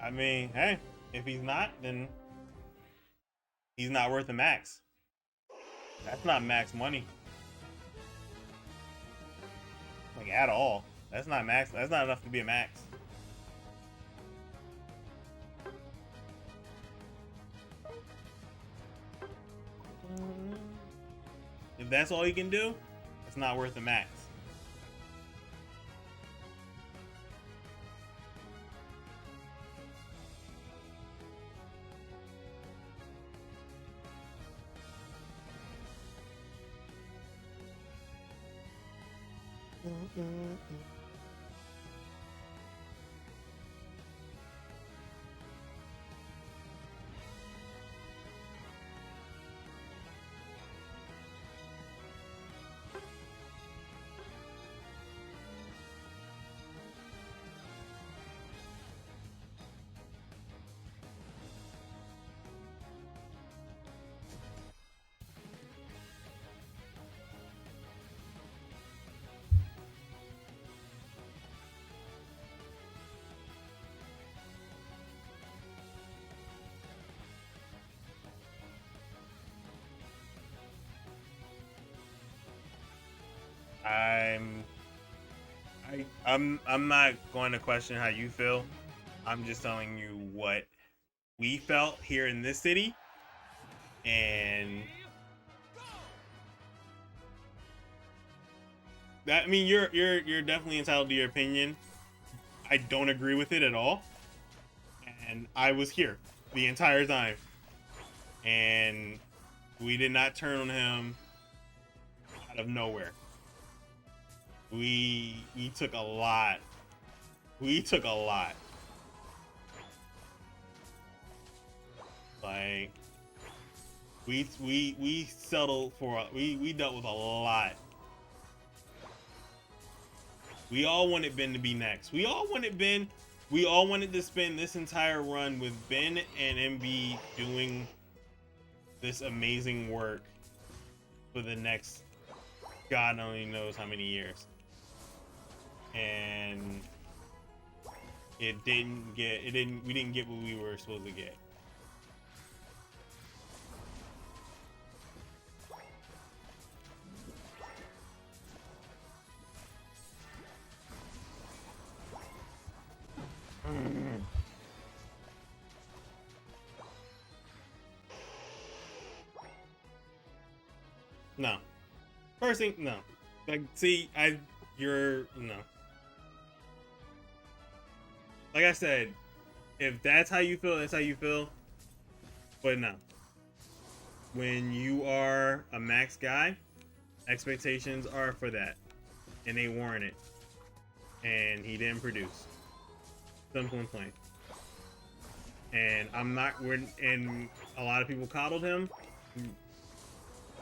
A: I mean, hey, if he's not, then he's not worth the max. That's not max money. Like, at all. That's not max. That's not enough to be a max. If that's all you can do, it's not worth the max. I'm not going to question how you feel. I'm just telling you what we felt here in this city, and that, I mean, you're definitely entitled to your opinion. I don't agree with it at all, and I was here the entire time, and we did not turn on him out of nowhere. We took a lot. We took a lot. Like, we settled for, we dealt with a lot. We all wanted Ben to be next. We all wanted to spend this entire run with Ben and MB doing this amazing work for the next God only knows how many years. And we didn't get what we were supposed to get. No. First thing, no. Like, see, no. Like I said, if that's how you feel, that's how you feel. But no. When you are a max guy, expectations are for that. And they warrant it. And he didn't produce. Simple and plain. And and a lot of people coddled him.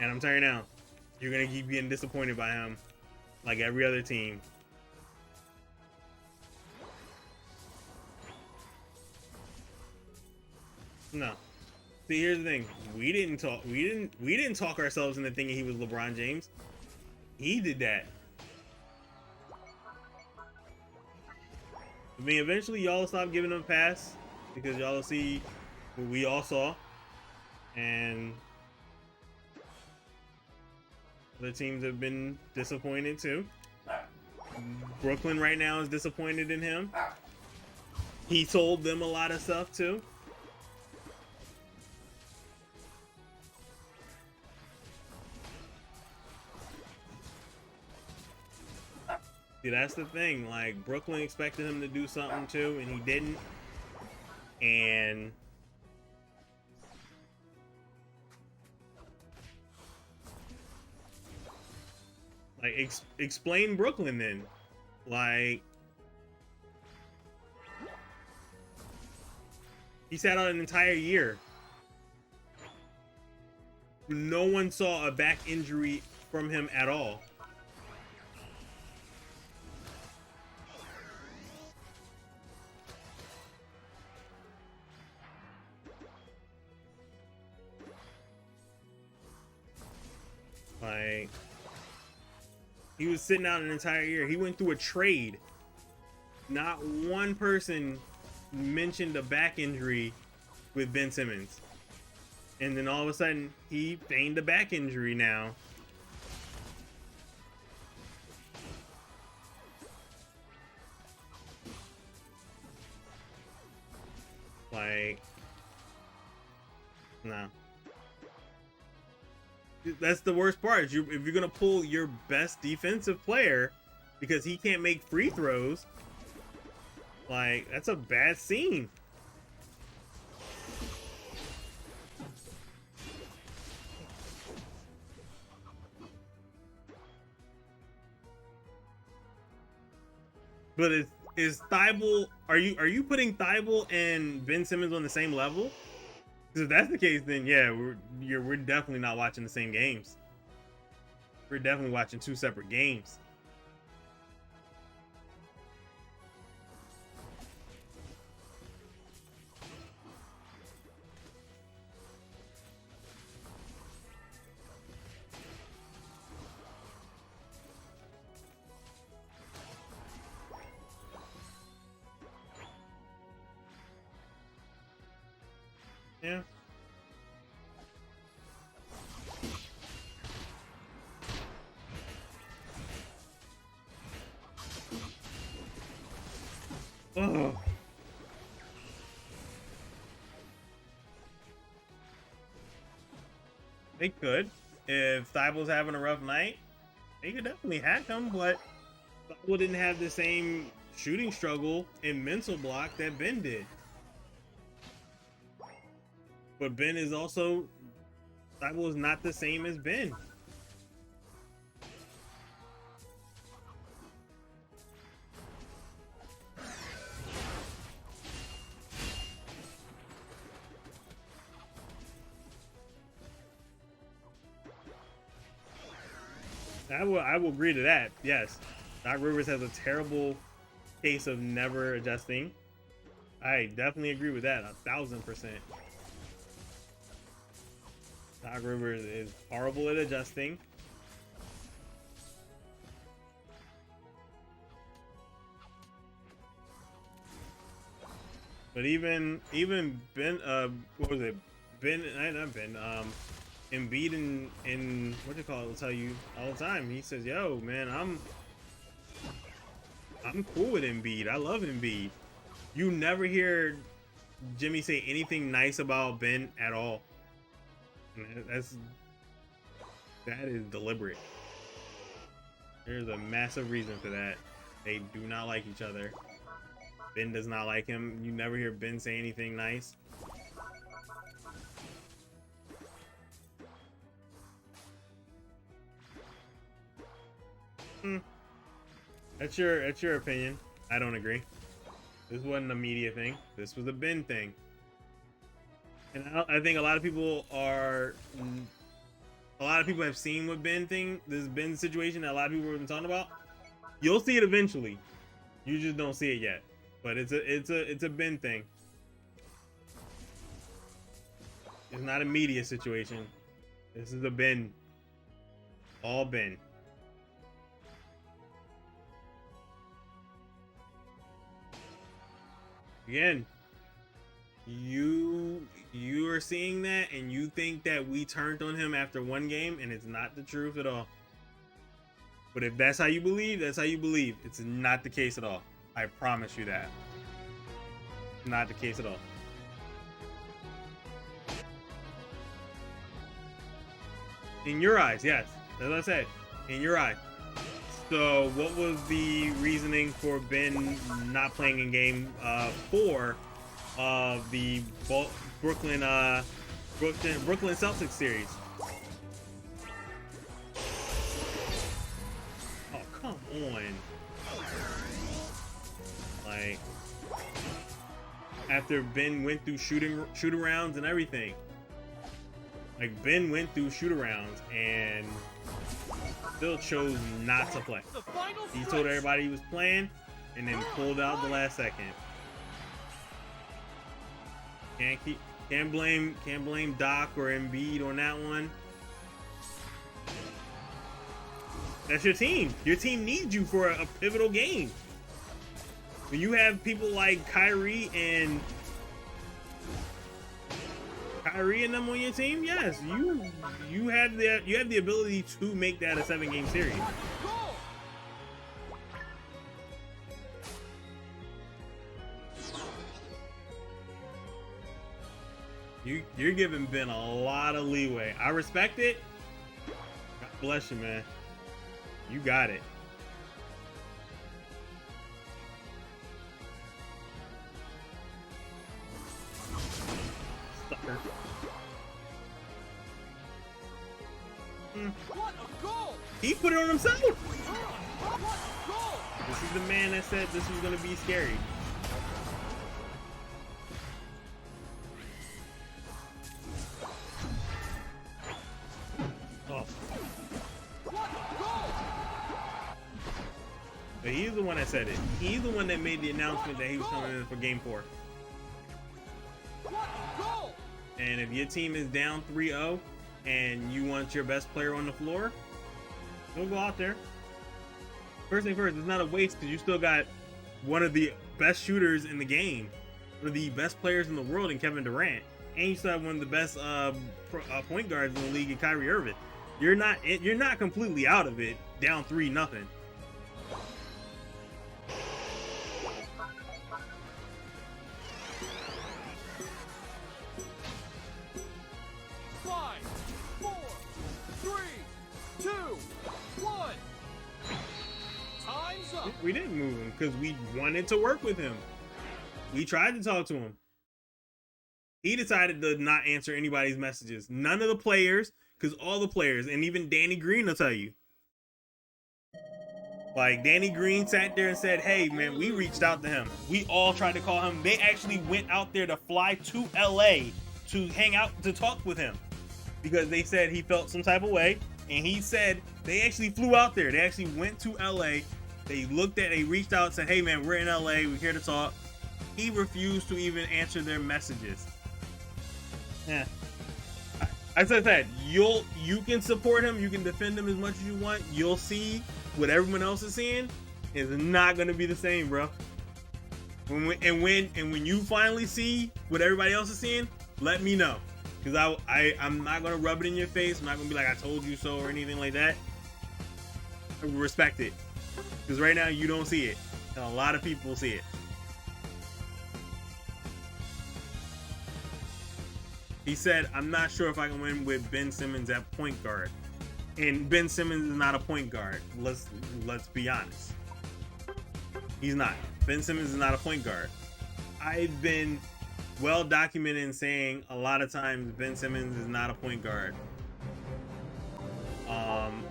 A: And I'm telling you now, you're going to keep getting disappointed by him like every other team. No. See, here's the thing. We didn't talk ourselves into thinking he was LeBron James. He did that. I mean, eventually y'all will stop giving him a pass because y'all will see what we all saw. And other teams have been disappointed too. Brooklyn right now is disappointed in him. He told them a lot of stuff too. See, that's the thing. Like, Brooklyn expected him to do something too, and he didn't. And like, explain Brooklyn then. Like, he sat out an entire year. No one saw a back injury from him at all. Like, he was sitting out an entire year. He went through a trade. Not one person mentioned a back injury with Ben Simmons, and then all of a sudden he feigned a back injury now. Like, no. That's the worst part. If you're gonna pull your best defensive player because he can't make free throws, like, that's a bad scene. But is Thibault? Are you putting Thibault and Ben Simmons on the same level? Because if that's the case, then yeah, we're definitely not watching the same games. We're definitely watching two separate games. Yeah. Oh. They could. If Thibault's having a rough night, they could definitely hack him, but Thibault didn't have the same shooting struggle and mental block that Ben did. But Ben is also, Thibault is not the same as Ben. I will agree to that. Yes, Doc Rivers has a terrible case of never adjusting. I definitely agree with that 1000%. Doc Rivers is horrible at adjusting. But even Ben, what was it? Not Ben, Embiid in what do you call it? Will tell you all the time. He says, "Yo, man, I'm cool with Embiid. I love Embiid." You never hear Jimmy say anything nice about Ben at all. And that is deliberate. There's a massive reason for that. They do not like each other. Ben does not like him. You never hear Ben say anything nice. That's your opinion. I don't agree. This wasn't a media thing. This was a Ben thing. And I think a lot of people have seen what Ben thing, this Ben situation that a lot of people have been talking about. You'll see it eventually. You just don't see it yet. But it's a Ben thing. It's not a media situation. This is a Ben. All Ben. Again, you are seeing that and you think that we turned on him after one game, and it's not the truth at all. But if that's how you believe, that's how you believe. It's not the case at all. I promise you that. Not the case at all. In your eyes, yes. As I said, in your eyes. So what was the reasoning for Ben not playing in game 4 of the Brooklyn Celtics series? Oh, come on. Like, after Ben went through shoot-arounds and everything. Like, Ben went through shoot-arounds and still chose not to play. He told everybody he was playing and then pulled out the last second. Can't blame Doc or Embiid on that one. That's your team. Your team needs you for a pivotal game. When you have people like Kyrie and them on your team, yes, you have the ability to make that a 7-game series. You're giving Ben a lot of leeway. I respect it. God bless you, man. You got it. Sucker.
B: What a goal!
A: He put it on himself.
B: What a goal!
A: This is the man that said this was gonna be scary. Oh.
B: What a goal!
A: But he's the one that said it. He's the one that made the announcement that he was coming in for Game 4.
B: What a goal!
A: And if your team is down 3-0 and you want your best player on the floor, don't go out there. First thing first, it's not a waste because you still got one of the best shooters in the game, one of the best players in the world in Kevin Durant, and you still have one of the best point guards in the league in Kyrie Irving. You're not completely out of it, down 3-0.
B: 5, 4, 3, 2, 1. Time's up.
A: We didn't move him because we wanted to work with him. We tried to talk to him. He decided to not answer anybody's messages. None of the players, because all the players, and even Danny Green will tell you. Like, Danny Green sat there and said, hey, man, we reached out to him. We all tried to call him. They actually went out there to fly to LA to hang out, to talk with him. Because they said he felt some type of way. And he said they actually flew out there. They actually went to LA. They reached out and said, hey, man, we're in LA. We're here to talk. He refused to even answer their messages. Yeah. As I said, you can support him. You can defend him as much as you want. You'll see what everyone else is seeing is not going to be the same, bro. When you finally see what everybody else is seeing, let me know. Because I'm not going to rub it in your face. I'm not going to be like, I told you so or anything like that. I respect it. Because right now, you don't see it. And a lot of people see it. He said, I'm not sure if I can win with Ben Simmons at point guard. And Ben Simmons is not a point guard. Let's be honest. He's not. Ben Simmons is not a point guard. I've been well documented in saying a lot of times Ben Simmons is not a point guard.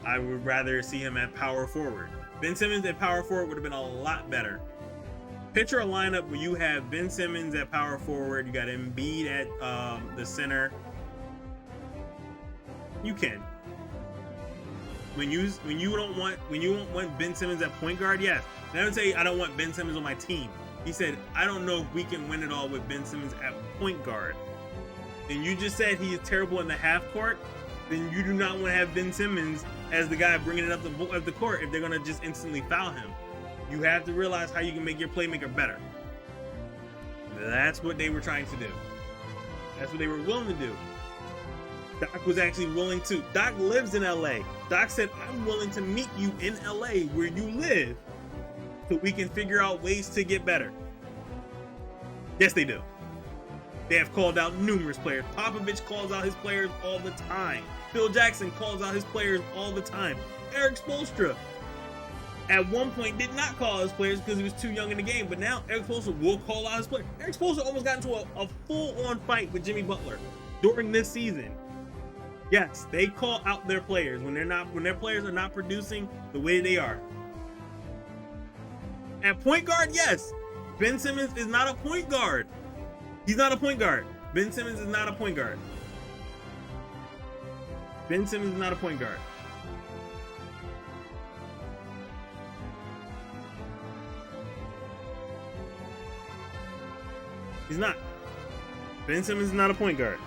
A: I would rather see him at power forward. Ben Simmons at power forward would have been a lot better. Picture a lineup where you have Ben Simmons at power forward, you got Embiid at the center. You can. When you don't want Ben Simmons at point guard, yes. Never say I don't want Ben Simmons on my team. He said, I don't know if we can win it all with Ben Simmons at point guard. And you just said he is terrible in the half court, then you do not want to have Ben Simmons as the guy bringing it up the court if they're going to just instantly foul him. You have to realize how you can make your playmaker better. That's what they were trying to do. That's what they were willing to do. Doc was actually willing to. Doc lives in LA. Doc said, I'm willing to meet you in LA where you live so we can figure out ways to get better. Yes, they do. They have called out numerous players. Popovich calls out his players all the time. Phil Jackson calls out his players all the time. Eric Spoelstra at one point did not call out his players because he was too young in the game, but now Eric Spoelstra will call out his players. Eric Spoelstra almost got into a full-on fight with Jimmy Butler during this season. Yes, they call out their players when their players are not producing the way they are. At point guard, yes. Ben Simmons is not a point guard. He's not a point guard. Ben Simmons is not a point guard. Ben Simmons is not a point guard. He's not. Ben Simmons is not a point guard.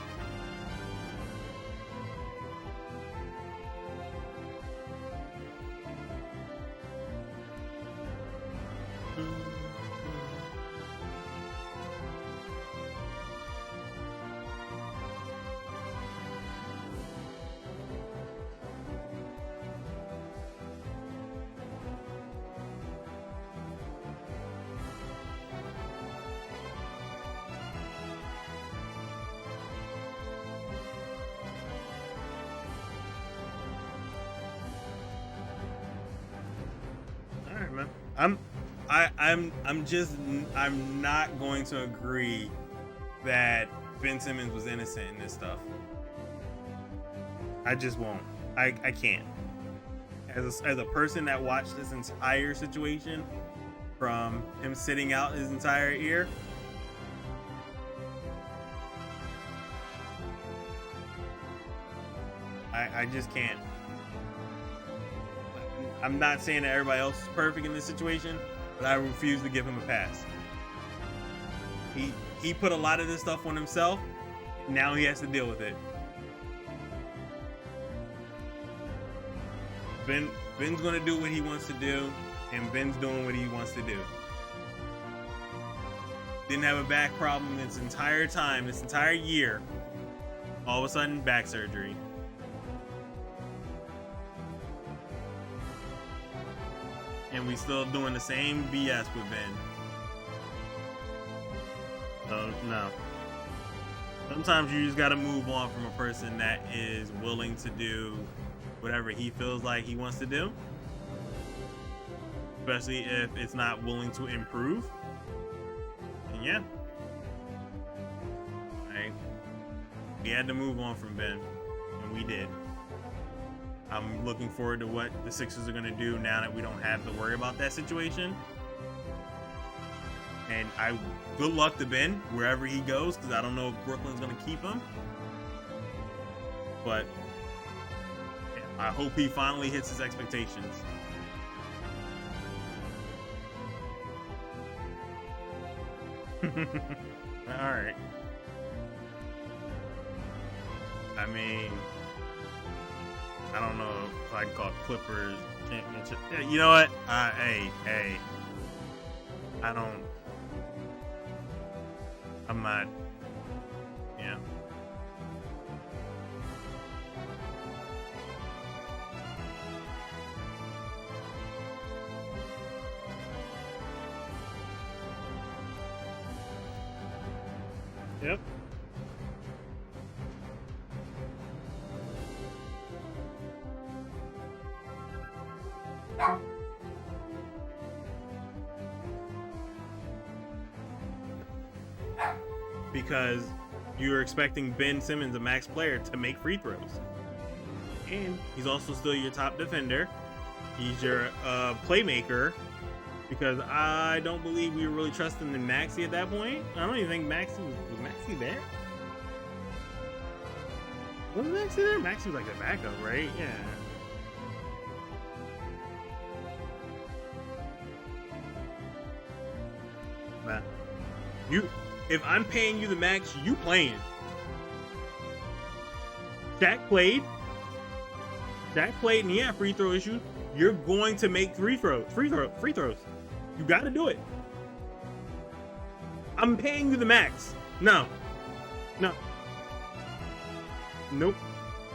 A: I'm I'm not going to agree that Ben Simmons was innocent in this stuff. I just won't. I can't. As a person that watched this entire situation, from him sitting out his entire year, I just can't. I'm not saying that everybody else is perfect in this situation, but I refuse to give him a pass. He put a lot of this stuff on himself. Now he has to deal with it. Ben's gonna do what he wants to do, and Ben's doing what he wants to do. Didn't have a back problem this entire time, this entire year. All of a sudden, back surgery. And we still doing the same BS with Ben. So, no. Sometimes you just gotta move on from a person that is willing to do whatever he feels like he wants to do. Especially if it's not willing to improve. And yeah. Right. We had to move on from Ben. And we did. I'm looking forward to what the Sixers are going to do now that we don't have to worry about that situation. And good luck to Ben wherever he goes, because I don't know if Brooklyn's going to keep him. But yeah, I hope he finally hits his expectations. All right. I mean, I don't know if I'd call Clippers championship. Yeah, you know what? Hey. I'm not. Yeah. Yep. Because you're expecting Ben Simmons, a max player, to make free throws. And he's also still your top defender. He's your playmaker. Because I don't believe we were really trusting in Maxey at that point. I don't even think Maxey was Maxey there? Was Maxey there? Maxey was like a backup, right? Yeah. Nah. If I'm paying you the max, you playing. Shaq played, and he had free throw issues. You're going to make free throws. You got to do it. I'm paying you the max. No. Nope.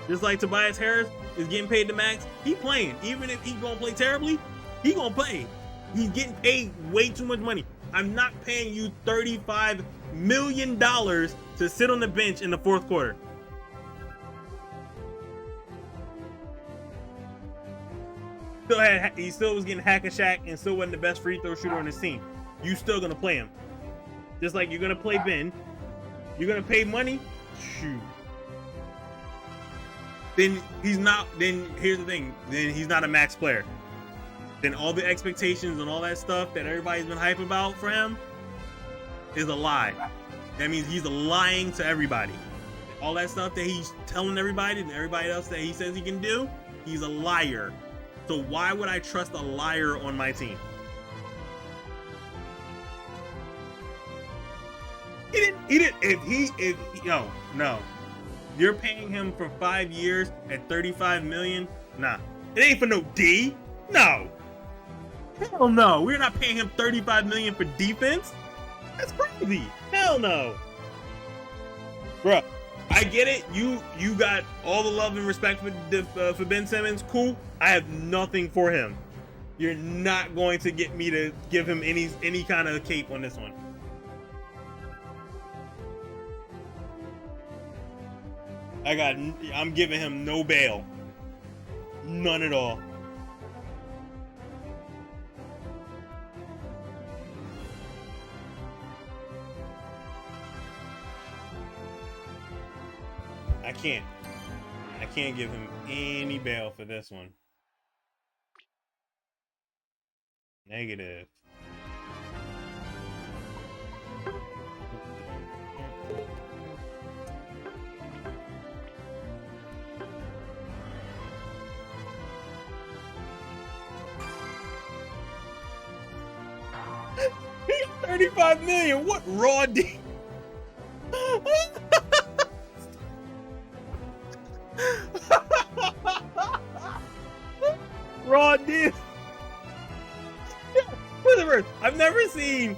A: Just like Tobias Harris is getting paid the max, he playing. Even if he gonna play terribly, he gonna play. He's getting paid way too much money. I'm not paying you $35 million to sit on the bench in the fourth quarter. He still was getting hack-a-shack and still wasn't the best free throw shooter on his team. You still gonna play him. Just like you're gonna play Ben. You're gonna pay money? Shoot. Then he's not, then here's the thing, then he's not a max player. Then all the expectations and all that stuff that everybody's been hyping about for him is a lie. That means he's lying to everybody. All that stuff that he's telling everybody and everybody else that he says he can do, he's a liar. So why would I trust a liar on my team? No. You're paying him for 5 years at $35 million? Nah. It ain't for no D. No. Hell no. We're not paying him $35 million for defense. That's crazy. Hell no. Bruh, I get it. You got all the love and respect for Ben Simmons. Cool. I have nothing for him. You're not going to get me to give him any kind of cape on this one. I'm giving him no bail. None at all. I can't give him any bail for this one. Negative. He got 35 million. What raw deal? Raw deal. I've never seen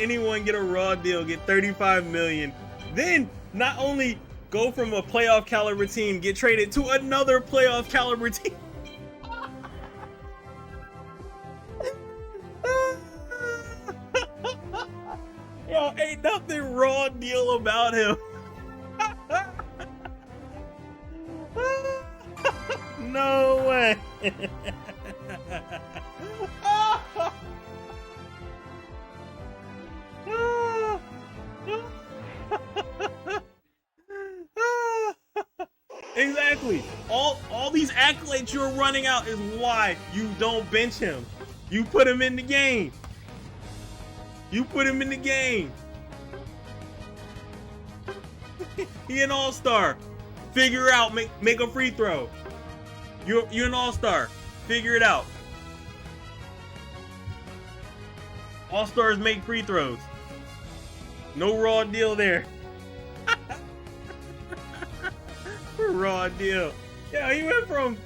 A: anyone get a raw deal, get 35 million, then not only go from a playoff caliber team, get traded to another playoff caliber team. Yo, ain't nothing raw deal about him. No way. Exactly. All these accolades you're running out is why you don't bench him. You put him in the game. You put him in the game. He an all-star. Figure out, make a free throw. You're an all-star. Figure it out. All-stars make free throws. No raw deal there. Raw deal. Yeah, he went from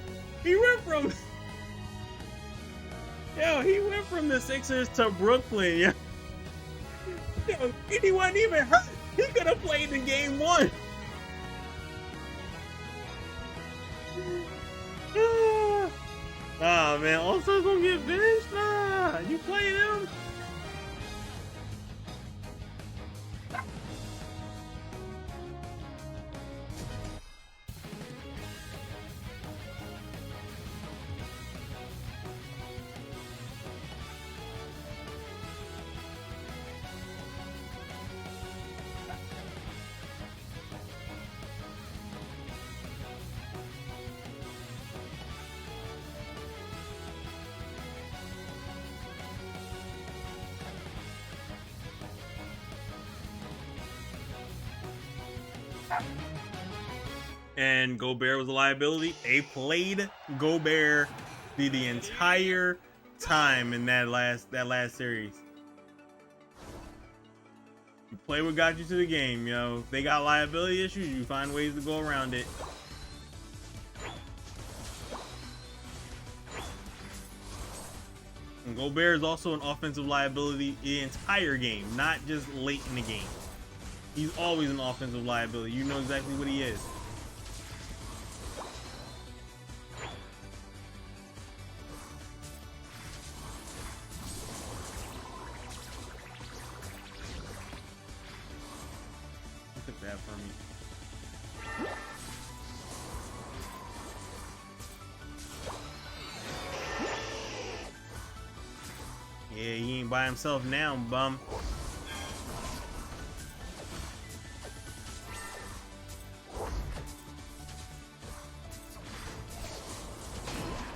A: the Sixers to Brooklyn. Yeah. Yo, he wasn't even hurt. He could have played in game 1. Ah, man, All-Stars gonna get benched? Nah, you play them. And Gobert was a liability. They played Gobert the entire time in that last series. You play what got you to the game, yo. If they got liability issues, you find ways to go around it. And Gobert is also an offensive liability the entire game, not just late in the game. He's always an offensive liability. You know exactly what he is. Look at that for me. Yeah, he ain't by himself now, bum.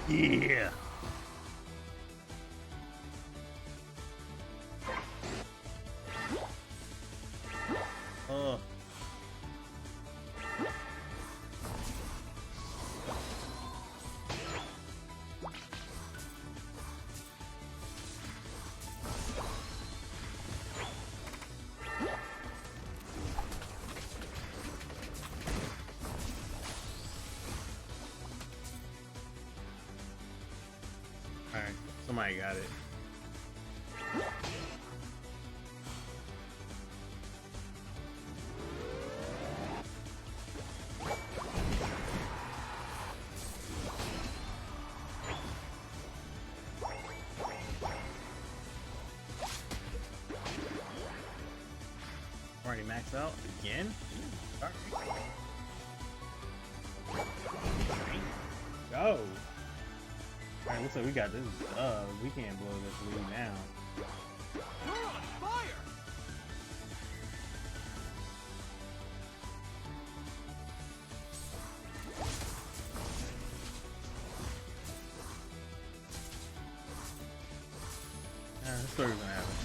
A: Yeah. Oh. Alright, somebody got it. Already maxed out again? Sorry. Go! Alright, looks like we got this. We can't blow this lead now.
B: You're on fire!
A: the story was gonna happen.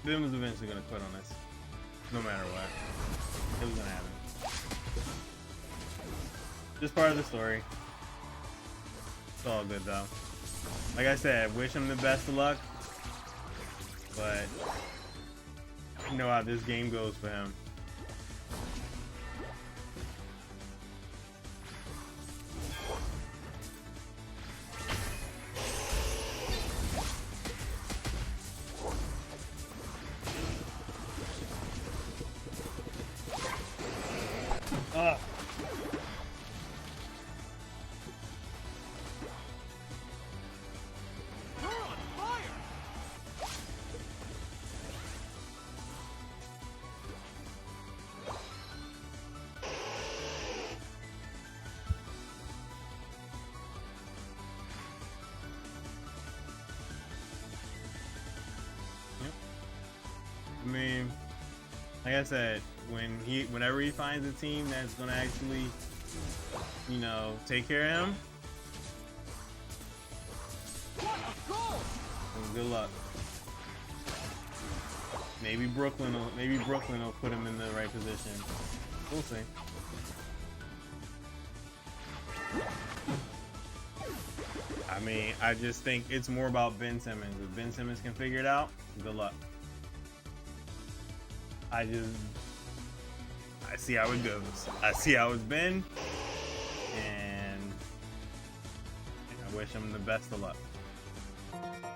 A: Vin was eventually gonna quit on this, no matter what. It was gonna happen. Just part of the story. It's all good though. Like I said, wish him the best of luck, but you know how this game goes for him.
B: You're on fire!
A: I mean, like I said, whenever he finds a team that's gonna actually, you know, take care of him,
B: What a goal!
A: then good luck. Maybe Brooklyn will put him in the right position. We'll see. I mean, I just think it's more about Ben Simmons. If Ben Simmons can figure it out, good luck. I see how it goes. I see how it's been, and I wish him the best of luck.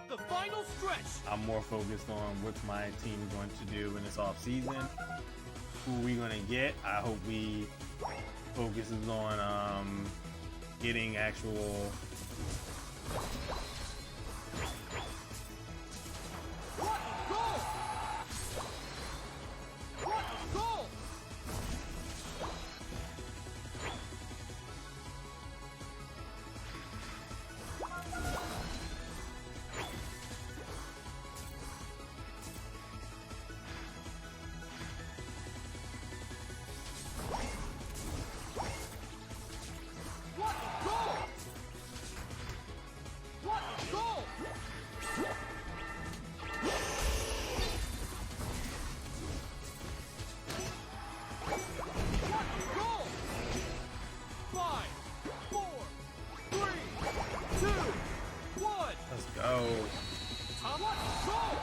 B: The final stretch!
A: I'm more focused on what's my team going to do in this off season. Who we gonna get? I hope we focuses on getting actual.
B: What a goal! What a goal! What a goal! What a goal! What a goal! 5, 4, 3, 2, 1.
A: Let's go.
B: What a goal!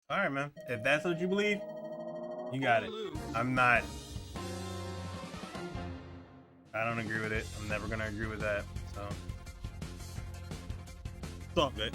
A: All right, man. If that's what you believe, you got it. I'm not. I don't agree with it. I'm never gonna agree with that. So it's all good.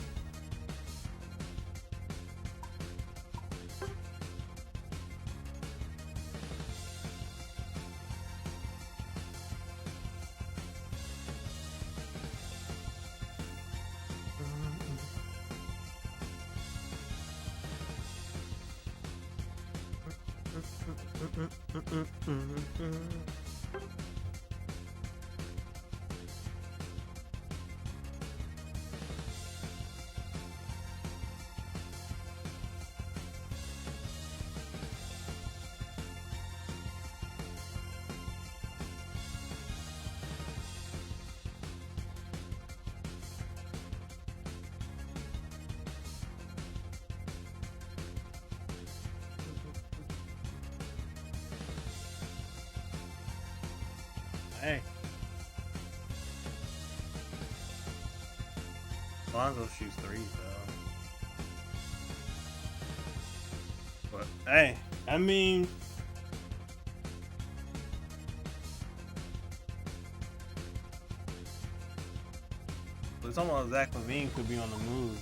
A: Hey. Lonzo shoots threes though. But hey, I mean, it's almost Zach LaVine could be on the move.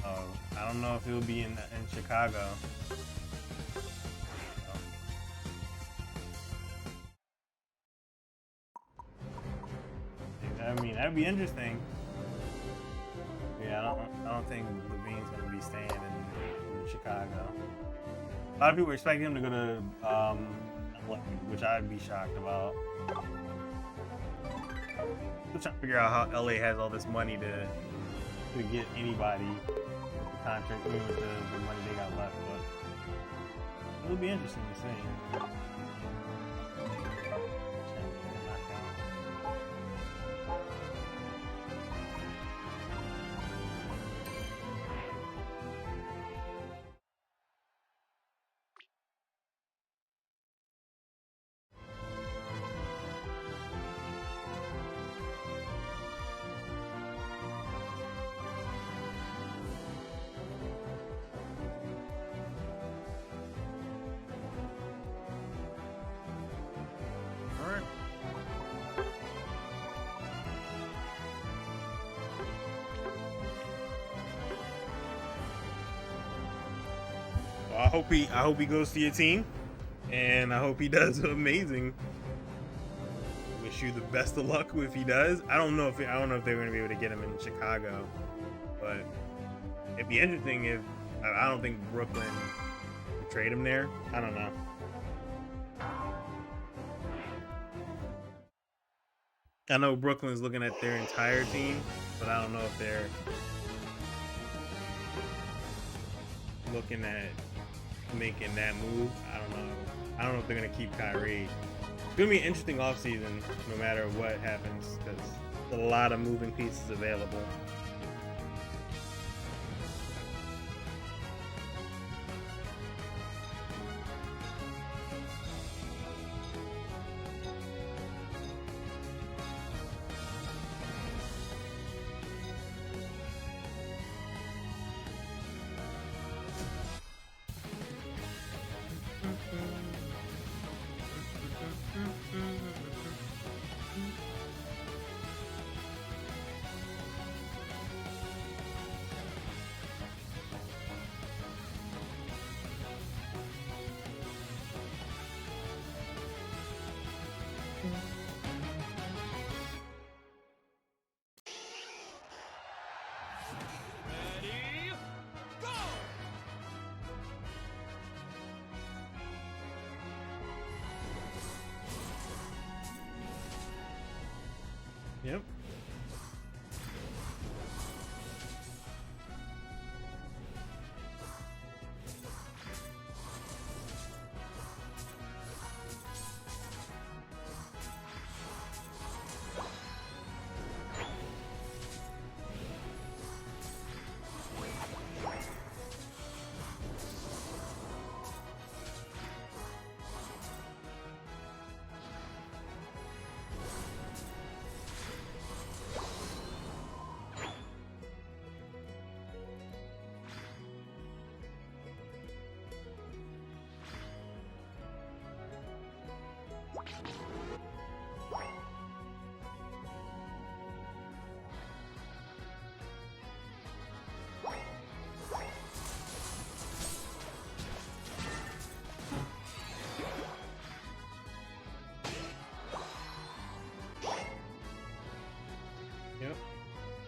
A: I don't know if he'll be in Chicago. I mean, that'd be interesting. Yeah, I don't think LaVine's gonna be staying in Chicago. A lot of people expect him to go to LA, which I'd be shocked about. I'm trying to figure out how LA has all this money to to get anybody the contract, even with the money they got left, but it'll be interesting to see. I hope he goes to your team, and I hope he does amazing. Wish you the best of luck if he does. I don't know if they're going to be able to get him in Chicago, but it'd be interesting if I don't think Brooklyn would trade him there. I don't know. I know Brooklyn's looking at their entire team, but I don't know if they're looking at making that move. I don't know. I don't know if they're gonna keep Kyrie. It's gonna be an interesting offseason no matter what happens, because there's a lot of moving pieces available.
B: Ready, go!
A: Yep. Yep.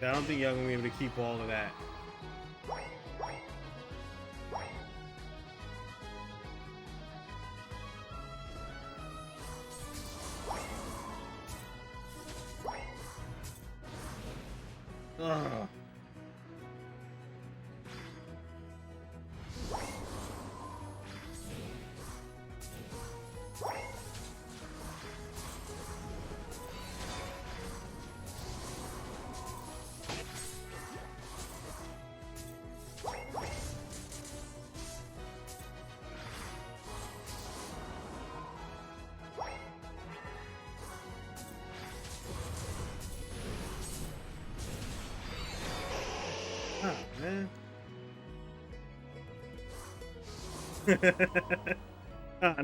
A: I don't think y'all gonna be able to keep all of that. Ugh. Oh, man.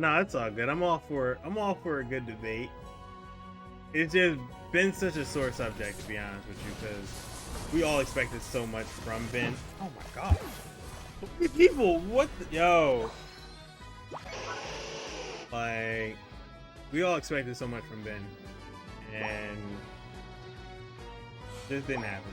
A: No, it's all good. I'm all for a good debate. It's just been such a sore subject, to be honest with you, because we all expected so much from Ben. Oh my god. People, what the, yo. Like, we all expected so much from Ben, and this didn't happen.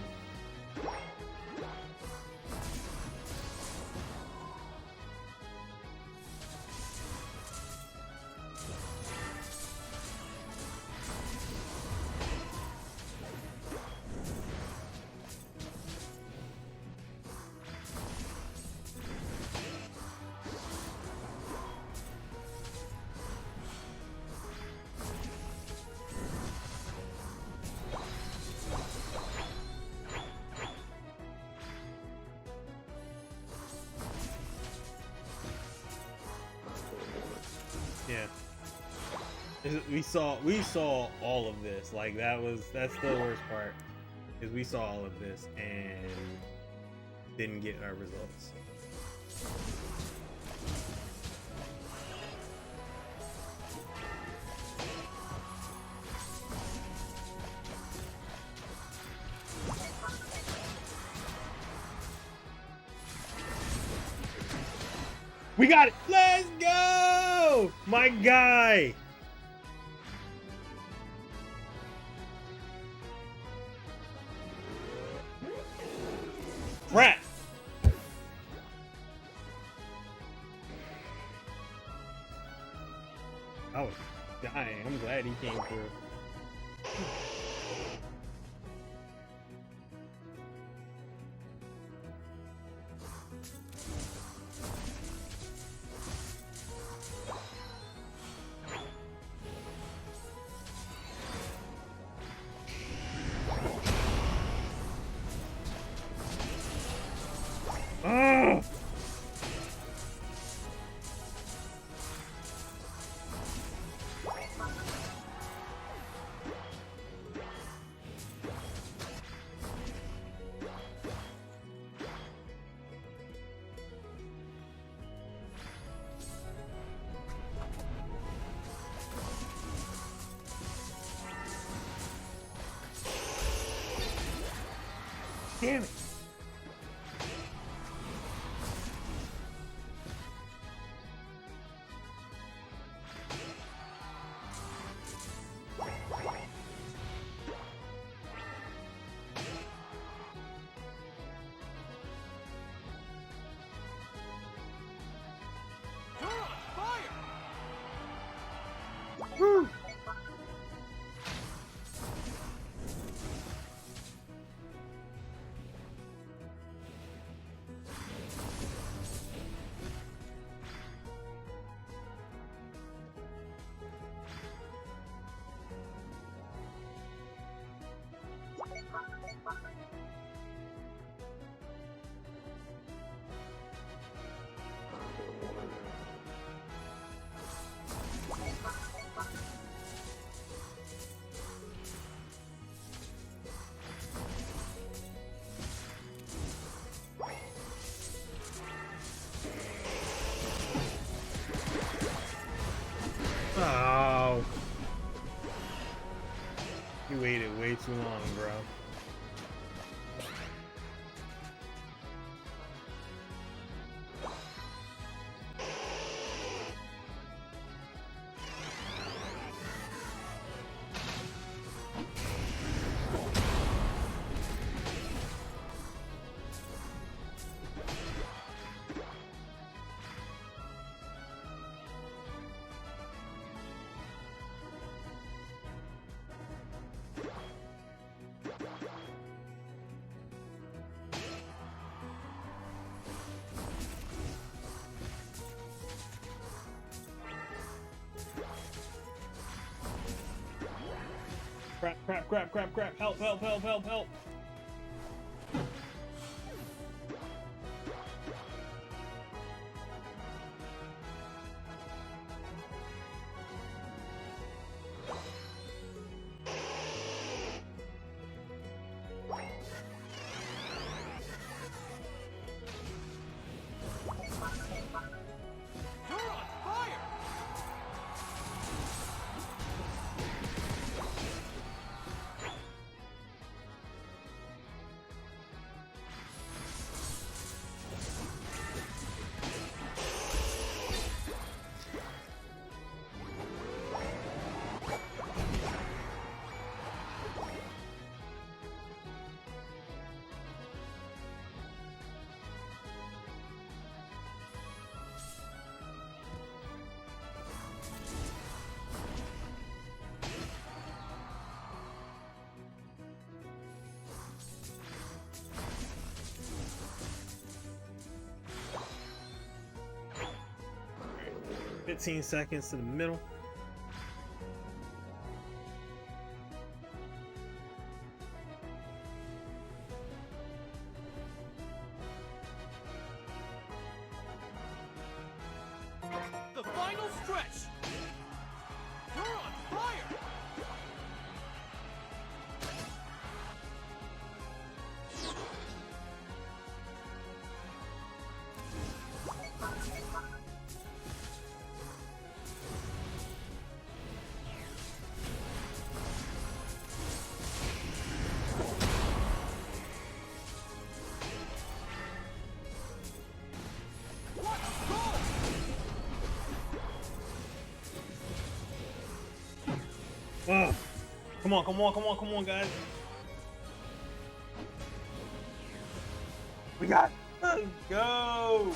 A: We saw all of this. Like that's the worst part. Is we saw all of this and didn't get our results. We got it! Let's go! My guy! Crap! I was dying. I'm glad he came through. Oh! Damn it!
B: You're on fire!
A: Woo! Oh. You waited way too long, bro. Crap, crap, crap, crap, crap. Help, help, help, help, help.
B: You're on fire!
A: Right. 15 seconds to the middle.
B: The final stretch! You're on
A: Come on, come on, come on, come on, guys. We got. Let's go.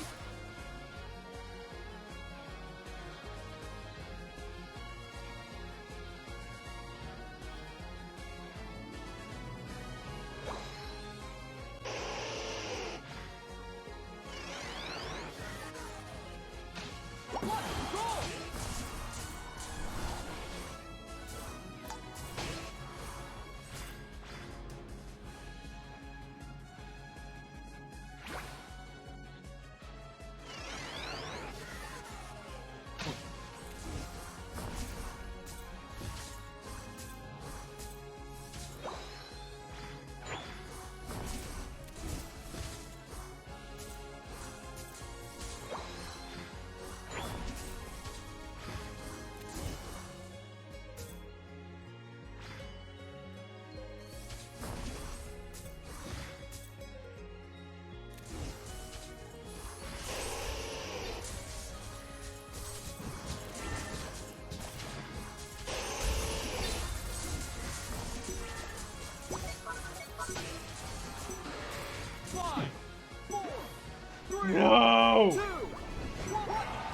A: No!
B: 2, 1,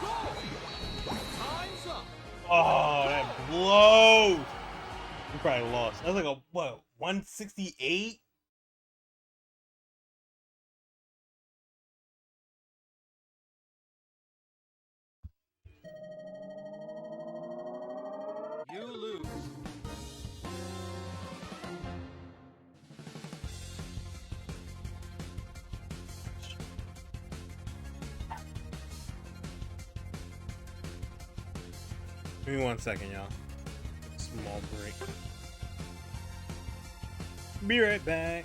B: go! Time's up.
A: Oh, that blows! We probably lost. That was like a, what, 168?
B: You lose.
A: Give me 1 second, y'all. Small break. Be right back.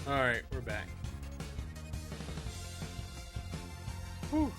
A: All right, we're back. Whew.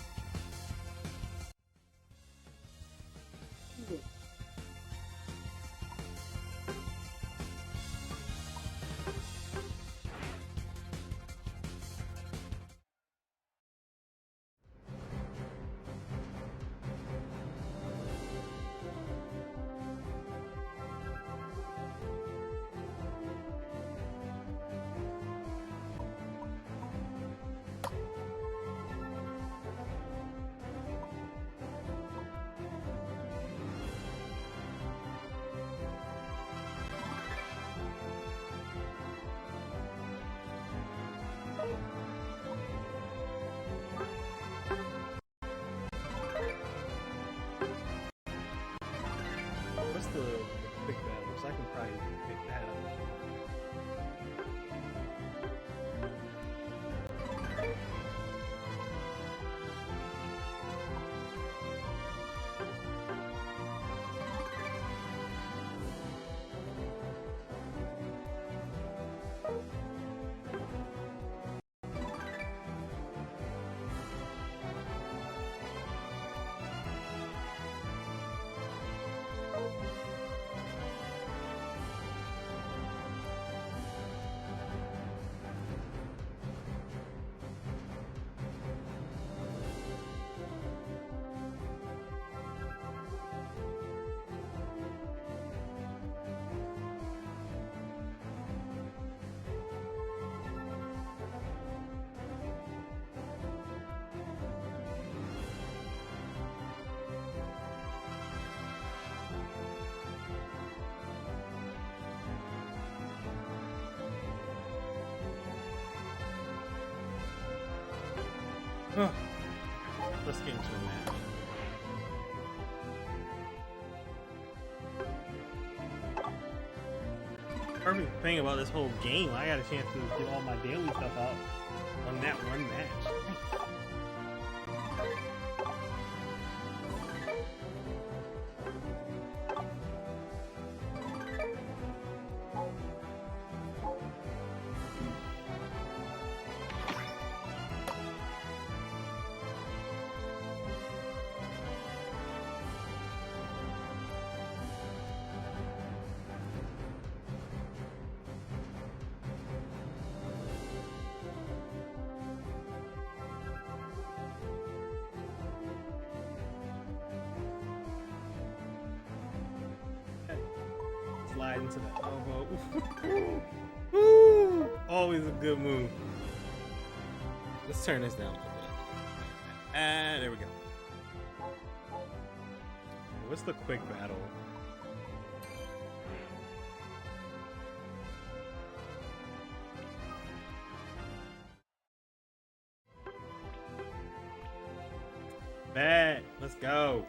A: What's the quick battle? So I can probably pick that up. Huh. Let's get into the match. Perfect thing about this whole game, I got a chance to get all my daily stuff out on that one match. Slide into the elbow. Woo! Always a good move. Let's turn this down a little bit. And there we go. What's the quick battle? Bet. Let's go.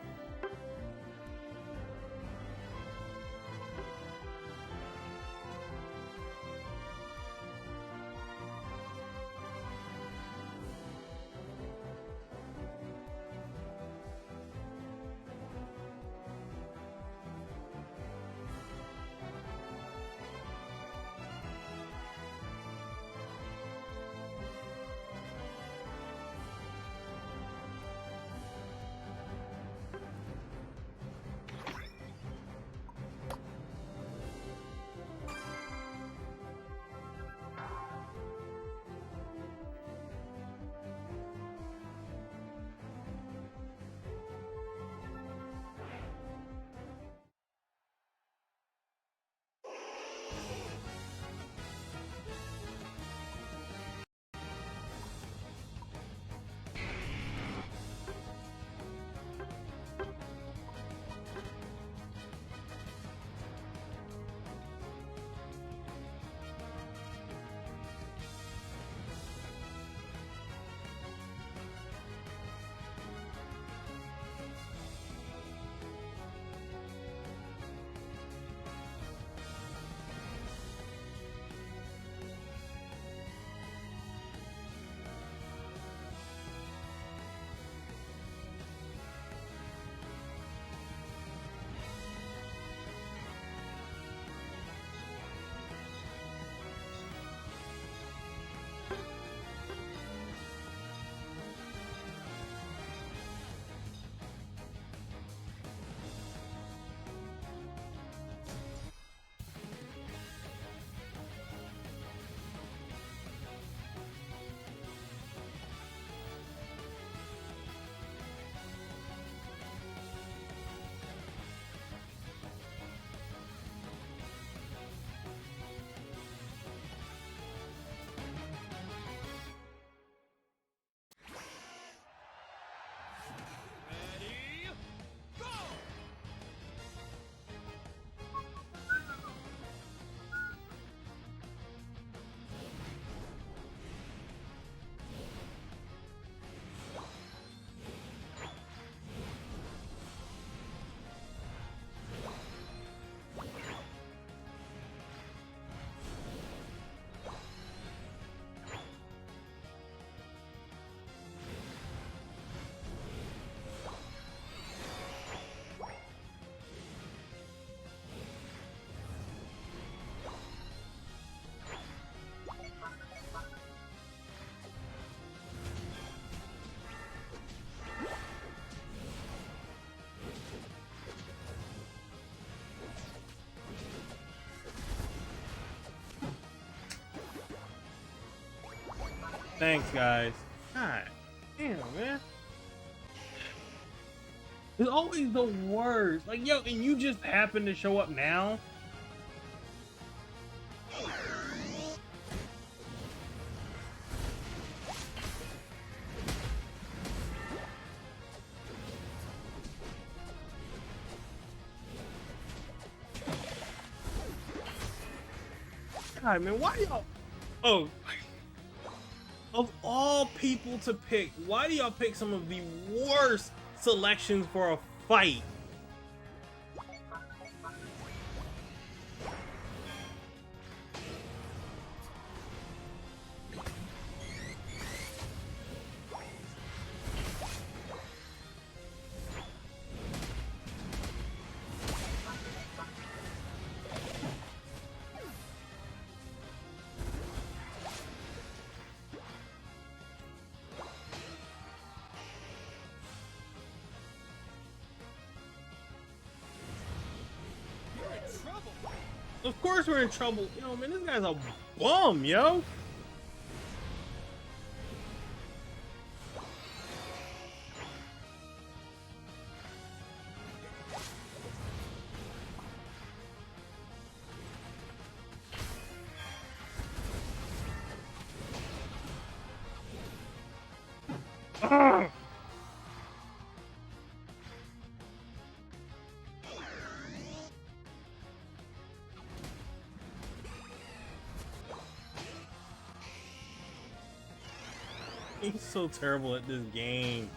A: Thanks, guys. God damn, man. It's always the worst. Like, yo, and you just happen to show up now? God, man, why y'all... Oh, of all people to pick, why do y'all pick some of the worst selections for a fight?
B: You're in trouble.
A: Of course we're in trouble. Yo, man, this guy's a bum, yo. Ugh. He's so terrible at this game.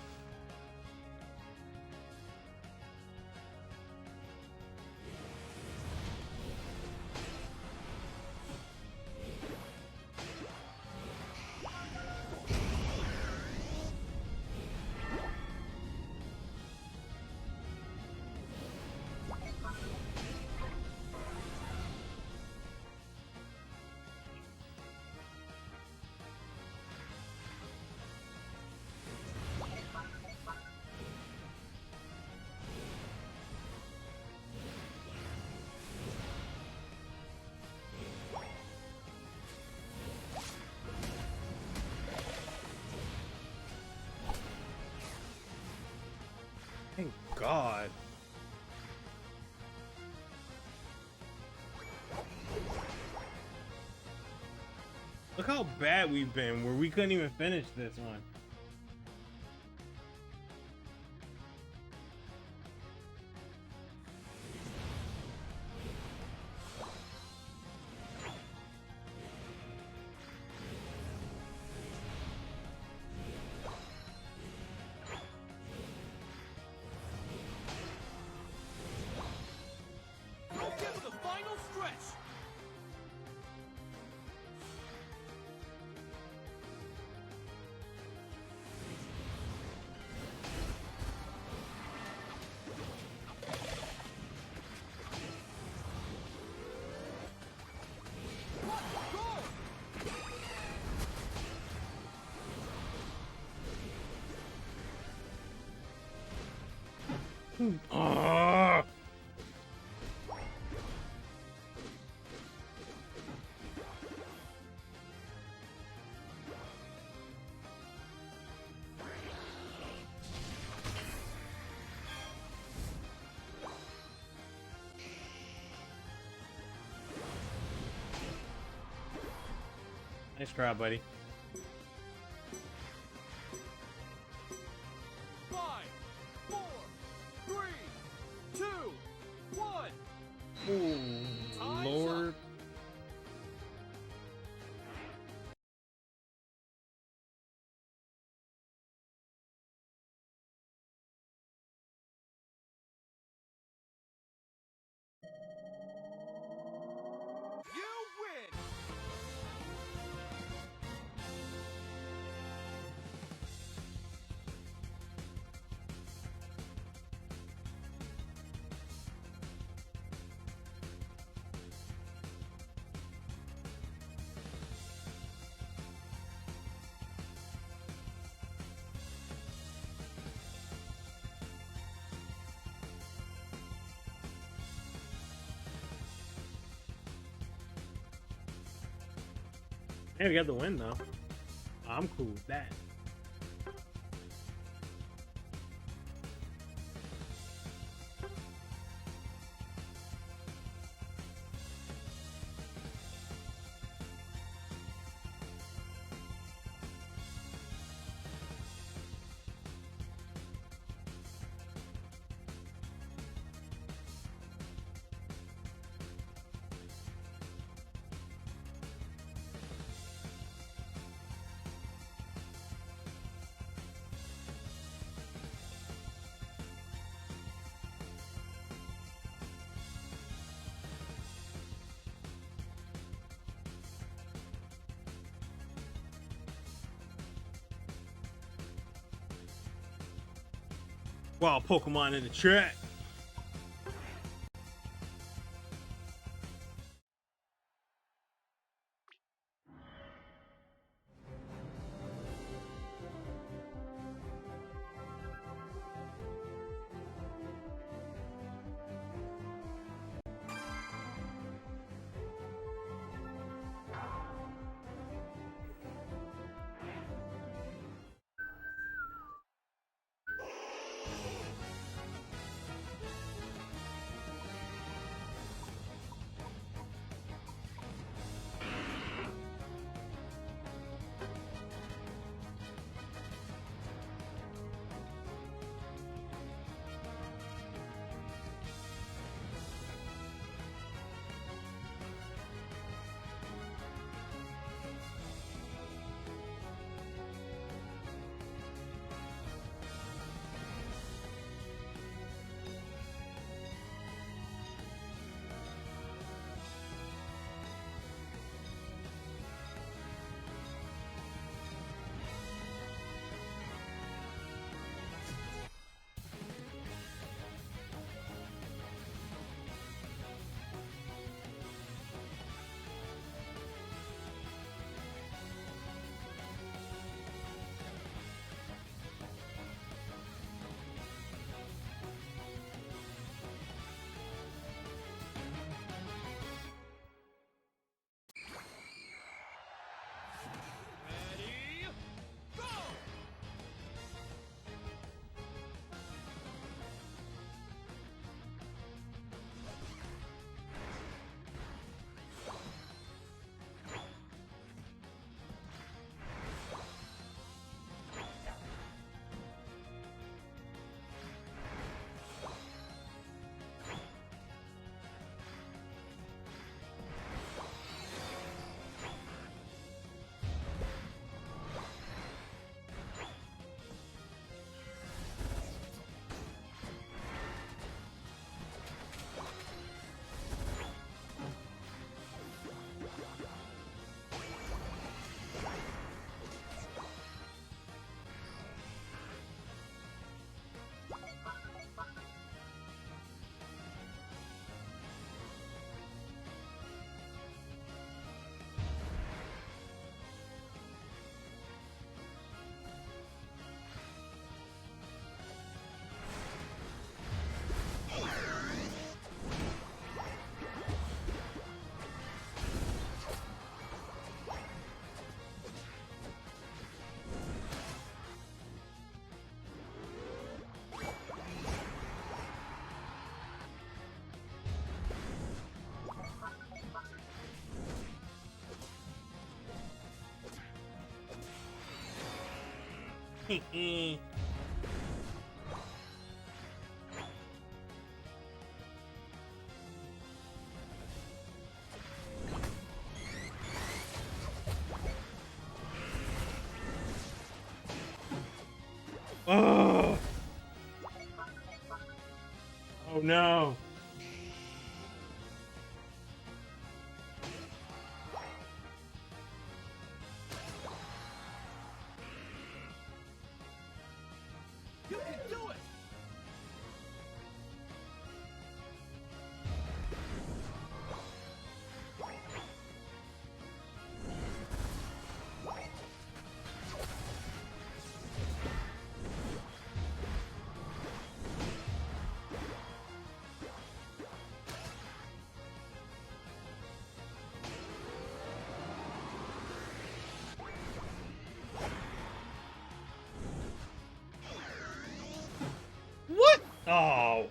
A: Thank God. Look how bad we've been, where we couldn't even finish this one.
B: Don't get to the final stretch. What a goal!
A: Ah! Nice try, buddy.
B: 5, 4, 3, 2, 1.
A: Ooh,
B: Time's
A: Lord.
B: up. You win.
A: Hey, we got the win though. I'm cool with that. Wild Pokemon in the track.
B: Ready, go!
A: Oh, oh no.
B: You can do it!
A: Oh.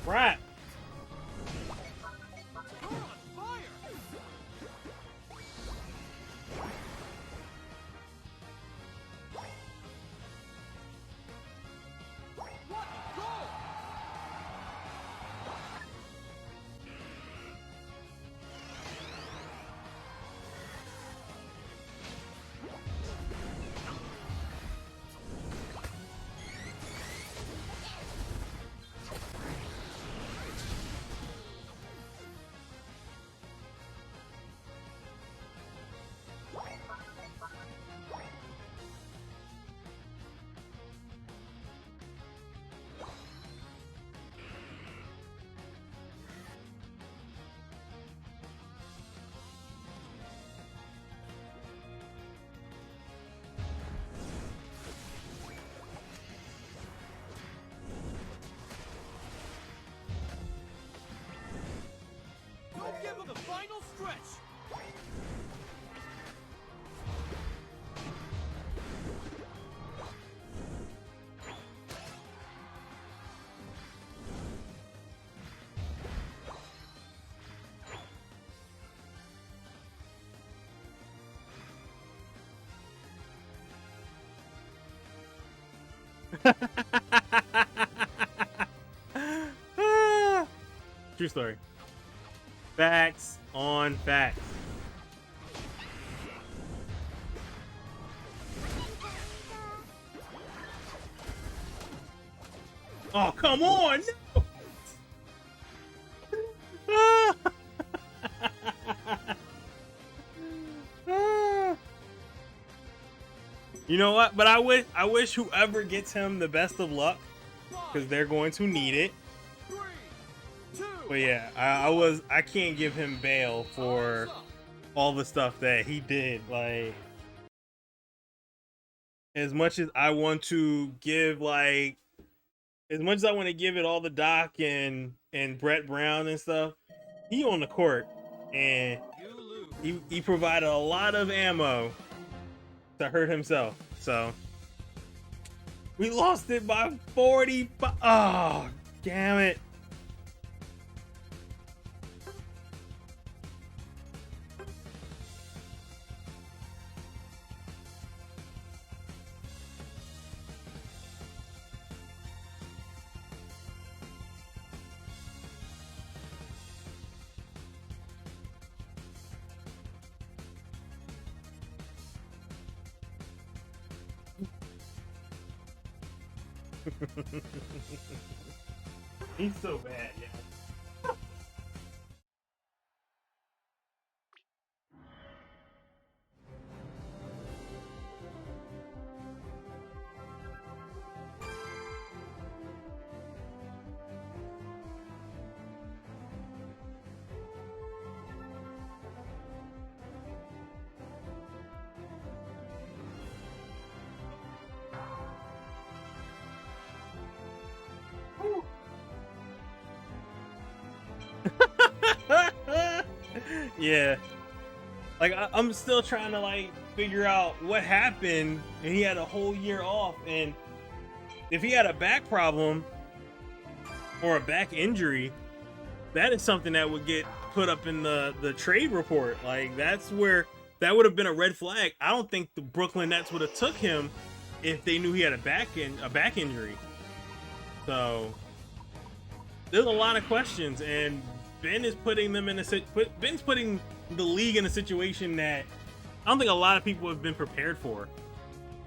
A: Right.
B: You're on fire! What a goal! Don't give him the final stretch!
A: True story. Facts on facts. Oh, come on! No! You know what? But I wish whoever gets him the best of luck, because they're going to need it.
B: 3, 2,
A: But yeah, I can't give him bail for all the stuff that he did. Like, as much as I want to give it all the Doc and Brett Brown and stuff, he on the court and
B: you lose.
A: he provided a lot of ammo to hurt himself. So we lost it by 45. Oh, damn it. He's so bad, yeah. Yeah. Like, I'm still trying to, like, figure out what happened, and he had a whole year off, and if he had a back problem or a back injury, that is something that would get put up in the trade report. Like, that's where that would have been a red flag. I don't think the Brooklyn Nets would have took him if they knew he had a back injury. So there's a lot of questions, and Ben is putting them in Ben's putting the league in a situation that I don't think a lot of people have been prepared for.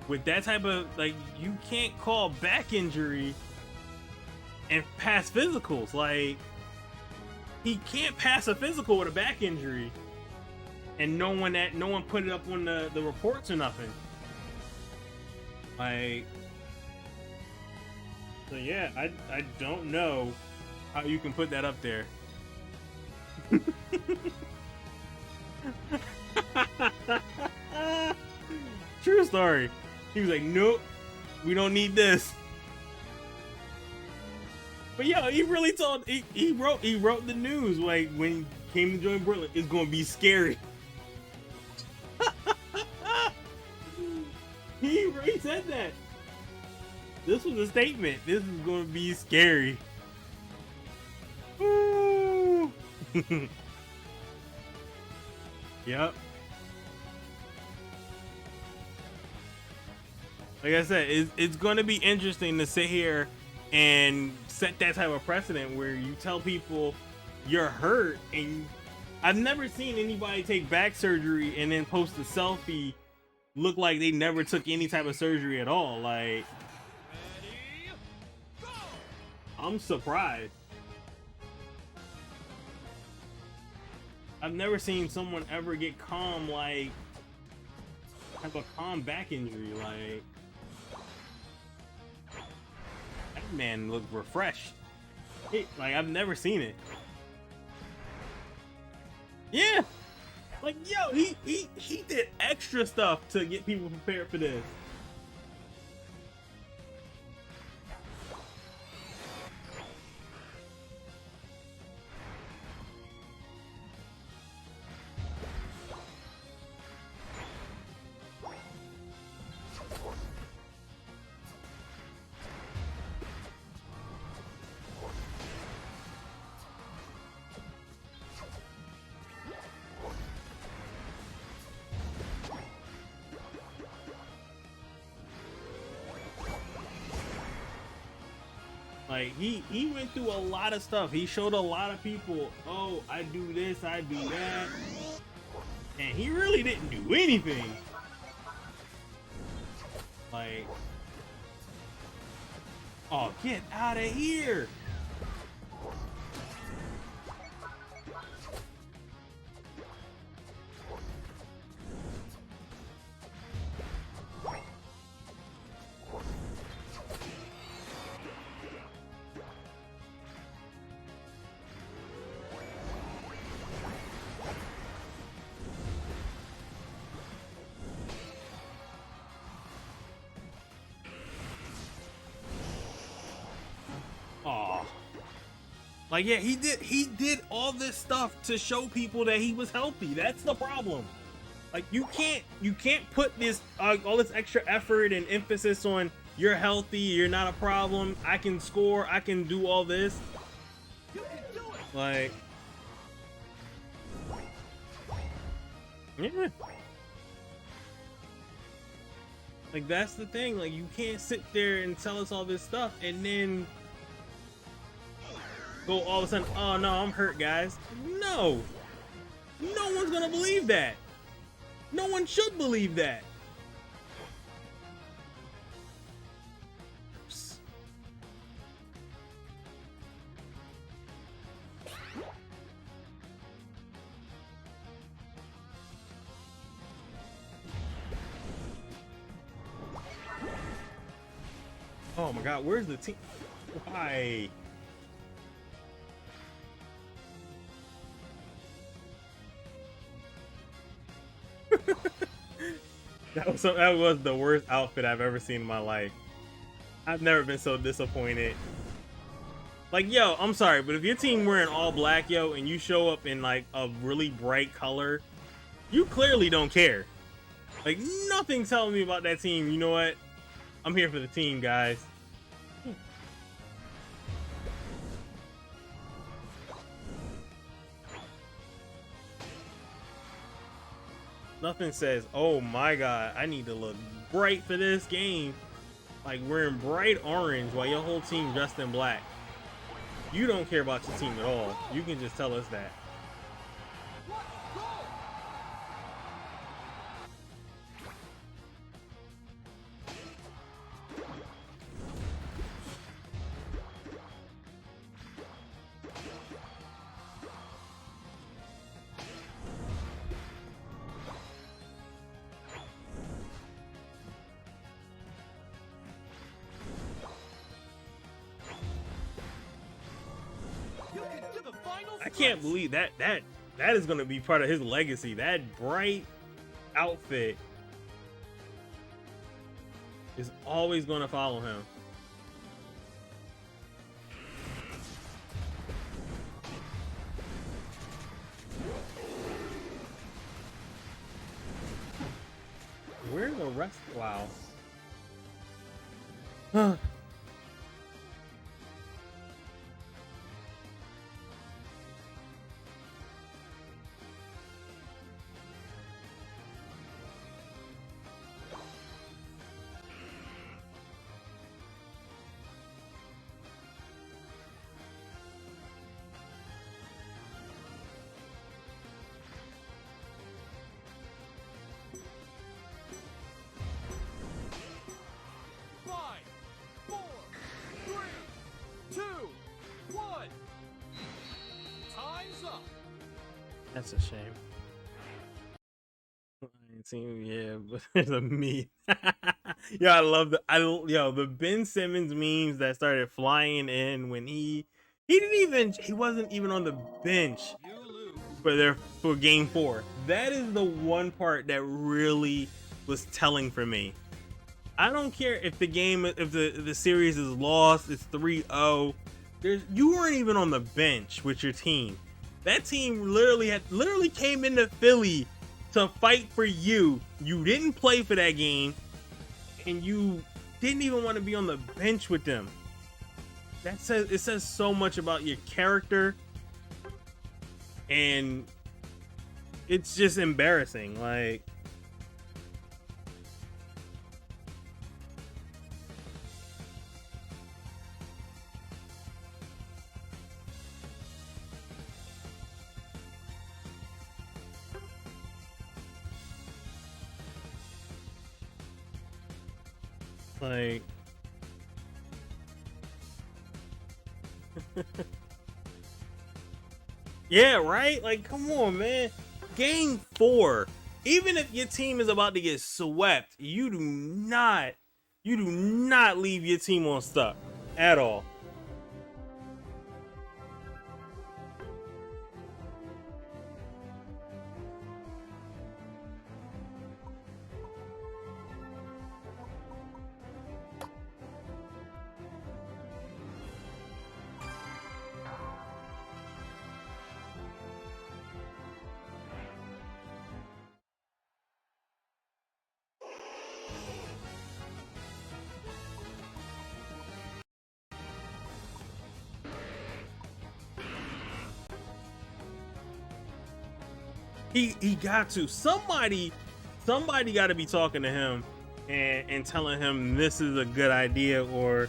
A: With that type of, like, you can't call back injury and pass physicals. Like, he can't pass a physical with a back injury, and no one put it up on the reports or nothing. Like, so yeah, I don't know how you can put that up there. True story. He was like, nope, we don't need this. But yo, he really told he wrote the news like when he came to join Brooklyn, it's gonna be scary. he said that. This was a statement. This is gonna be scary. Ooh. Yep. Like I said, it's going to be interesting to sit here and set that type of precedent where you tell people you're hurt, and I've never seen anybody take back surgery and then post a selfie look like they never took any type of surgery at all. Like,
B: Ready, go!
A: I'm surprised. I've never seen someone ever get calm, like, have a calm back injury. Like, that man looked refreshed. Like, I've never seen it. Yeah, like, yo, he did extra stuff to get people prepared for this. Like, he went through a lot of stuff. He showed a lot of people, oh, I do this, I do that. And he really didn't do anything. Like, oh, get out of here. Oh, like, yeah, he did all this stuff to show people that he was healthy. That's the problem. Like, you can't put this all this extra effort and emphasis on you're healthy, you're not a problem, I can score, I can do all this.
B: You can do it!
A: Like, yeah. Like, that's the thing. Like, you can't sit there and tell us all this stuff and then go all of a sudden, oh no, I'm hurt, guys. No. No one's gonna believe that. No one should believe that. Oh my god, where's the team? Why? That was the worst outfit I've ever seen in my life. I've never been so disappointed. Like, yo, I'm sorry, but if your team wearing all black, yo, and you show up in like a really bright color, you clearly don't care. Like, nothing's telling me about that team. You know what? I'm here for the team, guys. Nothing says, oh my god, I need to look bright for this game. Like, wearing bright orange while your whole team dressed in black. You don't care about your team at all. You can just tell us that. I can't believe that That is going to be part of his legacy. That bright outfit is always going to follow him. Where's the rest? Wow. That's a shame. I ain't seen, yeah, but there's a meme. Yeah, I love the Ben Simmons memes that started flying in when he wasn't even on the bench for game 4. That is the one part that really was telling for me. I don't care if the series is lost, it's 3-0. You weren't even on the bench with your team. That team literally came into Philly to fight for you. You didn't play for that game, and you didn't even want to be on the bench with them. It says so much about your character, and it's just embarrassing. Yeah, right? Come on, man. Game 4. Even if your team is about to get swept, you do not leave your team on stuck at all. He got to. Somebody got to be talking to him and telling him this is a good idea, or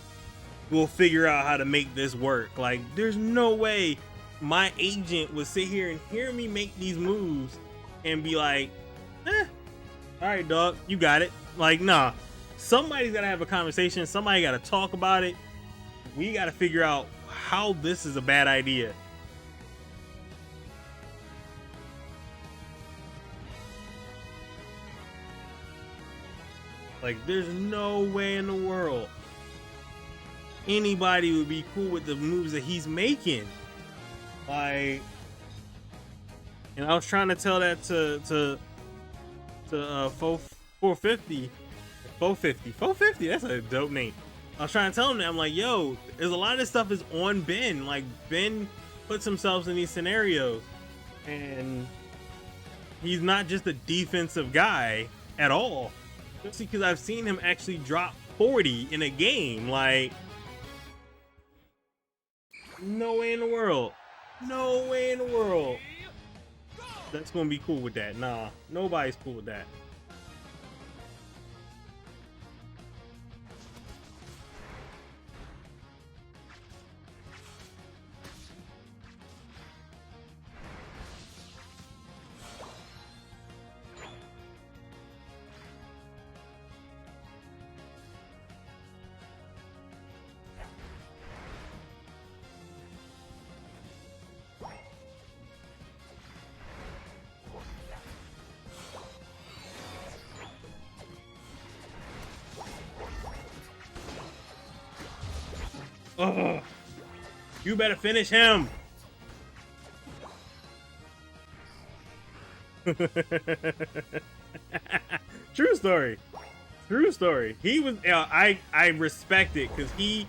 A: we'll figure out how to make this work. There's no way my agent would sit here and hear me make these moves and be like, all right, dog, you got it. Nah. Somebody's got to have a conversation. Somebody got to talk about it. We got to figure out how this is a bad idea. There's no way in the world anybody would be cool with the moves that he's making. And I was trying to tell that to 450. 450, that's a dope name. I was trying to tell him that. I'm like, yo, there's a lot of this stuff is on Ben. Ben puts himself in these scenarios, and he's not just a defensive guy at all. Especially because I've seen him actually drop 40 in a game. No way in the world. No way in the world. That's gonna be cool with that. Nah, nobody's cool with that. Ugh. You better finish him. True story. True story. He was. I respect it because he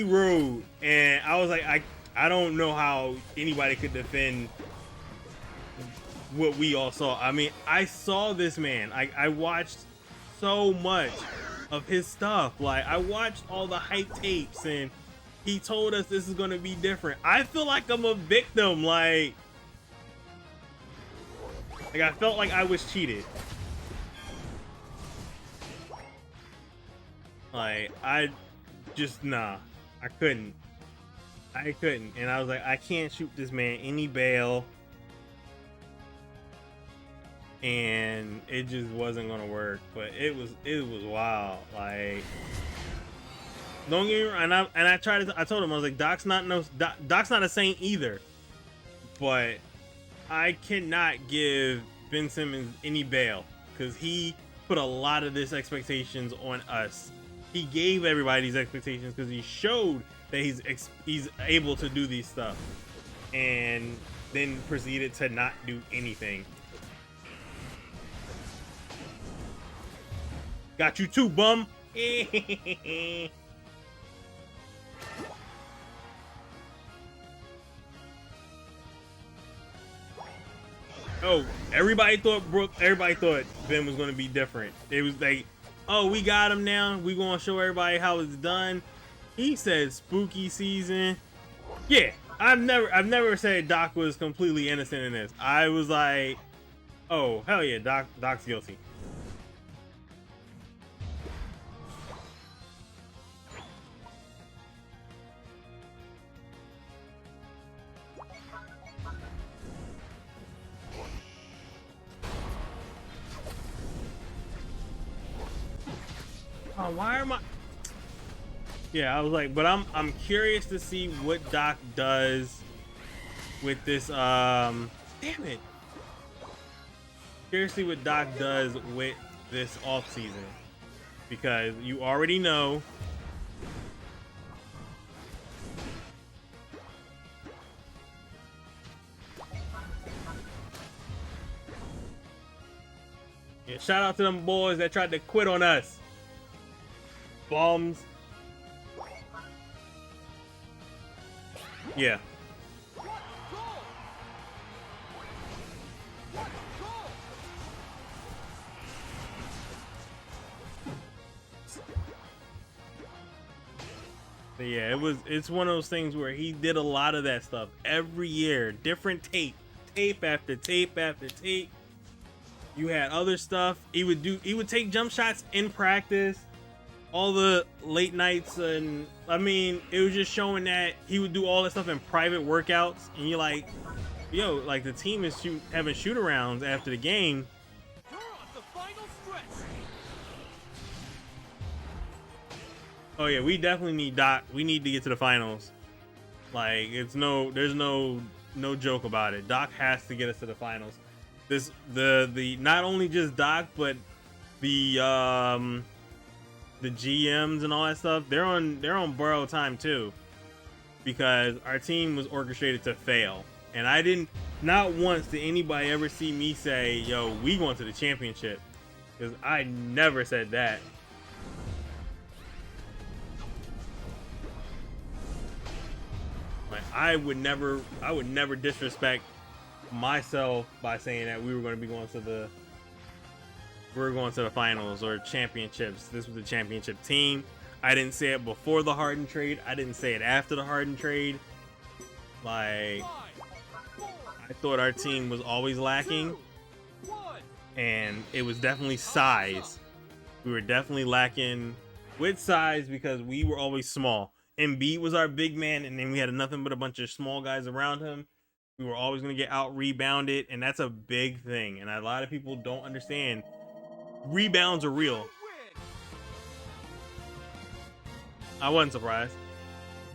A: rode, and I was like, I don't know how anybody could defend what we all saw. I mean, I saw this man. I watched so much of his stuff. Like, I watched all the hype tapes, and he told us this is gonna be different. I feel like I'm a victim. Like I felt like I was cheated. Like, I just, nah, I couldn't, and I was like, I can't shoot this man any bail, and it just wasn't gonna work. But it was wild. Like, don't get me wrong, and I tried to, I told him, I was like, Doc's not a saint either, but I cannot give Ben Simmons any bail because he put a lot of this expectations on us. He gave everybody these expectations because he showed that he's able to do these stuff, and then proceeded to not do anything. Got you too, bum. Oh, everybody thought Ben was going to be different. It was like, oh, we got him now. We going to show everybody how it's done. He said spooky season. Yeah, I've never said Doc was completely innocent in this. I was like, oh, hell yeah, Doc's guilty. Oh, why am I? Yeah, I was like, but I'm curious to see what Doc does with this. Damn it! Curious to see what Doc does with this off season, because you already know. Yeah, shout out to them boys that tried to quit on us. Bombs. Yeah. But yeah, it's one of those things where he did a lot of that stuff every year, different tape after tape after tape. You had other stuff. He would take jump shots in practice, all the late nights, and I mean, it was just showing that he would do all that stuff in private workouts, and you're like, yo, like the team is having shoot-arounds after the game.
B: You're on the final stretch.
A: Oh yeah, we definitely need Doc. We need to get to the finals. Like, there's no joke about it. Doc has to get us to the finals. The not only just Doc, but the GMs and all that stuff, they're on borrowed time too, because our team was orchestrated to fail. And not once did anybody ever see me say, yo, we going to the championship, because I never said that. Like, I would never disrespect myself by saying that we were going to be going to the finals or championships. This was the championship team. I didn't say it before the Harden trade. I didn't say it after the Harden trade. Like, I thought our team was always lacking, and it was definitely size. We were definitely lacking with size because we were always small. Embiid was our big man, and then we had nothing but a bunch of small guys around him. We were always going to get out rebounded, and that's a big thing. And a lot of people don't understand. Rebounds are real. I wasn't surprised.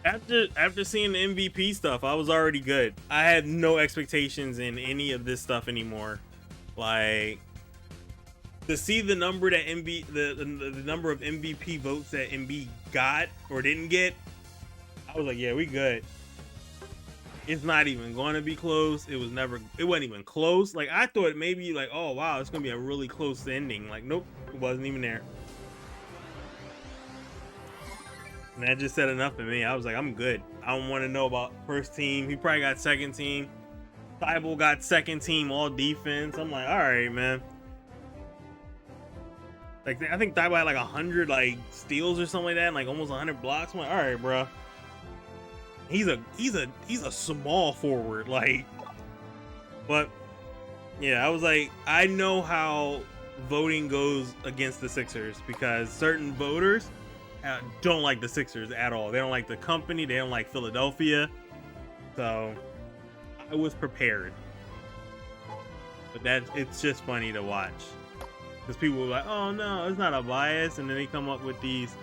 A: After seeing the MVP stuff, I was already good. I had no expectations in any of this stuff anymore. Like, to see the number that the number of MVP votes that Embiid got or didn't get, I was like, yeah, we good. It's not even going to be close. It wasn't even close. Like, I thought maybe like, oh wow, it's going to be a really close ending. Like, nope, it wasn't even there. And that just said enough for me. I was like, I'm good. I don't want to know about first team. He probably got second team. Thibault got second team all defense. I'm like, all right, man. Like, I think Thibault had like 100 like steals or something like that, and like almost 100 blocks. I'm like, all right, bro. He's a small forward, like. But yeah, I was like, I know how voting goes against the Sixers because certain voters don't like the Sixers at all. They don't like the company. They don't like Philadelphia. So I was prepared. But it's just funny to watch. Because people were like, oh no, it's not a bias. And then they come up with these.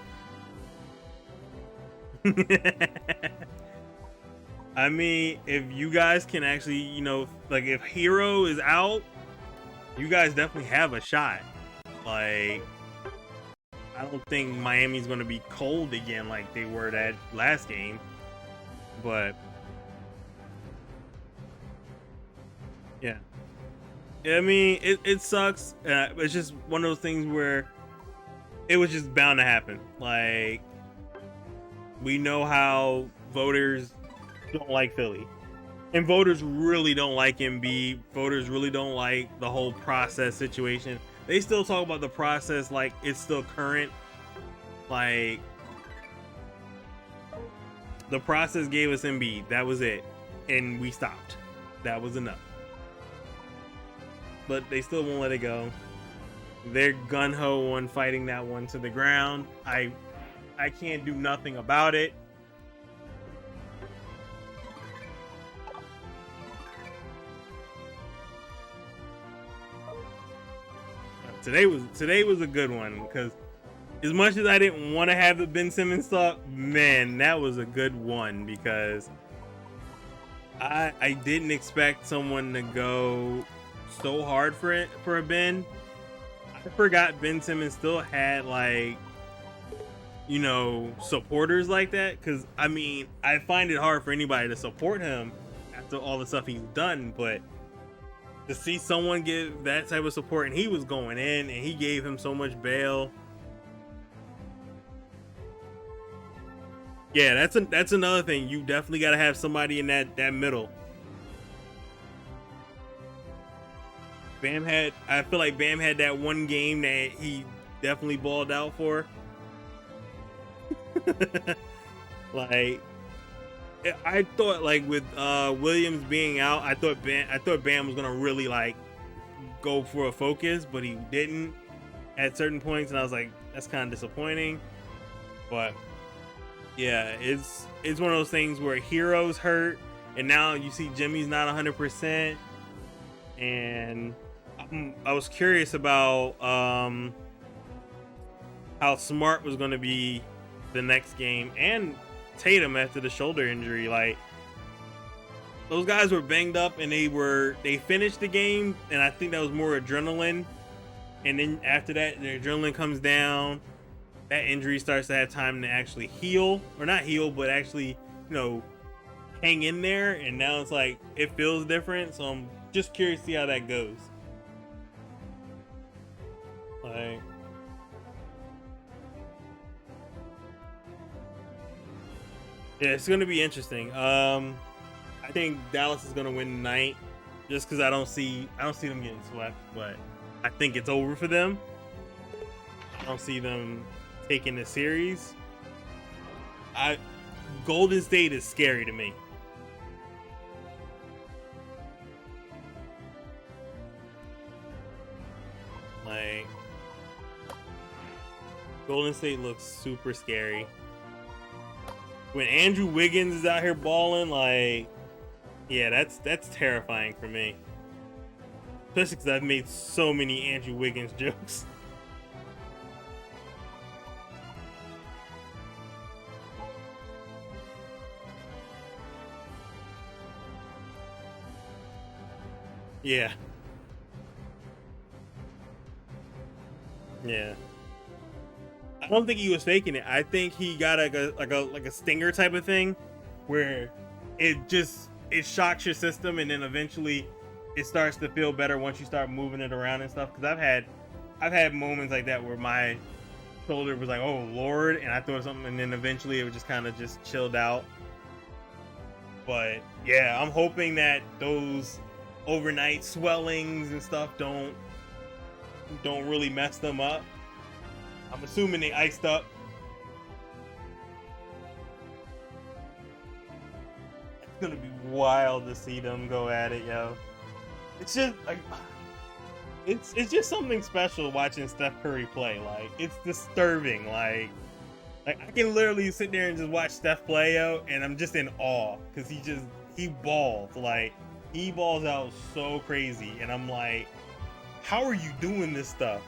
A: I mean, if you guys can actually, you know, like if Hero is out, you guys definitely have a shot. Like, I don't think Miami's going to be cold again like they were that last game. But yeah. I mean, it sucks. It's just one of those things where it was just bound to happen. Like, we know how voters don't like Philly. And voters really don't like Embiid. Voters really don't like the whole process situation. They still talk about the process like it's still current. Like, the process gave us Embiid. That was it. And we stopped. That was enough. But they still won't let it go. They're gun-ho on fighting that one to the ground. I can't do nothing about it. Today was a good one because as much as I didn't want to have the Ben Simmons talk, man, that was a good one because I didn't expect someone to go so hard for a Ben. I forgot Ben Simmons still had, like, you know, supporters like that, because I mean, I find it hard for anybody to support him after all the stuff he's done, but to see someone give that type of support, and he was going in and he gave him so much bail. Yeah, that's another thing. You definitely got to have somebody in that middle. I feel like Bam had that one game that he definitely balled out for. Like, I thought, like, with Williams being out, I thought Bam was gonna really like go for a focus, but he didn't at certain points, and I was like, that's kind of disappointing. But yeah, it's one of those things where Hero's hurt, and now you see Jimmy's not 100%, and I was curious about how Smart was going to be the next game, and Tatum after the shoulder injury. Like, those guys were banged up, and they finished the game, and I think that was more adrenaline. And then after that, the adrenaline comes down. That injury starts to have time to actually heal, or not heal, but actually, you know, hang in there. And now it's like it feels different. So I'm just curious to see how that goes. Like, yeah, it's gonna be interesting. I think Dallas is gonna win tonight, just because I don't see them getting swept, but I think it's over for them. I don't see them taking the series. Golden State is scary to me. Like, Golden State looks super scary. When Andrew Wiggins is out here balling, like, yeah, that's terrifying for me. Especially because I've made so many Andrew Wiggins jokes. Yeah. Yeah. I don't think he was faking it. I think he got like a stinger type of thing, where it just it shocks your system, and then eventually it starts to feel better once you start moving it around and stuff. Because I've had moments like that where my shoulder was like, oh Lord, and I thought something, and then eventually it was just kind of just chilled out. But yeah, I'm hoping that those overnight swellings and stuff don't really mess them up. I'm assuming they iced up. It's gonna be wild to see them go at it, yo. It's just like it's just something special watching Steph Curry play. Like, it's disturbing. Like I can literally sit there and just watch Steph play, yo, and I'm just in awe because he balls. Like, he balls out so crazy, and I'm like, how are you doing this stuff?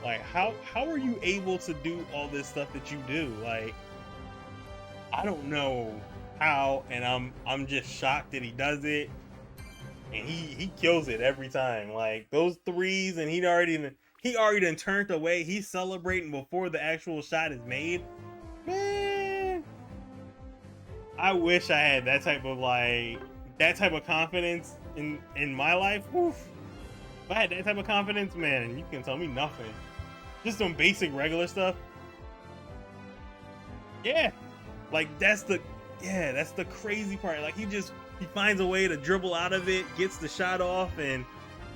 A: Like, how are you able to do all this stuff that you do? Like, I don't know how, and I'm just shocked that he does it, and he kills it every time. Like, those threes, and he already done turned away. He's celebrating before the actual shot is made. Man, I wish I had that type of confidence in my life. Oof. If I had that type of confidence, man, you can tell me nothing. Just some basic regular stuff. Yeah. Like, that's the crazy part. Like, he finds a way to dribble out of it, gets the shot off, and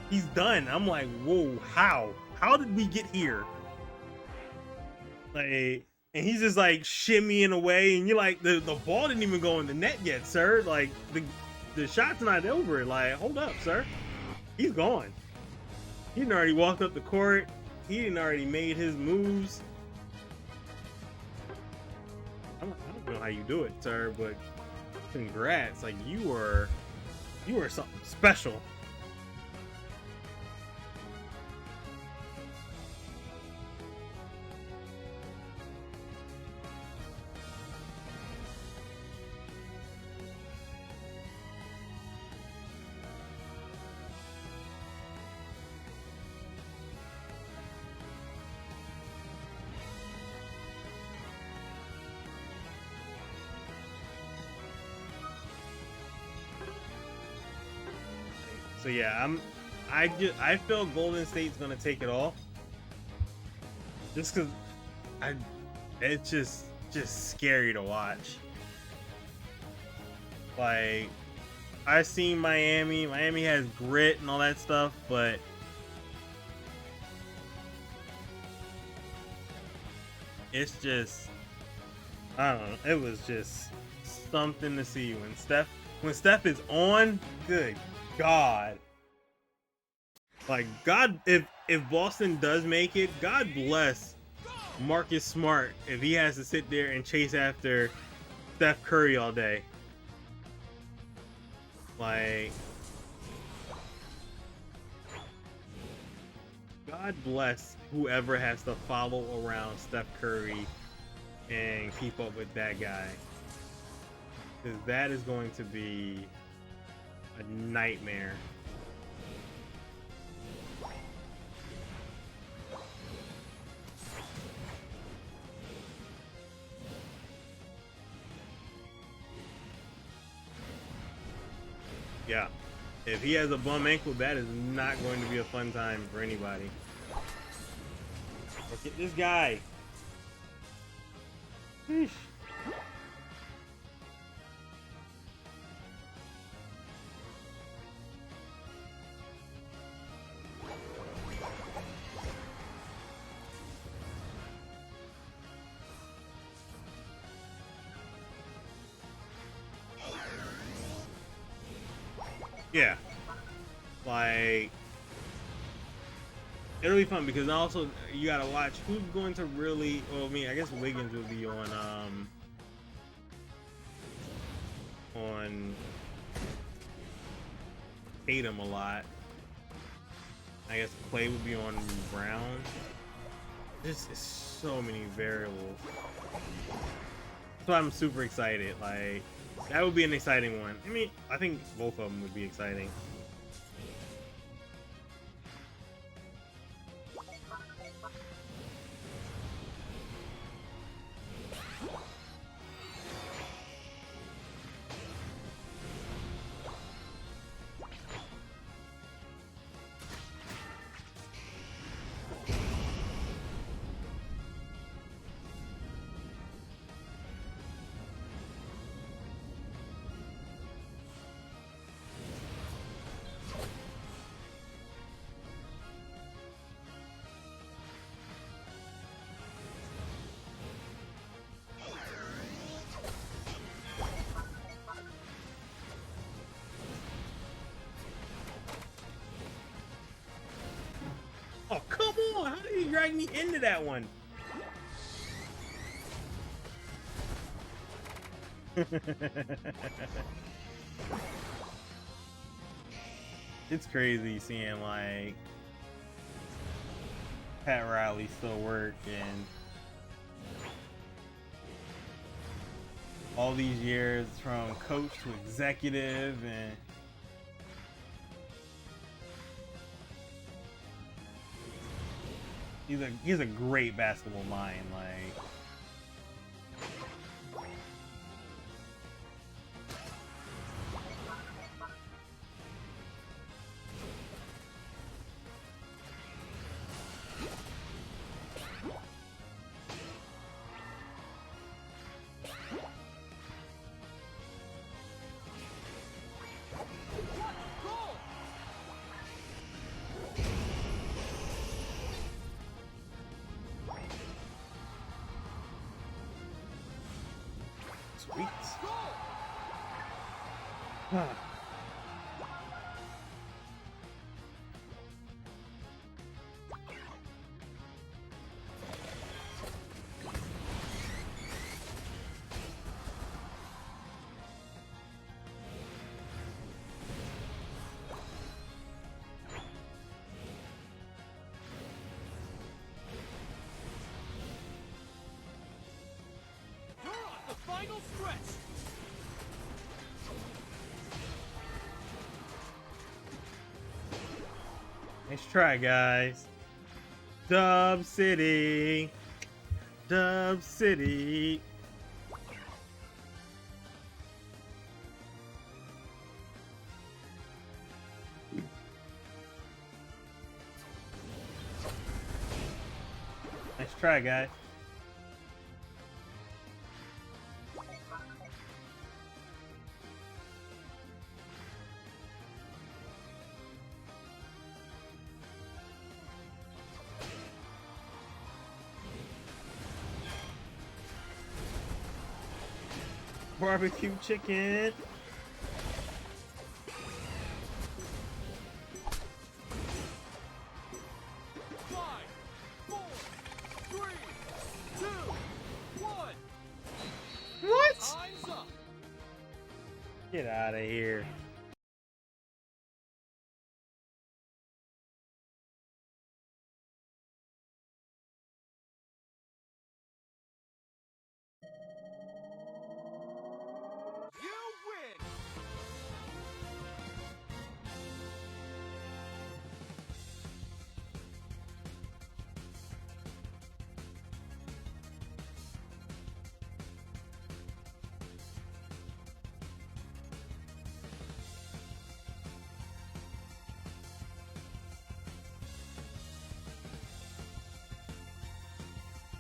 A: he's done. I'm like, whoa, how? How did we get here? Like, and he's just like shimmying away, and you're like, the ball didn't even go in the net yet, sir. Like, the shot's not over. Like, hold up, sir. He's gone. He done already walked up the court. He done already made his moves. I don't know how you do it, sir, but congrats. Like, you are something special. So yeah, I feel Golden State's gonna take it all, just because it's just scary to watch. Like, I've seen Miami. Miami has grit and all that stuff, but it's just, I don't know. It was just something to see when Steph is on. Good God. Like, God, if Boston does make it, God bless Marcus Smart if he has to sit there and chase after Steph Curry all day. Like, God bless whoever has to follow around Steph Curry and keep up with that guy, because that is going to be a nightmare. Yeah, if he has a bum ankle, that is not going to be a fun time for anybody. Look at this guy. Sheesh. Yeah, like, it'll be fun because also you gotta watch who's going to really. Well, I mean, I guess Wiggins will be on Tatum a lot. I guess Clay would be on Brown. There's so many variables. That's why I'm super excited. Like, that would be an exciting one. I mean, I think both of them would be exciting. dragged me into that one. It's crazy seeing like Pat Riley still work and all these years from coach to executive, and he's a great basketball mind. Like, sweet. Huh.
B: You're on the final stretch.
A: Nice try, guys. Dub City. Dub City. Nice try, guys. Barbecue chicken.
B: Five, four, three, two, one.
A: What?
B: Time's up.
A: Get out of here.
B: You win.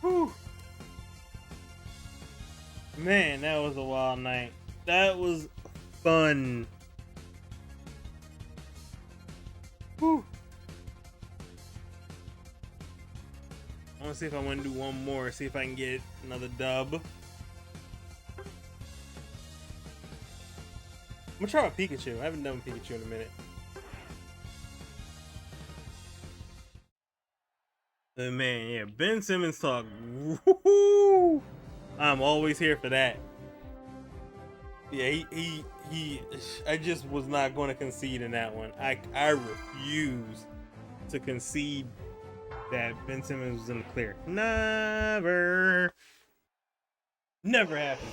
A: Whew. Man, that was a wild night. That was fun. Whew. I want to see if I want to do one more, see if I can get another dub. I'm gonna try with Pikachu. I haven't done Pikachu in a minute. But man, yeah, Ben Simmons talk. Woo-hoo! I'm always here for that. Yeah, he I just was not going to concede in that one. I refuse to concede that Ben Simmons was in the clear. Never happened.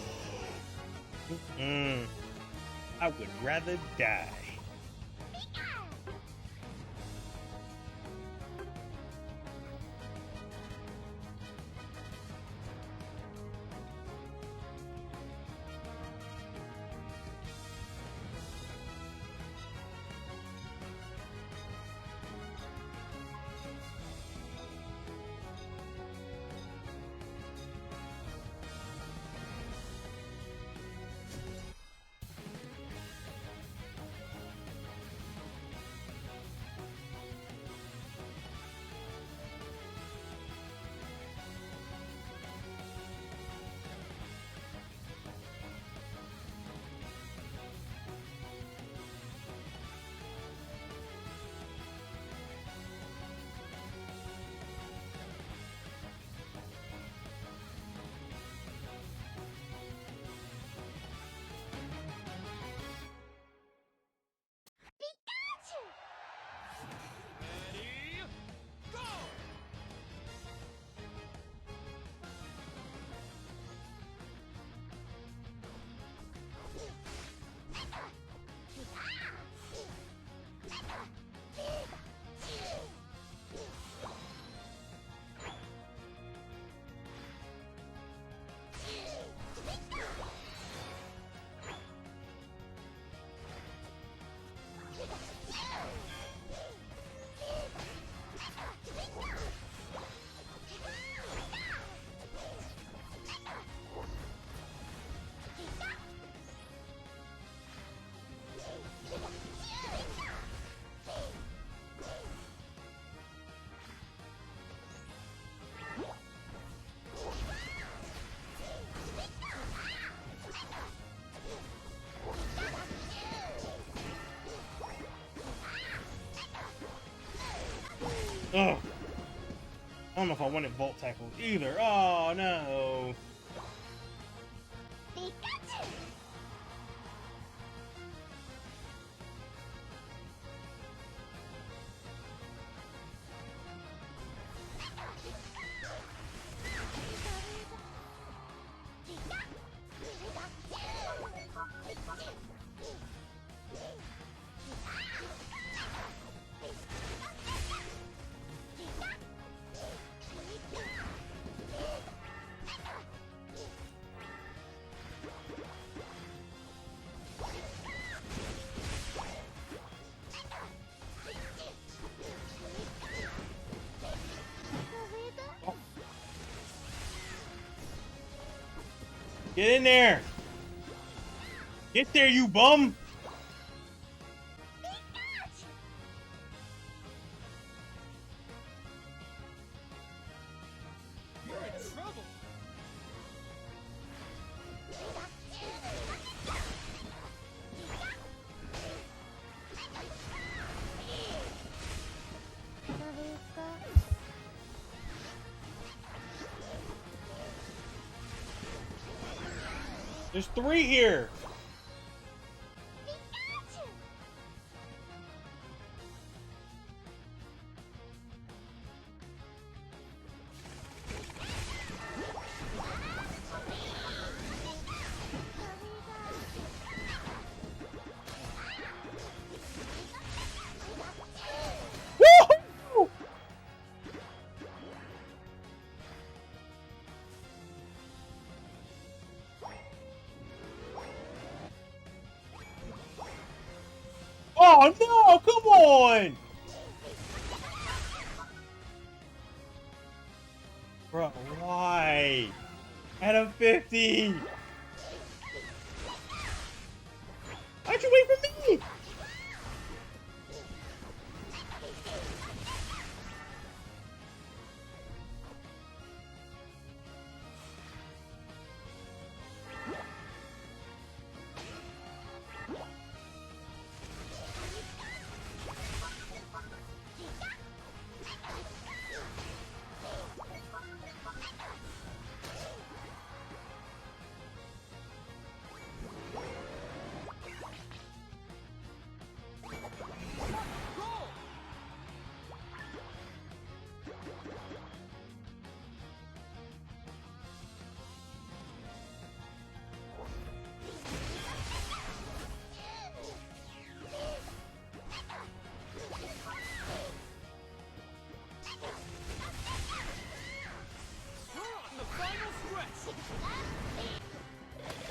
A: I would rather die. Ugh. I don't know if I wanted Volt Tackle either. Oh no. Get in there! Get there, you bum!
B: You're in trouble.
A: There's 3 here! Woo! Oh no, come on! Bro, why? At a 50! Why'd you wait for me?
B: You're on the final stretch.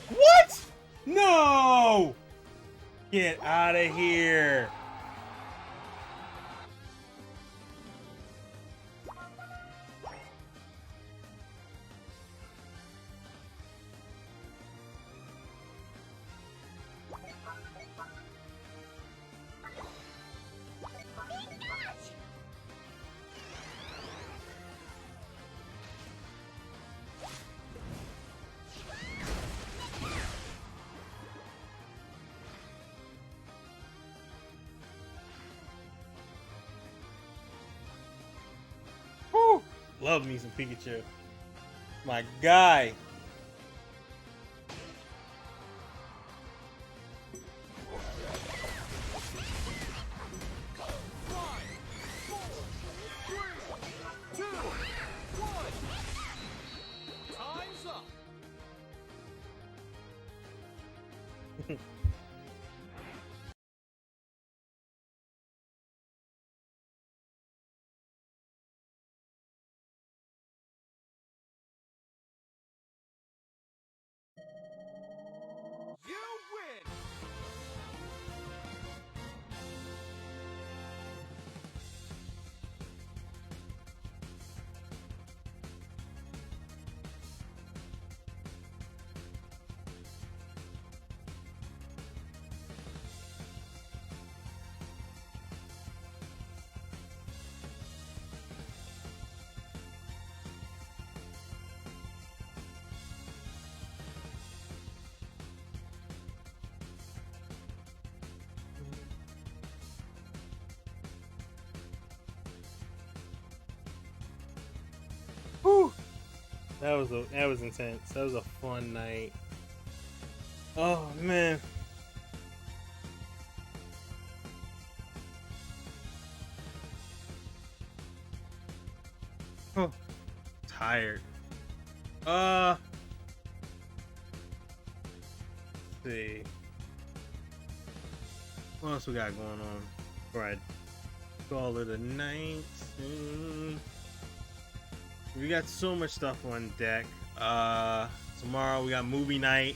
A: What? No! Get out of here! Whew. Love me some Pikachu. My guy.
B: Time's up. You win.
A: That was intense. That was a fun night. Oh man. Oh, tired. Let's see. What else we got going on? Right. Call it a night. We got so much stuff on deck. Tomorrow we got movie night.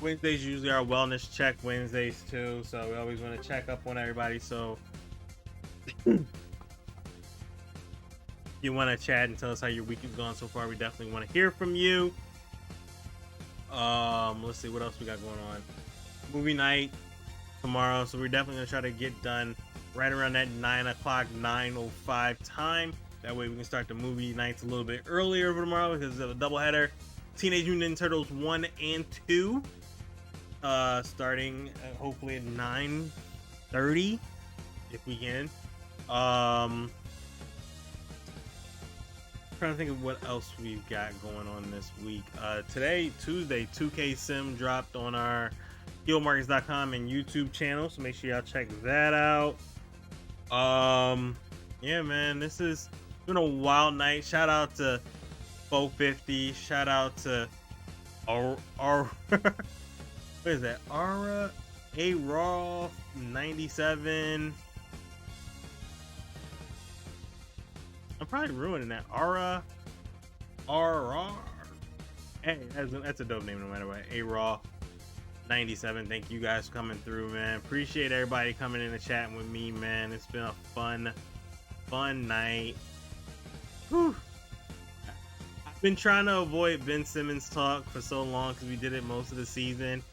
A: Wednesdays usually our wellness check Wednesdays too, so we always want to check up on everybody. So if you want to chat and tell us how your week is going so far, we definitely want to hear from you. Let's see what else we got going on. Movie night tomorrow, so we're definitely gonna try to get done right around that 9 o'clock 9:05 time. That way we can start the movie nights a little bit earlier for tomorrow because of a doubleheader. Teenage Mutant Ninja Turtles 1 and 2 starting hopefully at 9:30 if we can. Trying to think of what else we've got going on this week. Today, Tuesday, 2K Sim dropped on our HealMarcus.com and YouTube channel, so make sure y'all check that out. Yeah, man, this has been a wild night. Shout out to 450. Shout out to what is that? Aura A Raw 97. I'm probably ruining that. Aura. Hey, that's a dope name no matter what. A Raw 97. Thank you guys for coming through, man. Appreciate everybody coming in and chatting with me, man. It's been a fun night. Whew. I've been trying to avoid Ben Simmons talk for so long because we did it most of the season,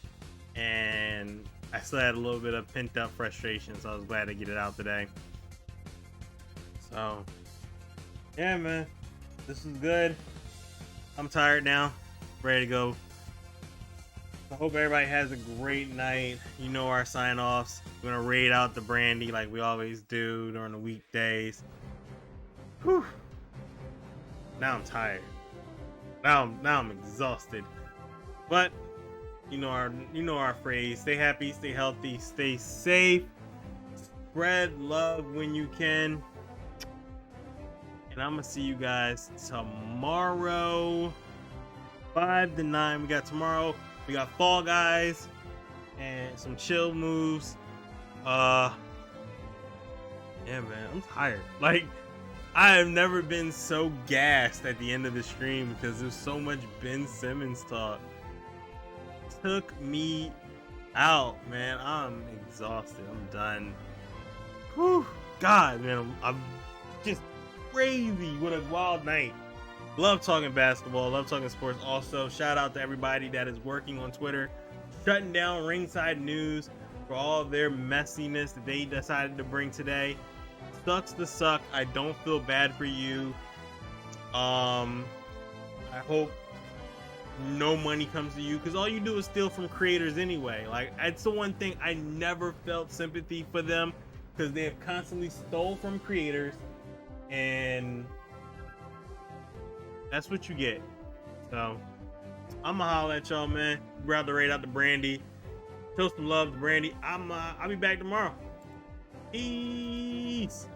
A: and I still had a little bit of pent up frustration, so I was glad to get it out today. So yeah, man, this is good. I'm tired now, ready to go. I hope everybody has a great night. You know our sign-offs. We're gonna raid out the brandy like we always do during the weekdays. Whew. Now I'm tired. Now I'm exhausted. But you know our phrase: stay happy, stay healthy, stay safe. Spread love when you can. And I'm gonna see you guys tomorrow, 5 to 9. We got tomorrow. We got Fall Guys and some chill moves. Yeah, man, I'm tired. Like, I have never been so gassed at the end of the stream because there's so much Ben Simmons talk. Took me out, man. I'm exhausted. I'm done. Whew. God, man, I'm just crazy. What a wild night. Love talking basketball, love talking sports. Also, shout out to everybody that is working on Twitter, shutting down Ringside News for all of their messiness that they decided to bring today. Sucks to suck. I don't feel bad for you. I hope no money comes to you because all you do is steal from creators anyway. Like, that's the one thing I never felt sympathy for them because they have constantly stole from creators, and that's what you get. So I'm gonna holler at y'all, man. We're out to raid out the brandy. Show some love to brandy. I'll be back tomorrow. Peace.